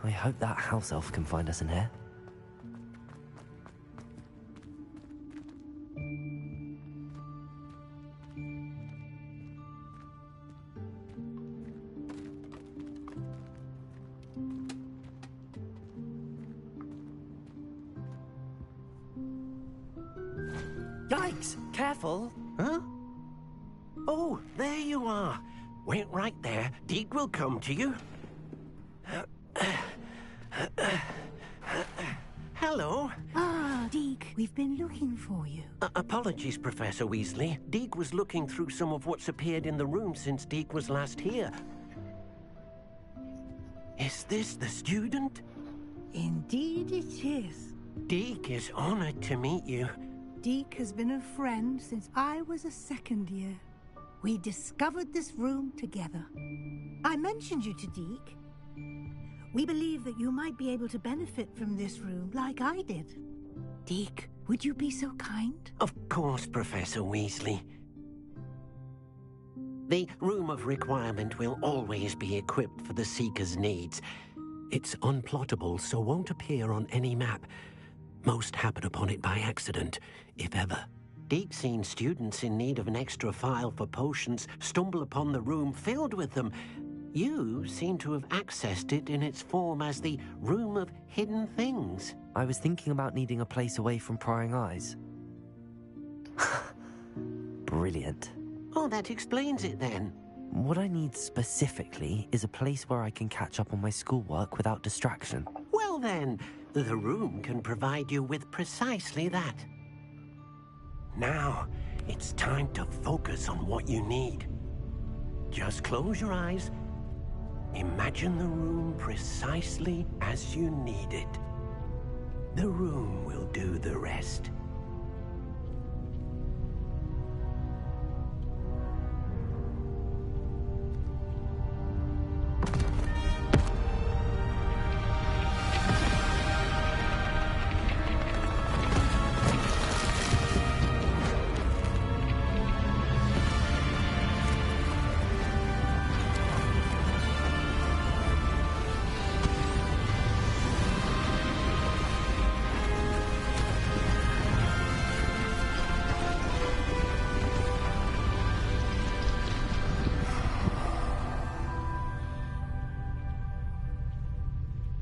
I hope that house elf can find us in here.
Yikes! Careful! Huh? Oh, there you are. Wait right there. Deke will come to you. Hello.
Ah, Deke, we've been looking for you.
Apologies, Professor Weasley. Deke was looking through some of what's appeared in the room since Deke was last here. Is this the student?
Indeed it is.
Deke is honored to meet you.
Deke has been a friend since I was a second year. We discovered this room together. I mentioned you to Deke. We believe that you might be able to benefit from this room like I did. Deke, would you be so kind?
Of course, Professor Weasley. The Room of Requirement will always be equipped for the Seeker's needs. It's unplottable, so won't appear on any map. Most happen upon it by accident, if ever. Deke's seen students in need of an extra file for potions stumble upon the room filled with them. You seem to have accessed it in its form as the Room of Hidden Things.
I was thinking about needing a place away from prying eyes. Brilliant.
Oh, that explains it then.
What I need specifically is a place where I can catch up on my schoolwork without distraction.
Well then, the room can provide you with precisely that. Now, it's time to focus on what you need. Just close your eyes. Imagine the room precisely as you need it. The room will do the rest.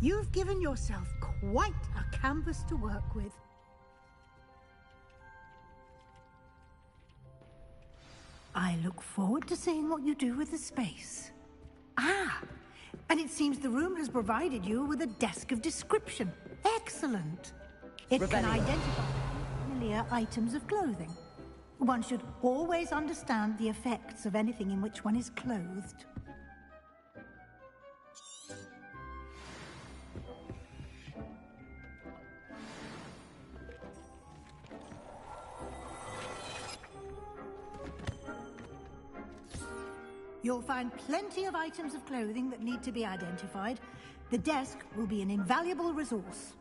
You've given yourself quite a canvas to work with. I look forward to seeing what you do with the space. Ah, and it seems the room has provided you with a desk of description. Excellent. It can identify familiar items of clothing. One should always understand the effects of anything in which one is clothed. You'll find plenty of items of clothing that need to be identified. The desk will be an invaluable resource.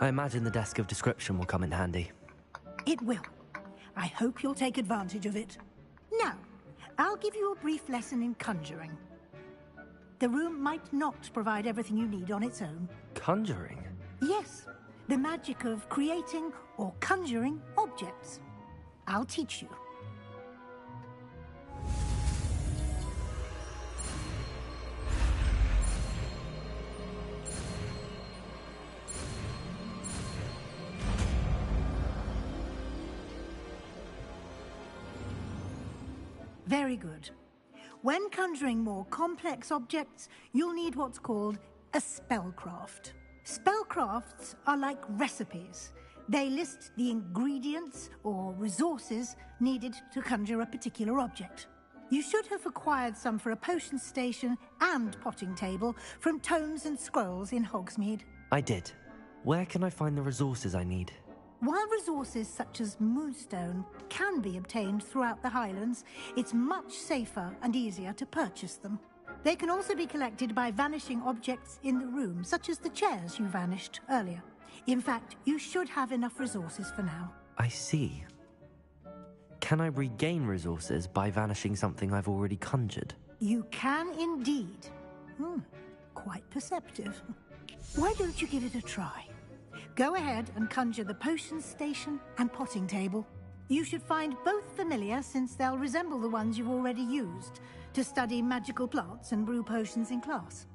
I imagine the desk of description will come in handy.
It will. I hope you'll take advantage of it. Now, I'll give you a brief lesson in conjuring. The room might not provide everything you need on its own.
Conjuring?
Yes, the magic of creating or conjuring objects. I'll teach you. Very good. When conjuring more complex objects, you'll need what's called a spellcraft. Spellcrafts are like recipes. They list the ingredients or resources needed to conjure a particular object. You should have acquired some for a potion station and potting table from tomes and scrolls in Hogsmeade.
I did. Where can I find the resources I need?
While resources such as moonstone can be obtained throughout the Highlands, it's much safer and easier to purchase them. They can also be collected by vanishing objects in the room, such as the chairs you vanished earlier. In fact, you should have enough resources for now.
I see. Can I regain resources by vanishing something I've already conjured?
You can indeed. Quite perceptive. Why don't you give it a try? Go ahead and conjure the potion station and potting table. You should find both familiar, since they'll resemble the ones you've already used to study magical plants and brew potions in class.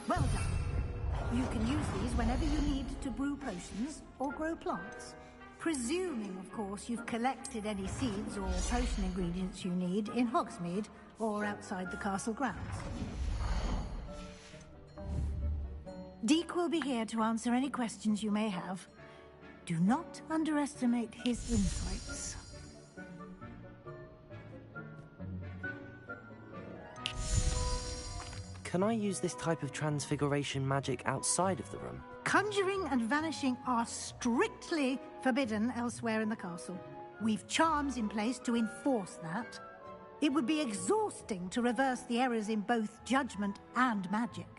Well done. You can use these whenever you need to brew potions or grow plants. Presuming, of course, you've collected any seeds or potion ingredients you need in Hogsmeade or outside the castle grounds. Deke will be here to answer any questions you may have. Do not underestimate his insights.
Can I use this type of transfiguration magic outside of the room?
Conjuring and vanishing are strictly forbidden elsewhere in the castle. We've charms in place to enforce that. It would be exhausting to reverse the errors in both judgment and magic.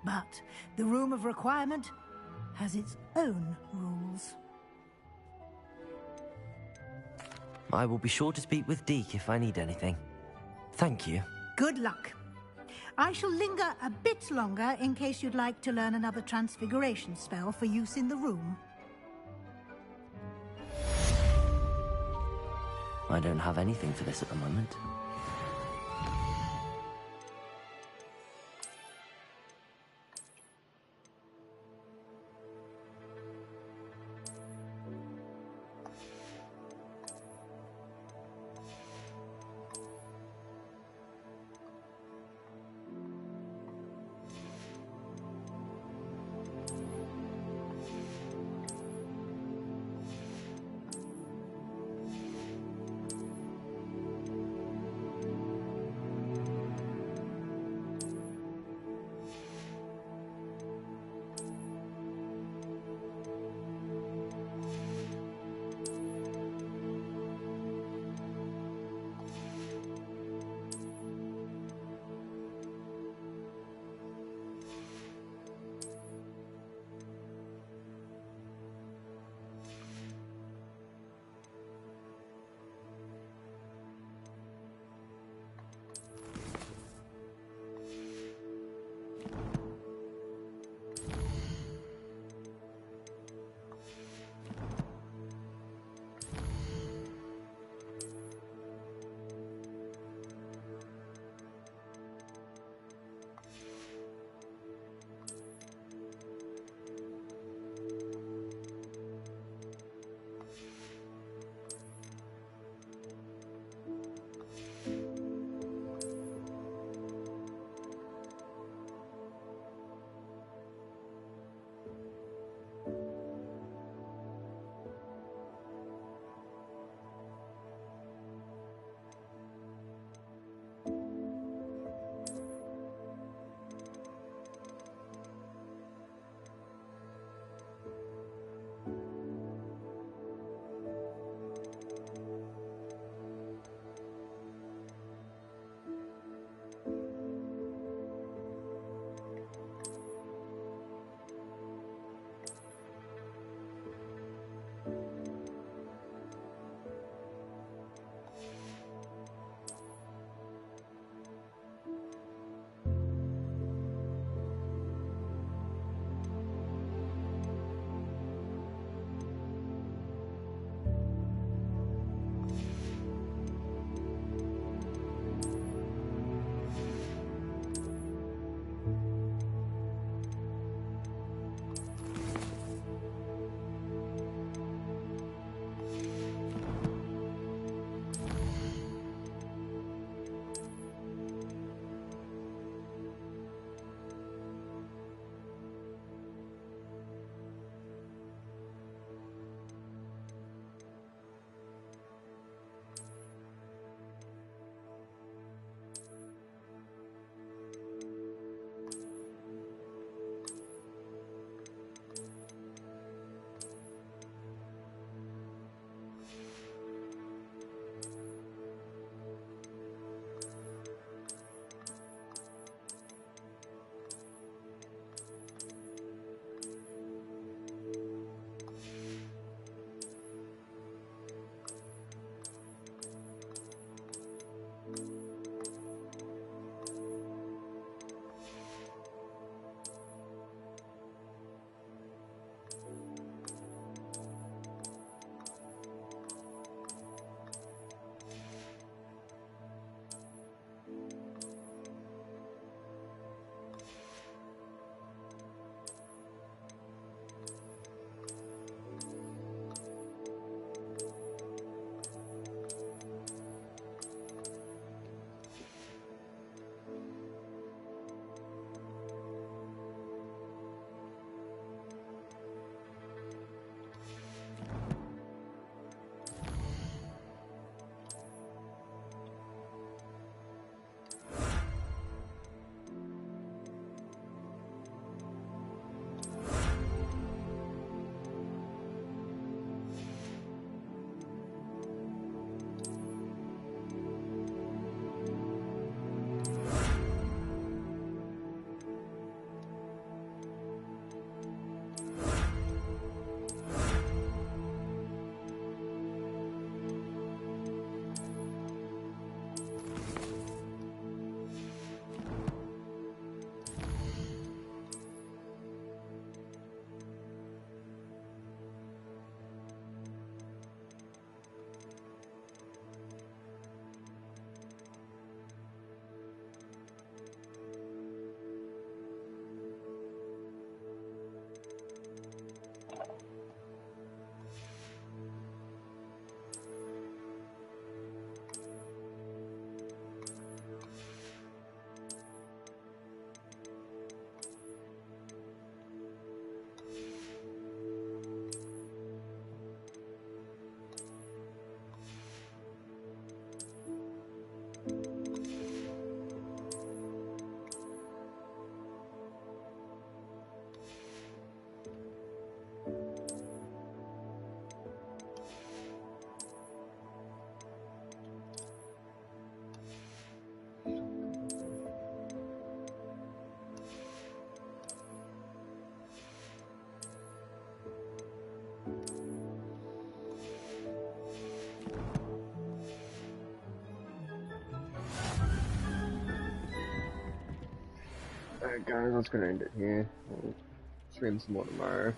But the Room of Requirement has its own rules.
I will be sure to speak with Deke if I need anything. Thank you.
Good luck. I shall linger a bit longer in case you'd like to learn another transfiguration spell for use in the room.
I don't have anything for this at the moment.
Alright guys, I was gonna end it here. We'll stream some more tomorrow.